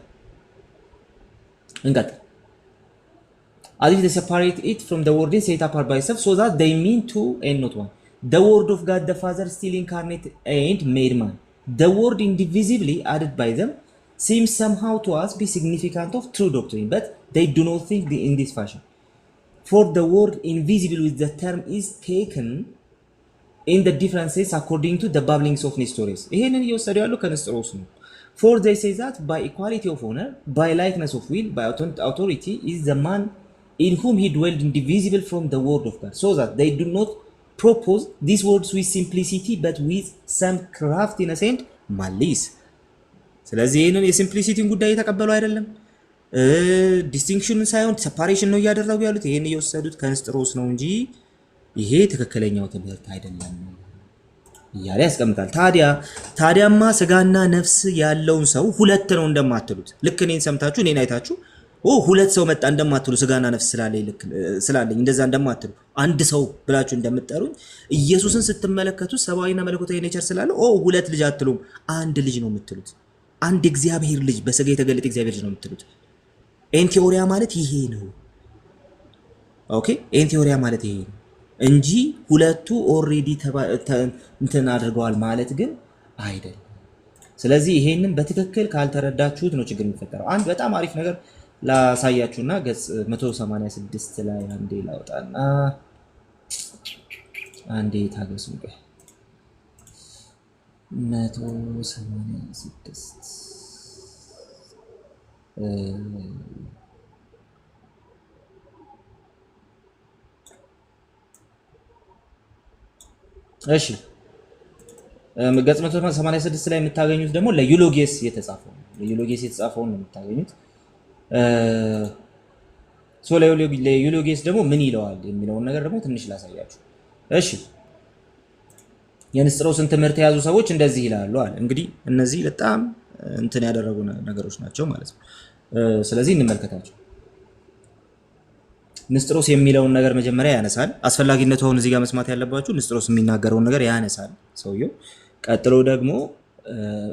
As if they separate it from the word set apart by itself so that they mean two and not one. The word of God the Father still incarnate and made man. The word indivisibly added by them seems somehow to us be significant of true doctrine, but they do not think in this fashion. For the word invisible with the term is taken in the differences according to the babblings of Nestorius. ይሄንን እየወሰዱ ያለው ከንስጥሮስ ነው። For they say that by equality of honor, by likeness of will, by authority is the man in whom he dwelled indivisible from the word of God, so that they do not propose these words with simplicity but with some craftiness and malice. ስለዚህ ይሄንን የሲምፕሊሲቲን ጉዳይ የተቀበሉ አይደለም፣ ዲስቲንክሽንን ሳይሆን ሴፓሬሽን ነው እያደረጉ ያሉት። ይሄን እየወሰዱት ከንስጥሮስ ነው እንጂ ይሄ ትክክለኛው ትምህርት አይደለም እያለ ያስቀምጣል። ታዲያማ ስጋና ነፍስ ያለውን ሰው ሁለት ነው እንደማትሉት ልክ እኔን ሰምታችሁ እኔን አይታችሁ ሁለት ሰው መጣ እንደማትሉ ስጋና ነፍስ ስላለኝ እንደዛ እንደማትሉ አንድ ሰው ብላችሁ እንደምትጠሩኝ ኢየሱስን ስትመለከቱ ሰብአዊና መለኮታዊ ኔቸር ስላለው ሁለት ልጅ አትሉም፣ አንድ ልጅ ነው የምትሉት። አንድ እግዚአብሔር ልጅ በስጋ የተገለጠ እግዚአብሔር ልጅ ነው የምትሉት። ኤንቲዮሪያ ማለት ይሄ ነው። ኦኬ ኤንቲዮሪያ ማለት ይሄ ነው እንጂ ሁለቱ ኦሬዲ እንትን አድርገዋል ማለት ግን አይደለም። ስለዚህ ይሄንን በትክክል ካልተረዳችሁት ነው ችግር የሚፈጠረው። አንድ በጣም አሪፍ ነገር ላሳያችሁና ገጽ 186 ላይ አንዴ ላውጣና አንዴ ታገሱ። 186 እሺ ገጽ 186 ላይ የምታገኙት ደግሞ ለዩሎጌስ የተጻፈው ነው። ለዩሎጌስ የተጻፈውን ነው የምታገኙት። ለዩሎጌስ ደግሞ ምን ይለዋል የሚለውን ነገር ደግሞ ትንሽ ላሳያችሁ። እሺ የንስጥሮስን ትምህርት የያዙ ሰዎች እንደዚህ ይላሉ አለ። እንግዲህ እነዚህ በጣም እንትን ያደረጉ ነገሮች ናቸው ማለት ነው። ስለዚህ እንመልከታቸው። ንስጥሮስ የሚለውን ነገር መጀመሪያ ያነሳል። አስፈላጊነቱ አሁን እዚህ ጋር መስማት ያለባችሁ ንስጥሮስ የሚናገረውን ነገር ያነሳል ሰውየው። ቀጥሎ ደግሞ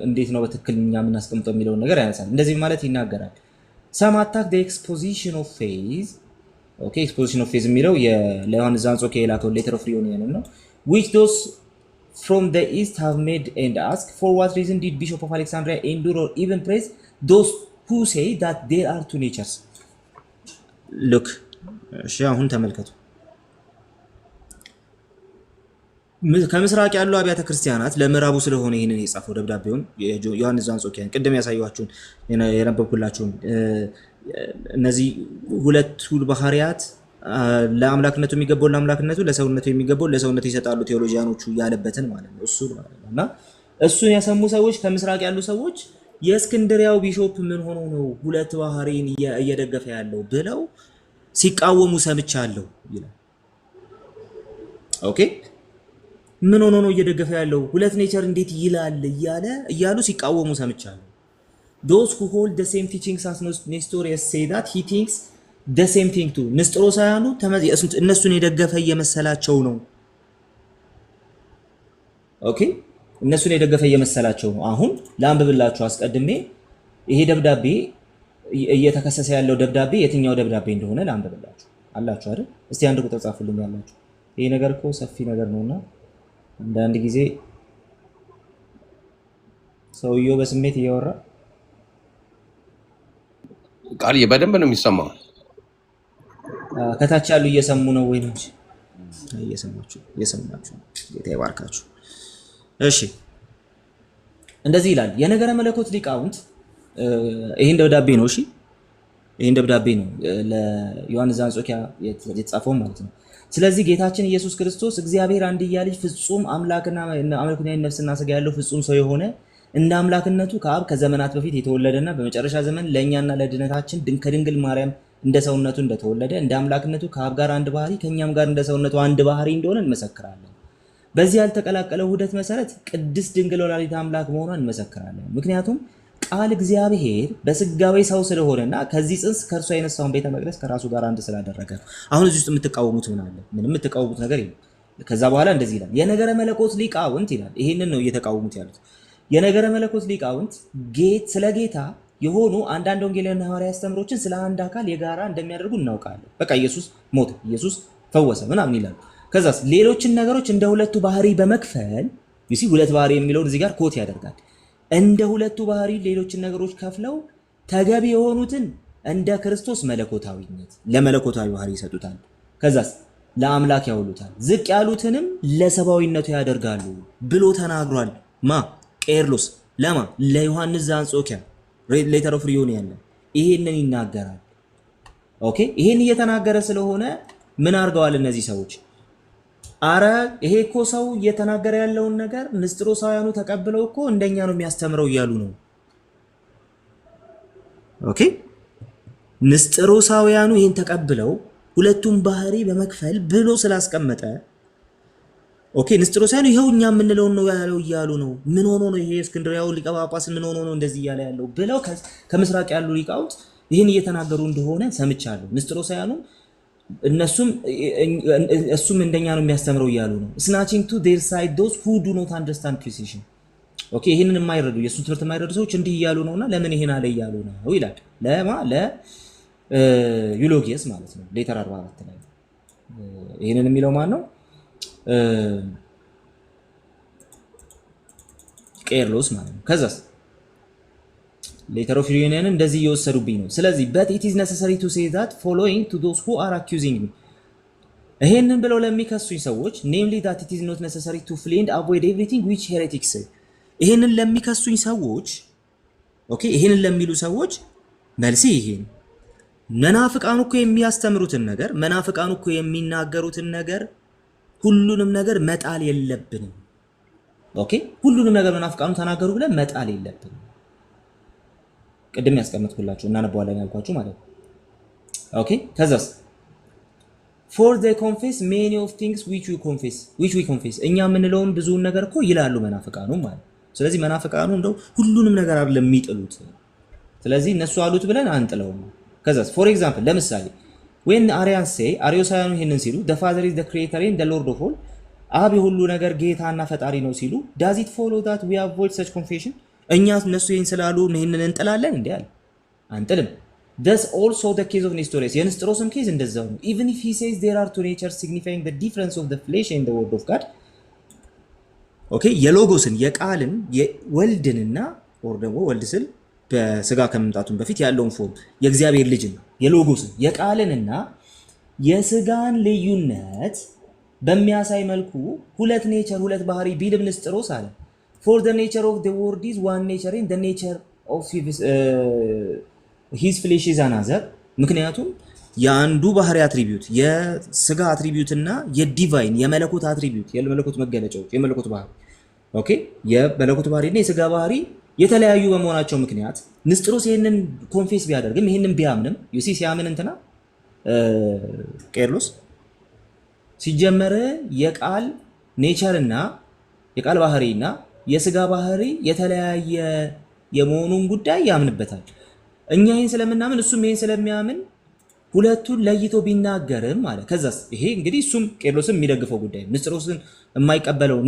እንዴት ነው በትክክል እኛ የምናስቀምጠው የሚለውን ነገር ያነሳል። እንደዚህ ማለት ይናገራል። Some attack the exposition of faith. Okay, exposition of faith የሚለው ለዮሐንስ ዘአንጾኪያ የላከው letter of reunion ነው. Which those from the east have made and ask, for what reason did Bishop of Alexandria endure or even praise those who say that there are two natures? Look, እሺ አሁን ተመልከቱ። ከምስራቅ ያሉ አብያተ ክርስቲያናት ለምዕራቡ ስለሆነ ይሄንን የጻፈው ደብዳቤውን ዮሐንስ ዘአንጾኪያ ቅድም ያሳየኋችሁን የነበብኩላችሁን እነዚህ ሁለቱ ባህሪያት ለአምላክነቱ የሚገባው ለአምላክነቱ ለሰውነቱ የሚገባው ለሰውነቱ ይሰጣሉ ቴዎሎጂያኖቹ ያለበትን ማለት ነው። እሱ ማለት ነው። እና እሱን ያሰሙ ሰዎች ከምስራቅ ያሉ ሰዎች የእስክንድሪያው ቢሾፕ ምን ሆኖ ነው ሁለት ባህሪን እየደገፈ ያለው ብለው ሲቃወሙ ሰምቻለሁ ይላል። ኦኬ ምን ሆኖ ነው እየደገፈ ያለው ሁለት ኔቸር እንዴት ይላል እያሉ ሲቃወሙ ሰምቻለሁ። those who hold the same teachings as Nestorius say that he thinks the same thing too. ንስጥሮሳውያኑ እነሱን የደገፈ እየመሰላቸው ነው። ኦኬ እነሱን የደገፈ እየመሰላቸው ነው። አሁን ላንብብላችሁ አስቀድሜ ይሄ ደብዳቤ እየተከሰሰ ያለው ደብዳቤ የትኛው ደብዳቤ እንደሆነ ላንብብላችሁ። አላችሁ አይደል? እስቲ አንድ ቁጥር ጻፉልኝ ያላችሁ። ይሄ ነገር እኮ ሰፊ ነገር ነውና አንዳንድ ጊዜ ሰውየው በስሜት እያወራ ቃልዬ በደንብ ነው የሚሰማው። ከታች ያሉ እየሰሙ ነው ወይ ነው? እየሰማችሁ ጌታ ይባርካችሁ። እሺ እንደዚህ ይላል የነገረ መለኮት ሊቃውንት። ይሄን ደብዳቤ ነው። እሺ ይሄን ደብዳቤ ነው ለዮሐንስ ዘአንጾኪያ የተጻፈው ማለት ነው። ስለዚህ ጌታችን ኢየሱስ ክርስቶስ እግዚአብሔር አንድያ ልጅ ፍጹም አምላክና አምላክና ነፍስና ሥጋ ያለው ፍጹም ሰው የሆነ እንደ አምላክነቱ ከአብ ከዘመናት በፊት የተወለደና በመጨረሻ ዘመን ለእኛና ለድነታችን ከድንግል ማርያም እንደ ሰውነቱ እንደተወለደ እንደ አምላክነቱ ከአብ ጋር አንድ ባህሪ ከእኛም ጋር እንደ ሰውነቱ አንድ ባህሪ እንደሆነ እንመሰክራለን። በዚህ ያልተቀላቀለው ውህደት መሰረት ቅድስት ድንግል ወላዲተ አምላክ መሆኗን እንመሰክራለን። ምክንያቱም ቃል እግዚአብሔር በስጋዌ ሰው ስለሆነና ከዚህ ጽንስ ከእርሷ የነሳውን ቤተ መቅደስ ከራሱ ጋር አንድ ስላደረገ። አሁን እዚህ ውስጥ የምትቃወሙት ምን አለ? ምንም የምትቃወሙት ነገር የለም። ከዛ በኋላ እንደዚህ ይላል የነገረ መለኮት ሊቃውንት ይላል። ይሄንን ነው እየተቃወሙት ያሉት። የነገረ መለኮት ሊቃውንት ስለ ጌታ የሆኑ አንዳንድ ወንጌላውያን ሐዋርያዊ አስተምሮችን ስለ አንድ አካል የጋራ እንደሚያደርጉ እናውቃለን። በቃ ኢየሱስ ሞተ፣ ኢየሱስ ፈወሰ ምናምን ይላሉ። ከዛስ ሌሎችን ነገሮች እንደ ሁለቱ ባህሪ በመክፈል ሁለት ባህሪ የሚለውን እዚህ ጋር ኮት ያደርጋል። እንደ ሁለቱ ባህሪ ሌሎችን ነገሮች ከፍለው ተገቢ የሆኑትን እንደ ክርስቶስ መለኮታዊነት ለመለኮታዊ ባህሪ ይሰጡታል። ከዛስ ለአምላክ ያውሉታል። ዝቅ ያሉትንም ለሰብአዊነቱ ያደርጋሉ ብሎ ተናግሯል። ቄርሎስ ለማ ለዮሐንስ ዘአንጾኪያ ሌተር ኦፍ ሪዩኒየን ይሄንን ይናገራል። ኦኬ ይሄን እየተናገረ ስለሆነ ምን አድርገዋል እነዚህ ሰዎች? አረ ይሄ እኮ ሰው እየተናገረ ያለውን ነገር ንስጥሮሳውያኑ ተቀብለው እኮ እንደኛ ነው የሚያስተምረው እያሉ ነው። ኦኬ ንስጥሮሳውያኑ ይሄን ተቀብለው ሁለቱም ባህሪ በመክፈል ብሎ ስላስቀመጠ ኦኬ ንስጥሮሳውያኑ ይሄው እኛ የምንለውን ነው ያለው እያሉ ነው። ምን ሆኖ ነው ይሄ እስክንድርያው ሊቀ ጳጳስ ምን ሆኖ ነው እንደዚህ እያለ ያለው ብለው ከምስራቅ ያሉ ሊቃውንት ይህን እየተናገሩ እንደሆነ ሰምቻለሁ። ንስጥሮሳውያኑ እሱም እንደኛ ነው የሚያስተምረው እያሉ ነው። snatching to their side those who do not understand precision ኦኬ ይሄንን የማይረዱ የእሱን ትምህርት የማይረዱ ሰዎች እንዲህ እያሉ ነውና ለምን ይሄን አለ እያሉ ነው ይላል። ዩሎጊየስ ማለት ነው ሌተር 44 ላይ ይሄንን የሚለው ማን ነው? ቄርሎስ ማለት ነው። ከዛስ ሌተር ኦፍ ሪዩኒየን እንደዚህ እየወሰዱብኝ ነው። ስለዚህ but it is necessary to say that following to those who are accusing me ይሄንን ብለው ለሚከሱኝ ሰዎች namely that it is not necessary to flee and avoid everything which heretics say ይሄንን ለሚከሱኝ ሰዎች ኦኬ ይሄንን ለሚሉ ሰዎች መልሲ ይሄን መናፍቃኑ እኮ የሚያስተምሩትን ነገር መናፍቃኑ እኮ የሚናገሩትን ነገር ሁሉንም ነገር መጣል የለብንም። ኦኬ ሁሉንም ነገር መናፍቃኑ ተናገሩ ብለን መጣል የለብንም። ቅድም ያስቀምጥኩላችሁ እናነባዋለን ያልኳችሁ ማለት ነው። ኦኬ ከዛስ for they confess many of things which we confess እኛ የምንለውን ብዙውን ነገር እኮ ይላሉ መናፍቃኑ ማለት። ስለዚህ መናፍቃኑ እንደው ሁሉንም ነገር አይደለም የሚጥሉት። ስለዚህ እነሱ አሉት ብለን አንጥለውም። ከዛስ for example ለምሳሌ when Arians say አርዮሳውያኑ ይሄንን ሲሉ the father is the creator and the lord of all አብ የሁሉ ነገር ጌታና ፈጣሪ ነው ሲሉ does it follow that we avoid such confession እኛ እነሱ ይሄን ስላሉ ይሄንን እንጥላለን እንዴ? አለ አንጥልም። thus also the case of Nestorius የንስጥሮስም ኬዝ እንደዛው ነው። even if he says there are two natures signifying the difference of the flesh and the word of God ኦኬ የሎጎስን የቃልን የወልድንና or ደግሞ ወልድ ስል በስጋ ከመምጣቱን በፊት ያለውን ፎርም የእግዚአብሔር ልጅ ነው የሎጎስን የቃልንና የስጋን ልዩነት በሚያሳይ መልኩ ሁለት ኔቸር ሁለት ባህሪ ቢልም ንስጥሮስ አለ for the nature of the word is one nature and the nature of his flesh is another ምክንያቱም የአንዱ ባህሪ አትሪቢዩት የስጋ አትሪቢዩት እና የዲቫይን የመለኮት አትሪቢዩት የመለኮት መገለጫዎች የመለኮት ባህሪ ኦኬ የመለኮት ባህሪና የስጋ ባህሪ የተለያዩ በመሆናቸው ምክንያት ንስጥሮስ ይሄንን ኮንፌስ ቢያደርግም ይሄንን ቢያምንም ዩሲ ሲያምን እንትና ቄርሎስ ሲጀመር የቃል ኔቸር እና የቃል ባህሪና የስጋ ባህሪ የተለያየ የመሆኑን ጉዳይ ያምንበታል። እኛ ይሄን ስለምናምን እሱም ይሄን ስለሚያምን ሁለቱን ለይቶ ቢናገርም ማለት ከዛስ ይሄ እንግዲህ እሱም ቄርሎስም የሚደግፈው ጉዳይ ንስጥሮስን የማይቀበለው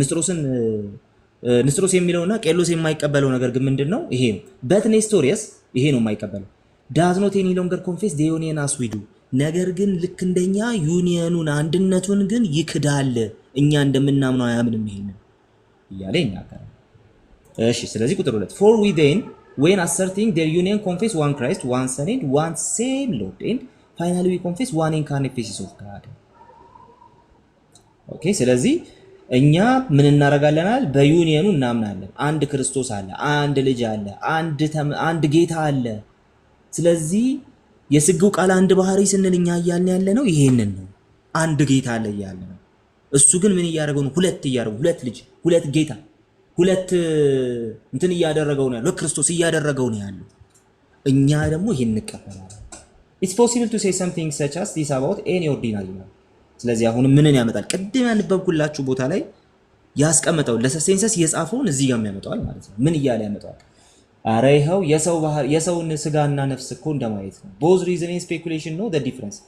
ንስጥሮስ የሚለውና ቄርሎስ የማይቀበለው ነገር ግን ምንድነው? ይሄ ነው። በት ኔስቶሪየስ ይሄ ነው የማይቀበለው does not any longer confess the union as we do ነገር ግን ልክ እንደኛ ዩኒየኑን አንድነቱን ግን ይክዳል። እኛ እንደምናምነው አያምንም። ይሄንን እያለ ይናገራል። እሺ ስለዚህ ቁጥር 2 for we then when asserting their union confess one Christ one Son and one same Lord and finally we confess one incarnate faces of God። ኦኬ ስለዚህ እኛ ምን እናረጋለናል? በዩኒየኑ እናምናለን። አንድ ክርስቶስ አለ፣ አንድ ልጅ አለ፣ አንድ ጌታ አለ። ስለዚህ የስግው ቃል አንድ ባህሪ ስንል እኛ እያልን ያለ ነው ይሄንን ነው። አንድ ጌታ አለ እያለ ነው። እሱ ግን ምን እያደረገው ነው? ሁለት ልጅ፣ ሁለት ጌታ፣ ሁለት እንትን እያደረገው ነው ያለው፣ ክርስቶስ እያደረገው ነው ያለው። እኛ ደግሞ ይሄን እንቀበላለን። It's possible to say something such as this about any ordinary man። ስለዚህ አሁን ምንን ያመጣል? ቅድም ያነበብኩላችሁ ቦታ ላይ ያስቀመጠው ለሰሴንሰስ የጻፈውን እዚህ ጋር ያመጣዋል ማለት ነው። ምን እያለ ያመጣዋል? አረ ይኸው የሰውን ስጋና ነፍስ እኮ እንደማየት ነው። both reason and speculation know the difference።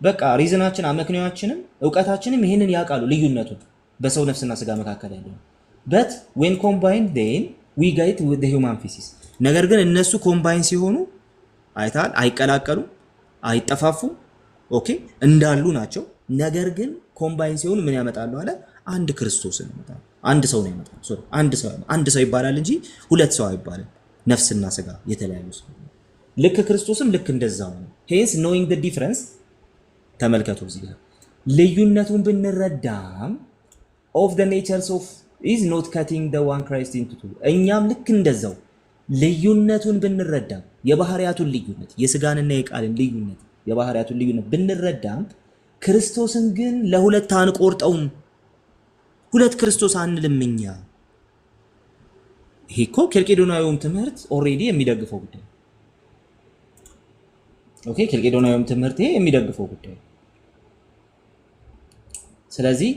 በቃ ሪዝናችን አመክንዮአችንም እውቀታችንም ይሄንን ያውቃሉ ልዩነቱን በሰው ነፍስና ስጋ መካከል ያለው። but when combined then we get with the human feces። ነገር ግን እነሱ ኮምባይን ሲሆኑ አይታል አይቀላቀሉም፣ አይጠፋፉም። ኦኬ እንዳሉ ናቸው። ነገር ግን ኮምባይን ሲሆኑ ምን ያመጣሉ አለ? አንድ ክርስቶስን ያመጣሉ። አንድ ሰው ነው ያመጣሉ። ሶሪ አንድ ሰው ይባላል እንጂ ሁለት ሰው አይባልም። ነፍስና ስጋ የተለያዩ ሰው ልክ ክርስቶስም ልክ እንደዛው ነው። hence knowing the difference ተመልከቱ እዚህ ጋር ልዩነቱን ብንረዳም of the natures of is not cutting the one Christ into two። እኛም ልክ እንደዛው ልዩነቱን ብንረዳም የባህሪያቱን ልዩነት የስጋንና የቃልን ልዩነት የባህሪያቱን ልዩነት ብንረዳም ክርስቶስን ግን ለሁለት አንቆርጠውም። ሁለት ክርስቶስ አንልም እኛ። ይሄ እኮ ኬልቄዶናዊውም ትምህርት ኦልሬዲ የሚደግፈው ጉዳይ። ኦኬ ኬልቄዶናዊውም ትምህርት ይሄ የሚደግፈው ጉዳይ። ስለዚህ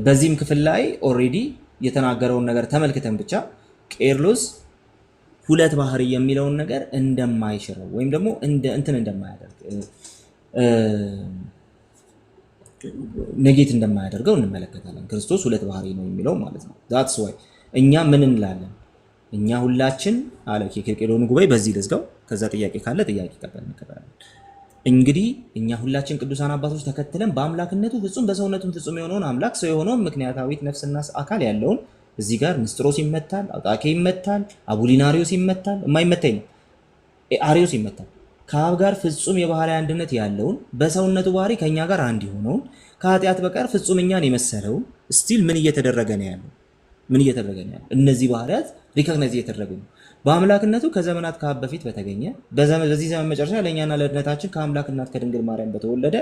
በዚህም ክፍል ላይ ኦልሬዲ የተናገረውን ነገር ተመልክተን ብቻ ቄርሎስ ሁለት ባህሪ የሚለውን ነገር እንደማይሽረው ወይም ደግሞ እንትን እንደማያደርግ ኔጌት እንደማያደርገው እንመለከታለን። ክርስቶስ ሁለት ባህሪ ነው የሚለው ማለት ነው። that's why እኛ ምን እንላለን? እኛ ሁላችን አለ ኬልቄዶን ጉባኤ በዚህ ልዝጋው፣ ከዛ ጥያቄ ካለ ጥያቄ እንቀበላለን። እንግዲህ እኛ ሁላችን ቅዱሳን አባቶች ተከትለን በአምላክነቱ ፍጹም በሰውነቱም ፍጹም የሆነውን አምላክ ሰው የሆነውን ምክንያታዊት ነፍስና አካል ያለውን እዚህ ጋር ንስጥሮስ ይመታል፣ አውጣኬ ይመታል፣ አቡሊናሪዮስ ይመታል፣ የማይመታኝ ነው አሪዮስ ይመታል። ከአብ ጋር ፍጹም የባህሪ አንድነት ያለውን በሰውነቱ ባህሪ ከኛ ጋር አንድ የሆነውን ከኃጢአት በቀር ፍጹም እኛን የመሰለውን ስቲል ምን እየተደረገ ነው ያለው? ምን እየተደረገ ነው ያለው? እነዚህ ባህሪያት ሪኮግናይዝ እየተደረጉ ነው። በአምላክነቱ ከዘመናት ከአብ በፊት በተገኘ በዚህ ዘመን መጨረሻ ለእኛና ለድነታችን ከአምላክ እናት ከድንግል ማርያም በተወለደ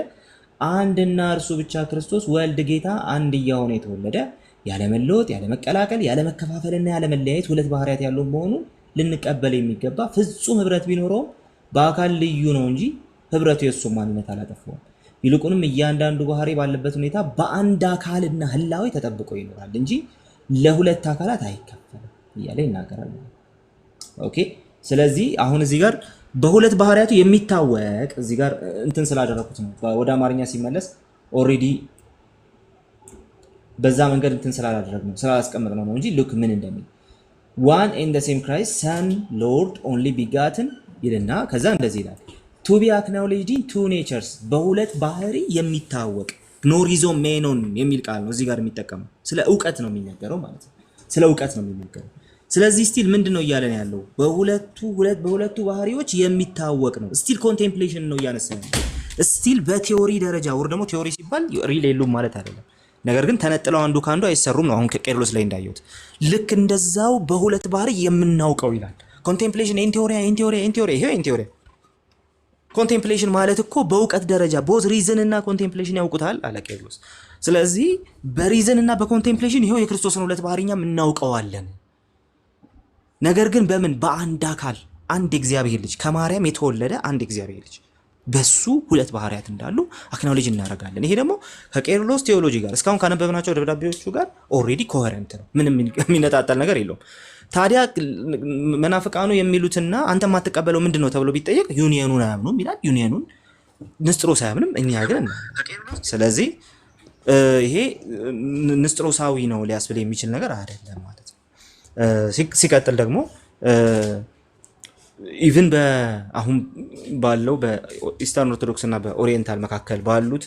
አንድና እርሱ ብቻ ክርስቶስ ወልድ ጌታ አንድያ ሆኖ የተወለደ ያለመለወጥ ያለመቀላቀል ያለመከፋፈልና ያለመለያየት ሁለት ባህሪያት ያለው መሆኑን ልንቀበል የሚገባ ፍጹም ህብረት ቢኖረውም በአካል ልዩ ነው እንጂ ህብረቱ የሱ ማንነት አላጠፋውም። ይልቁንም እያንዳንዱ ባህሪ ባለበት ሁኔታ በአንድ አካልና ህላዌ ተጠብቆ ይኖራል እንጂ ለሁለት አካላት አይከፈልም እያለ ይናገራል። ኦኬ ስለዚህ አሁን እዚህ ጋር በሁለት ባህሪያቱ የሚታወቅ እዚህ ጋር እንትን ስላደረኩት ነው ወደ አማርኛ ሲመለስ ኦሬዲ በዛ መንገድ እንትን ስላላደረግነው ስላላስቀመጥነው ነው እንጂ ሉክ ምን እንደሚል one and the same Christ son lord only begotten ይልና ከዛ እንደዚህ ይላል to be acknowledged in two natures በሁለት ባህሪ የሚታወቅ ኖሪዞ ሜኖን የሚል ቃል ነው እዚህ ጋር የሚጠቀመው። ስለ ዕውቀት ነው የሚነገረው ማለት ነው። ስለ ዕውቀት ነው የሚነገረው። ስለዚህ ስቲል ምንድነው እያለን ያለው? በሁለቱ ባህሪዎች የሚታወቅ ነው። ስቲል ኮንቴምፕሌሽን ነው እያነሳን ነው። ስቲል በቲዮሪ ደረጃ ወር ደግሞ ቲዮሪ ሲባል ሪል የሉም ማለት አይደለም። ነገር ግን ተነጥለው አንዱ ካንዱ አይሰሩም ነው። አሁን ከቄርሎስ ላይ እንዳየሁት ልክ እንደዛው በሁለት ባህሪ የምናውቀው ይላል። ኮንቴምፕሌሽን ኢንቲዮሪ ይሄ ኢንቲዮሪ ኮንቴምፕሌሽን ማለት እኮ በእውቀት ደረጃ ቦዝ ሪዝን እና ኮንቴምፕሌሽን ያውቁታል አለ ቄርሎስ። ስለዚህ በሪዝን እና በኮንቴምፕሌሽን ይሄው የክርስቶስን ሁለት ባህሪኛም እናውቀዋለን። ነገር ግን በምን በአንድ አካል አንድ እግዚአብሔር ልጅ ከማርያም የተወለደ አንድ እግዚአብሔር ልጅ በሱ ሁለት ባህሪያት እንዳሉ አክኖሎጂ እናደርጋለን። ይሄ ደግሞ ከቄርሎስ ቴዎሎጂ ጋር እስካሁን ካነበብናቸው ደብዳቤዎቹ ጋር ኦልሬዲ ኮሄረንት ነው። ምንም የሚነጣጠል ነገር የለውም። ታዲያ መናፍቃኑ የሚሉትና አንተ ማትቀበለው ምንድነው ተብሎ ቢጠየቅ ዩኒየኑን አያምኑም ይላል። ዩኒየኑን ንስጥሮስ አያምንም፣ እኛ ግን ስለዚህ ይሄ ንስጥሮሳዊ ነው ሊያስብል የሚችል ነገር አይደለም ማለት ነው። ሲቀጥል ደግሞ ኢቭን አሁን ባለው በኢስተርን ኦርቶዶክስ እና በኦሪየንታል መካከል ባሉት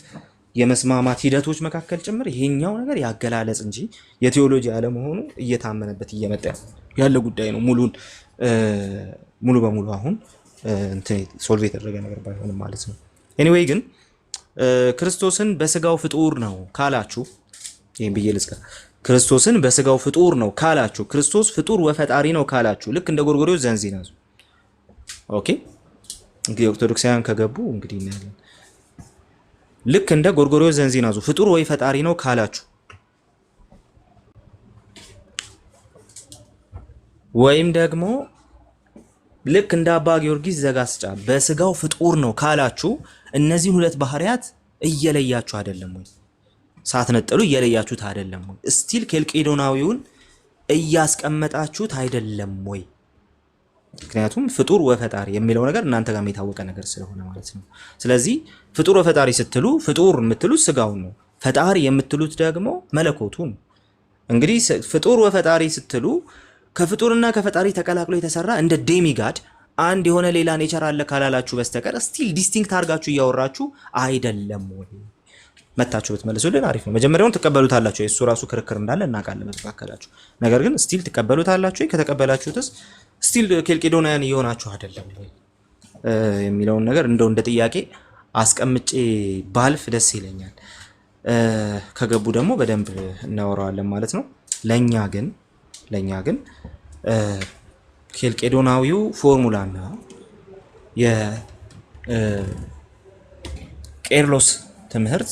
የመስማማት ሂደቶች መካከል ጭምር ይሄኛው ነገር ያገላለጽ እንጂ የቴዎሎጂ አለመሆኑ እየታመነበት እየመጣ ያለ ጉዳይ ነው። ሙሉ በሙሉ አሁን ሶልቭ የተደረገ ነገር ባይሆንም ማለት ነው። ኤኒዌይ ግን ክርስቶስን በስጋው ፍጡር ነው ካላችሁ ይሄን ብዬ ልዝጋ። ክርስቶስን በስጋው ፍጡር ነው ካላችሁ፣ ክርስቶስ ፍጡር ወፈጣሪ ነው ካላችሁ ልክ እንደ ጎርጎርዮስ ዘንዚናዙ ኦኬ። እንግዲህ ኦርቶዶክሳውያን ከገቡ እንግዲህ እናያለን። ልክ እንደ ጎርጎርዮስ ዘንዚናዙ ፍጡር ወይ ፈጣሪ ነው ካላችሁ ወይም ደግሞ ልክ እንደ አባ ጊዮርጊስ ዘጋስጫ በስጋው ፍጡር ነው ካላችሁ እነዚህን ሁለት ባህሪያት እየለያችሁ አይደለም ወይ? ሳትነጥሉ እየለያችሁት አይደለም ወይ? ስቲል ኬልቄዶናዊውን እያስቀመጣችሁት አይደለም ወይ? ምክንያቱም ፍጡር ወፈጣሪ የሚለው ነገር እናንተ ጋር የታወቀ ነገር ስለሆነ ማለት ነው። ስለዚህ ፍጡር ወፈጣሪ ስትሉ ፍጡር የምትሉት ስጋውን ነው፣ ፈጣሪ የምትሉት ደግሞ መለኮቱን። እንግዲህ ፍጡር ወፈጣሪ ስትሉ ከፍጡርና ከፈጣሪ ተቀላቅሎ የተሰራ እንደ ዴሚጋድ አንድ የሆነ ሌላ ኔቸር አለ ካላላችሁ በስተቀር ስቲል ዲስቲንክት አድርጋችሁ እያወራችሁ አይደለም ወይ? መታችሁ ብትመልሱልን አሪፍ ነው። መጀመሪያውን ትቀበሉታላችሁ፣ የሱ ራሱ ክርክር እንዳለ እናውቃለን መተካከላችሁ። ነገር ግን ስቲል ትቀበሉታላችሁ። ከተቀበላችሁትስ ስቲል ኬልቄዶናውያን እየሆናችሁ አይደለም ወይ የሚለውን ነገር እንደው እንደ ጥያቄ አስቀምጬ ባልፍ ደስ ይለኛል። ከገቡ ደግሞ በደንብ እናወራዋለን ማለት ነው። ለኛ ግን ኬልቄዶናዊው ፎርሙላና የቄርሎስ ትምህርት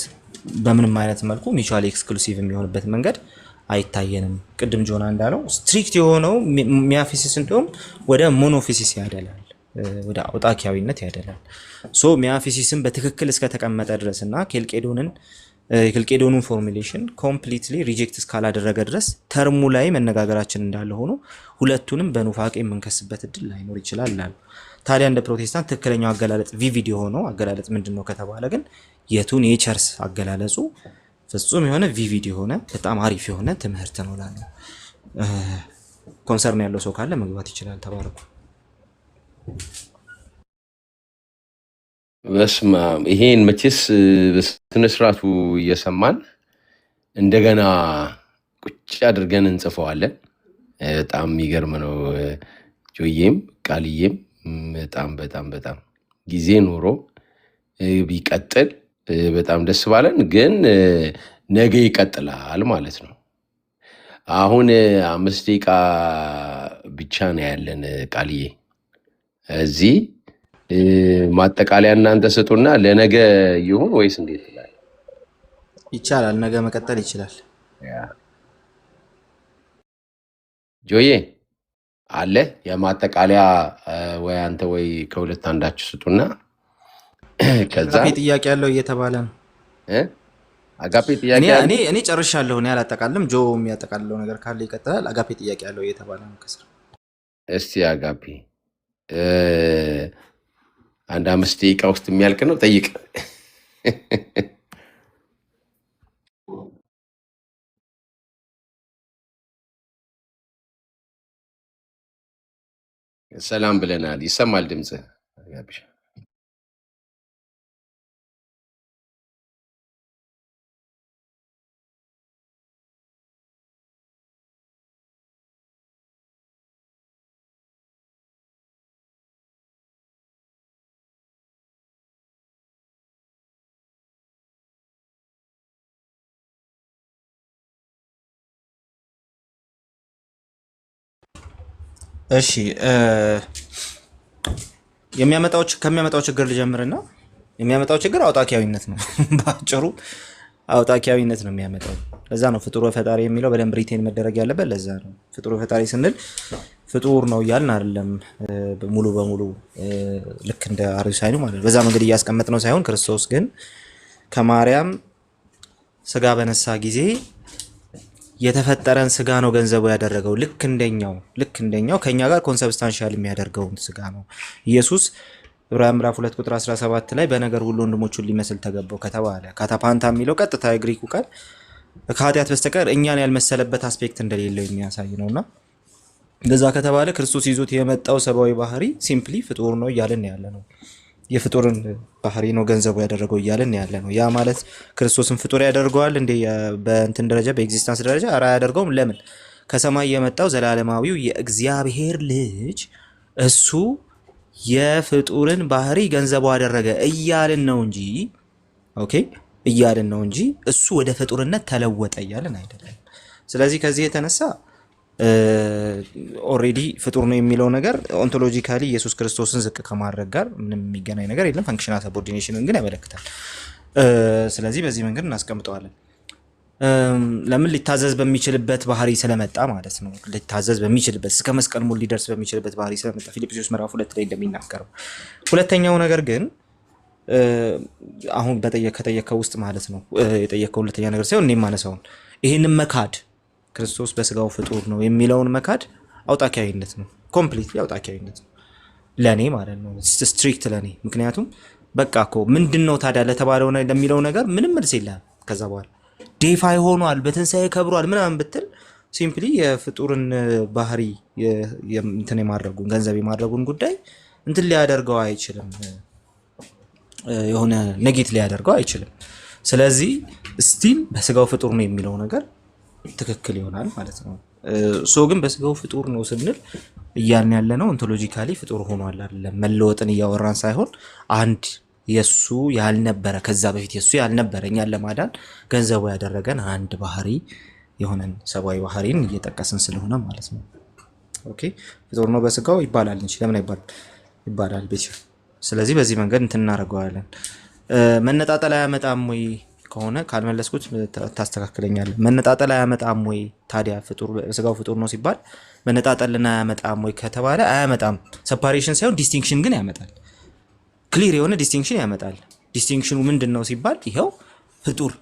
በምንም አይነት መልኩ ሚቹዋሊ ኤክስክሉሲቭ የሚሆንበት መንገድ አይታየንም። ቅድም ጆና እንዳለው ስትሪክት የሆነው ሚያፊሲስ እንደውም ወደ ሞኖፊሲስ ያደላል፣ ወደ አውጣኪያዊነት ያደላል። ሶ ሚያፊሲስን በትክክል እስከተቀመጠ ድረስና የኬልቄዶኑን ፎርሙሌሽን ኮምፕሊትሊ ሪጀክት እስካላደረገ ድረስ ተርሙ ላይ መነጋገራችን እንዳለ ሆኖ ሁለቱንም በኑፋቄ የምንከስበት እድል ላይኖር ይችላል ይላሉ። ታዲያ እንደ ፕሮቴስታንት ትክክለኛው አገላለጽ ቪቪድ የሆነው አገላለጽ ምንድነው ከተባለ ግን የቱ ኔቸርስ አገላለጹ ፍጹም የሆነ ቪቪድ የሆነ በጣም አሪፍ የሆነ ትምህርት ነው ላለው ኮንሰርን ያለው ሰው ካለ መግባት ይችላል። ተባረኩ። በስመ አብ። ይሄን መቼስ በስነ ስርዓቱ እየሰማን እንደገና ቁጭ አድርገን እንጽፈዋለን። በጣም የሚገርም ነው። ጆዬም ቃልዬም በጣም በጣም በጣም ጊዜ ኖሮ ቢቀጥል በጣም ደስ ባለን፣ ግን ነገ ይቀጥላል ማለት ነው። አሁን 5 ደቂቃ ብቻ ነው ያለን። ቃልዬ እዚህ ማጠቃለያ እናንተ ስጡና ለነገ ይሁን ወይስ እንዴት ይላል? ይቻላል፣ ነገ መቀጠል ይችላል። ጆዬ አለ የማጠቃለያ ወይ አንተ ወይ ከሁለት አንዳችሁ ስጡና ከዛ አጋፔ ጥያቄ ያለው እየተባለ ነው። አጋፔ ጥያቄ እኔ ጨርሻለሁ። እኔ አላጠቃልም። ጆ የሚያጠቃልለው ነገር ካለ ይቀጥላል። አጋፔ ጥያቄ ያለው እየተባለ ነው ከስር። እስቲ አጋፔ አንድ 5 ደቂቃ ውስጥ የሚያልቅ ነው። ጠይቅ። ሰላም ብለናል። ይሰማል ድምጽ? እሺ ከሚያመጣው ችግር ልጀምርና የሚያመጣው ችግር አውጣኪያዊነት ነው። በአጭሩ አውጣኪያዊነት ነው የሚያመጣው። ለዛ ነው ፍጡር ወፈጣሪ የሚለው በደንብ ሪቴን መደረግ ያለበት። ለዛ ነው ፍጡር ወፈጣሪ ስንል ፍጡር ነው እያልን አይደለም ሙሉ በሙሉ ልክ እንደ አርዮሳውያኑ ማለት ነው። በዛ መንገድ እያስቀመጥ ነው ሳይሆን ክርስቶስ ግን ከማርያም ስጋ በነሳ ጊዜ የተፈጠረን ስጋ ነው ገንዘቡ ያደረገው። ልክ እንደኛው ከኛ ጋር ኮንሰብስታንሻል የሚያደርገውን ስጋ ነው ኢየሱስ። ዕብራውያን ምዕራፍ 2 ቁጥር 17 ላይ በነገር ሁሉ ወንድሞቹን ሊመስል ተገባው ከተባለ ካታፓንታ የሚለው ቀጥታ የግሪኩ ቃል ከኃጢአት በስተቀር እኛን ያልመሰለበት አስፔክት እንደሌለው የሚያሳይ ነውና እንደዛ ከተባለ ክርስቶስ ይዞት የመጣው ሰብአዊ ባህሪ ሲምፕሊ ፍጡር ነው እያልን ያለ ነው። የፍጡርን ባህሪ ነው ገንዘቡ ያደረገው እያለን ያለ ነው። ያ ማለት ክርስቶስን ፍጡር ያደርገዋል እንዴ? በእንትን ደረጃ በኤግዚስተንስ ደረጃ ኧረ አያደርገውም። ለምን? ከሰማይ የመጣው ዘላለማዊው የእግዚአብሔር ልጅ እሱ የፍጡርን ባህሪ ገንዘቡ አደረገ እያልን ነው እንጂ ኦኬ እያልን ነው እንጂ እሱ ወደ ፍጡርነት ተለወጠ እያልን አይደለም። ስለዚህ ከዚህ የተነሳ ኦሬዲ ፍጡር ነው የሚለው ነገር ኦንቶሎጂካሊ ኢየሱስ ክርስቶስን ዝቅ ከማድረግ ጋር ምንም የሚገናኝ ነገር የለም። ፈንክሽናል ሰቦርዲኔሽንን ግን ያመለክታል። ስለዚህ በዚህ መንገድ እናስቀምጠዋለን። ለምን? ሊታዘዝ በሚችልበት ባህሪ ስለመጣ ማለት ነው። ሊታዘዝ በሚችልበት እስከ መስቀል ሞት ሊደርስ በሚችልበት ባህሪ ስለመጣ ፊልጵስዩስ ምዕራፍ 2 ላይ እንደሚናገረው። ሁለተኛው ነገር ግን አሁን ከጠየቀው ውስጥ ማለት ነው የጠየቀው ሁለተኛ ነገር ሳይሆን እኔ ማነሳውን ይሄንን መካድ ክርስቶስ በስጋው ፍጡር ነው የሚለውን መካድ አውጣኪያዊነት ነው። ኮምፕሊትሊ አውጣኪያዊነት ነው ለኔ ማለት ነው። ስትሪክት ለኔ። ምክንያቱም በቃ እኮ ምንድነው ታዲያ ለተባለው ለሚለው ነገር ምንም መልስ የለም። ከዛ በኋላ ዴፋይ ሆኗል በትንሳኤ ከብሯል ምናምን ብትል ሲምፕሊ የፍጡርን ባህሪ እንትን የማድረጉን ገንዘብ የማድረጉን ጉዳይ እንትን ሊያደርገው አይችልም። የሆነ ኔጌት ሊያደርገው አይችልም። ስለዚህ ስቲል በስጋው ፍጡር ነው የሚለው ነገር ትክክል ይሆናል ማለት ነው። ሶ ግን በስጋው ፍጡር ነው ስንል እያልን ያለ ነው ኦንቶሎጂካሊ ፍጡር ሆኗል አይደለም። መለወጥን እያወራን ሳይሆን አንድ የሱ ያልነበረ ከዛ በፊት የሱ ያልነበረ እኛን ለማዳን ገንዘቡ ያደረገን አንድ ባህሪ የሆነን ሰብአዊ ባህሪን እየጠቀስን ስለሆነ ማለት ነው። ኦኬ ፍጡር ነው በስጋው ይባላል እንጂ ለምን ይባላል ቤት። ስለዚህ በዚህ መንገድ እንትን እናደርገዋለን። መነጣጠል አያመጣም ወይ ከሆነ ካልመለስኩት ታስተካክለኛለህ። መነጣጠል አያመጣም ወይ ታዲያ ስጋው ፍጡር ነው ሲባል መነጣጠልና አያመጣም ወይ ከተባለ አያመጣም። ሰፓሬሽን ሳይሆን ዲስቲንክሽን ግን ያመጣል። ክሊር የሆነ ዲስቲንክሽን ያመጣል። ዲስቲንክሽኑ ምንድነው ሲባል ይሄው ፍጡር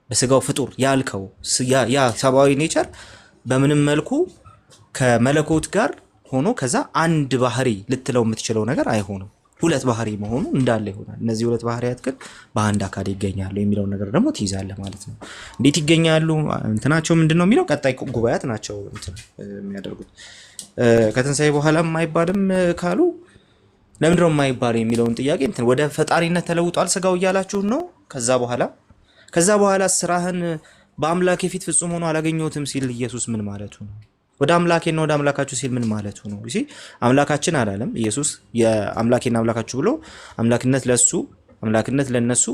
በስጋው ፍጡር ያልከው ያ ሰብአዊ ኔቸር በምንም መልኩ ከመለኮት ጋር ሆኖ ከዛ አንድ ባህሪ ልትለው የምትችለው ነገር አይሆንም። ሁለት ባህሪ መሆኑ እንዳለ ይሆናል። እነዚህ ሁለት ባህሪያት ግን በአንድ አካል ይገኛሉ የሚለው ነገር ደግሞ ትይዛለህ ማለት ነው። እንዴት ይገኛሉ እንትናቸው ምንድነው የሚለው ቀጣይ ጉባኤያት ናቸው እንትን የሚያደርጉት። ከትንሳኤ በኋላም አይባልም ካሉ ለምንድነው የማይባል የሚለውን ጥያቄ እንትን ወደ ፈጣሪነት ተለውጧል ስጋው እያላችሁ ነው። ከዛ በኋላ ስራህን በአምላኬ ፊት ፍጹም ሆኖ አላገኘሁትም ሲል ኢየሱስ ምን ማለቱ ነው? ወደ አምላኬና ወደ አምላካችሁ ሲል ምን ማለቱ ነው? እሺ አምላካችን አላለም ኢየሱስ የአምላኬና አምላካችሁ ብሎ አምላክነት ለሱ አምላክነት ለነሱ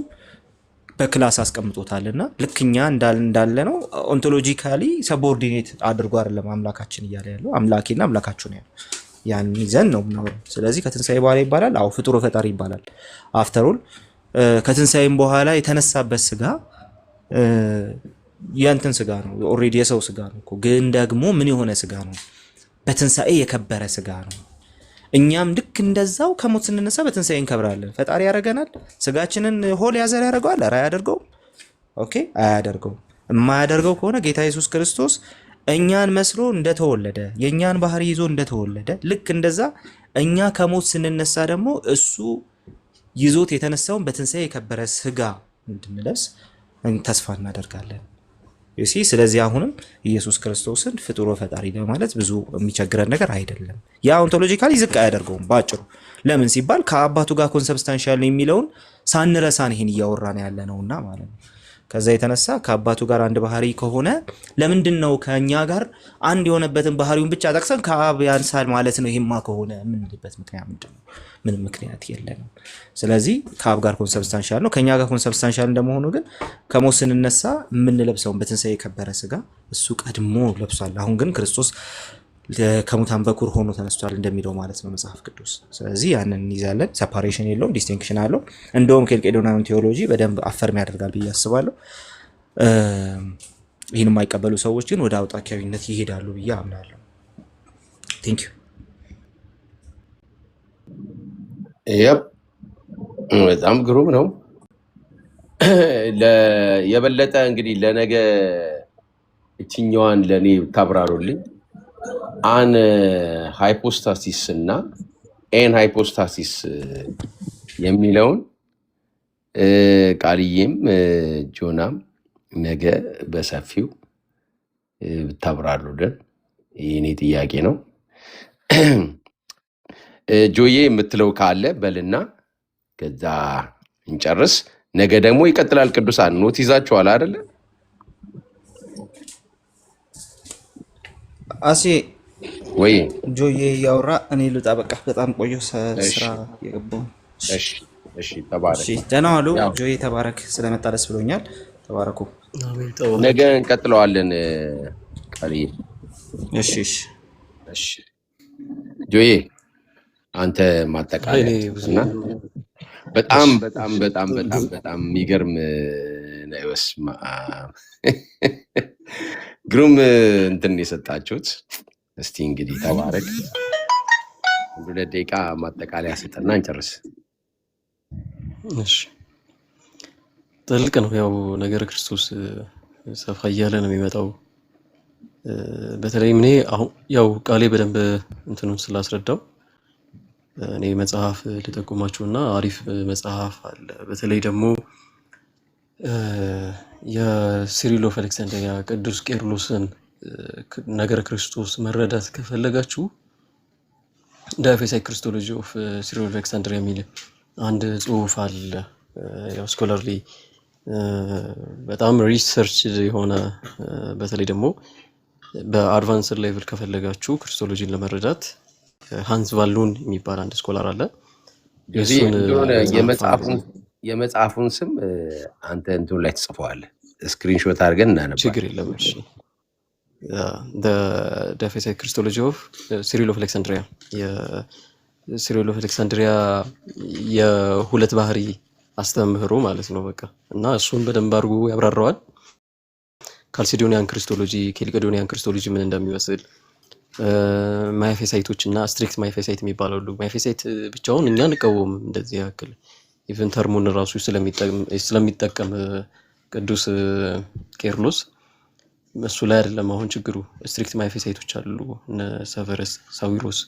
በክላስ አስቀምጦታልና ልክኛ እንዳለ ነው። ኦንቶሎጂካሊ ሰቦርዲኔት አድርጎ አይደለም አምላካችን እያለ ያለው አምላኬና አምላካችሁ ነው ያለው። ያን ይዘን ነው ነው። ስለዚህ ከትንሳኤ በኋላ ይባላል አው ፍጡር ፈጣሪ ይባላል። አፍተር ኦል ከትንሳኤም በኋላ የተነሳበት ስጋ ያንተን ስጋ ነው። ኦሬዲ የሰው ስጋ ነው እኮ ግን ደግሞ ምን የሆነ ስጋ ነው? በትንሳኤ የከበረ ስጋ ነው። እኛም ልክ እንደዛው ከሞት ስንነሳ በትንሳኤ እንከብራለን። ፈጣሪ ያደርገናል። ስጋችንን ሆል ያዘር ያደርገዋል? ኧረ አያደርገውም። ኦኬ አያደርገውም። የማያደርገው ከሆነ ጌታ ኢየሱስ ክርስቶስ እኛን መስሎ እንደተወለደ የኛን ባህሪ ይዞ እንደተወለደ ልክ እንደዛ እኛ ከሞት ስንነሳ ደግሞ እሱ ይዞት የተነሳውን በትንሳኤ የከበረ ስጋ እንድንለብስ ተስፋ እናደርጋለን። እሺ ስለዚህ አሁንም ኢየሱስ ክርስቶስን ፍጡር ፈጣሪ ለማለት ብዙ የሚቸግረን ነገር አይደለም። ያ ኦንቶሎጂካሊ ዝቅ አያደርገውም ባጭሩ። ለምን ሲባል ከአባቱ ጋር ኮንሰብስታንሻል ነው የሚለውን ሳንረሳን ይሄን እያወራን ያለ ነውና ማለት ነው። ከዛ የተነሳ ከአባቱ ጋር አንድ ባህሪ ከሆነ ለምንድነው ከኛ ጋር አንድ የሆነበትን ባህሪውን ብቻ ጠቅሰን ከአብ ያንሳል ማለት ነው? ይሄማ ከሆነ ምንድነው ምክንያት ምንድነው? ምንም ምክንያት የለንም። ስለዚህ ከአብ ጋር ኮንሰብስታንሻል ነው። ከኛ ጋር ኮንሰብስታንሻል እንደመሆኑ ግን ከሞት ስንነሳ የምንለብሰውን በትንሳኤ የከበረ ስጋ እሱ ቀድሞ ለብሷል። አሁን ግን ክርስቶስ ከሙታን በኩር ሆኖ ተነስቷል እንደሚለው ማለት ነው መጽሐፍ ቅዱስ። ስለዚህ ያንን እንይዛለን። ሰፓሬሽን የለውም፣ ዲስቲንክሽን አለው። እንደውም ኬልቄዶናዊን ቴዎሎጂ በደንብ አፈርም ያደርጋል ብዬ አስባለሁ። ይህን የማይቀበሉ ሰዎች ግን ወደ አውጣኪያዊነት ይሄዳሉ ብዬ አምናለሁ። ቴንክ ዩ። ያው በጣም ግሩም ነው። የበለጠ እንግዲህ ለነገ እችኛዋን ለእኔ ታብራሩልኝ። አን ሃይፖስታሲስ እና ኤን ሃይፖስታሲስ የሚለውን ቃልዬም ጆናም ነገ በሰፊው ብታብራሩልን የኔ ጥያቄ ነው። ጆዬ የምትለው ካለ በልና ከዛ እንጨርስ። ነገ ደግሞ ይቀጥላል። ቅዱሳን ኖት ይዛችኋል አይደለ? አሴ ወይ ጆዬ ያውራ እኔ ልውጣ። በቃ በጣም ቆየሁ ስራ የገባሁ። እሺ ተባረክ። እሺ ደህና ዋሉ። ጆዬ ተባረክ። ስለመጣ ደስ ብሎኛል። ተባረኩ። ነገ እንቀጥለዋለን። ቀሪ እሺ ጆዬ አንተ ማጠቃለያ እና በጣም በጣም በጣም በጣም በጣም የሚገርም ነው። በስመ አብ ግሩም እንትን የሰጣችሁት። እስቲ እንግዲህ ተባረክ። 2 ደቂቃ ማጠቃለያ ስጠና እንጨርስ። እሺ ጥልቅ ነው። ያው ነገረ ክርስቶስ ሰፋ እያለ ነው የሚመጣው። በተለይም እኔ አሁን ያው ቃሌ በደንብ እንትኑን ስላስረዳው እኔ መጽሐፍ ልጠቁማችሁና አሪፍ መጽሐፍ አለ። በተለይ ደግሞ የሲሪል ኦፍ አሌክሳንድሪያ ቅዱስ ቄርሎስን ነገረ ክርስቶስ መረዳት ከፈለጋችሁ ዳይፌሳይ ክርስቶሎጂ ኦፍ ሲሪል ኦፍ አሌክሳንድሪያ የሚል አንድ ጽሁፍ አለ። ያው ስኮላርሊ በጣም ሪሰርች የሆነ በተለይ ደግሞ በአድቫንስድ ሌቭል ከፈለጋችሁ ክርስቶሎጂን ለመረዳት ሃንስ ቫሉን የሚባል አንድ ስኮላር አለ። የመጽሐፉን ስም አንተ እንትኑ ላይ ትጽፈዋለህ፣ ስክሪንሾት አድርገን እናነባለን። ችግር የለም። እሺ ዳይፌሳይ ክርስቶሎጂ ኦፍ ሲሪል ኦፍ አሌክሳንድሪያ የሲሪል ኦፍ አሌክሳንድሪያ የሁለት ባህሪ አስተምህሮ ማለት ነው በቃ። እና እሱን በደንብ አድርጎ ያብራራዋል። ካልሲዶኒያን ክርስቶሎጂ፣ ኬልቄዶኒያን ክርስቶሎጂ ምን እንደሚመስል ማይፌሳይቶች እና ስትሪክት ማይፌሳይት የሚባለው ሁሉ ማይፌሳይት ብቻውን እኛ እንቃወም እንደዚህ ያክል ኢቨን ተርሙን ራሱ ስለሚጠቀም ቅዱስ ቄርሎስ እሱ ላይ አይደለም አሁን ችግሩ። ስትሪክት ማይፌሳይቶች አሉ እነ ሰቨረስ ሳዊሮስ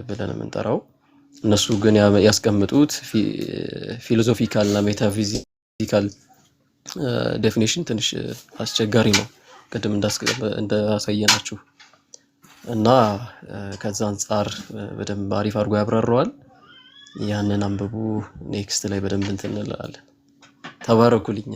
ብለን የምንጠራው። እነሱ ግን ያስቀምጡት ፊሎሶፊካል እና ሜታፊዚካል ዴፊኒሽን ትንሽ አስቸጋሪ ነው፣ ቅድም እንዳሳየናችሁ እና ከዛ አንጻር በደንብ አሪፍ አድርጎ ያብራራዋል። ያንን አንብቡ። ኔክስት ላይ በደንብ እንትን እንላለን። ተባረኩልኝ።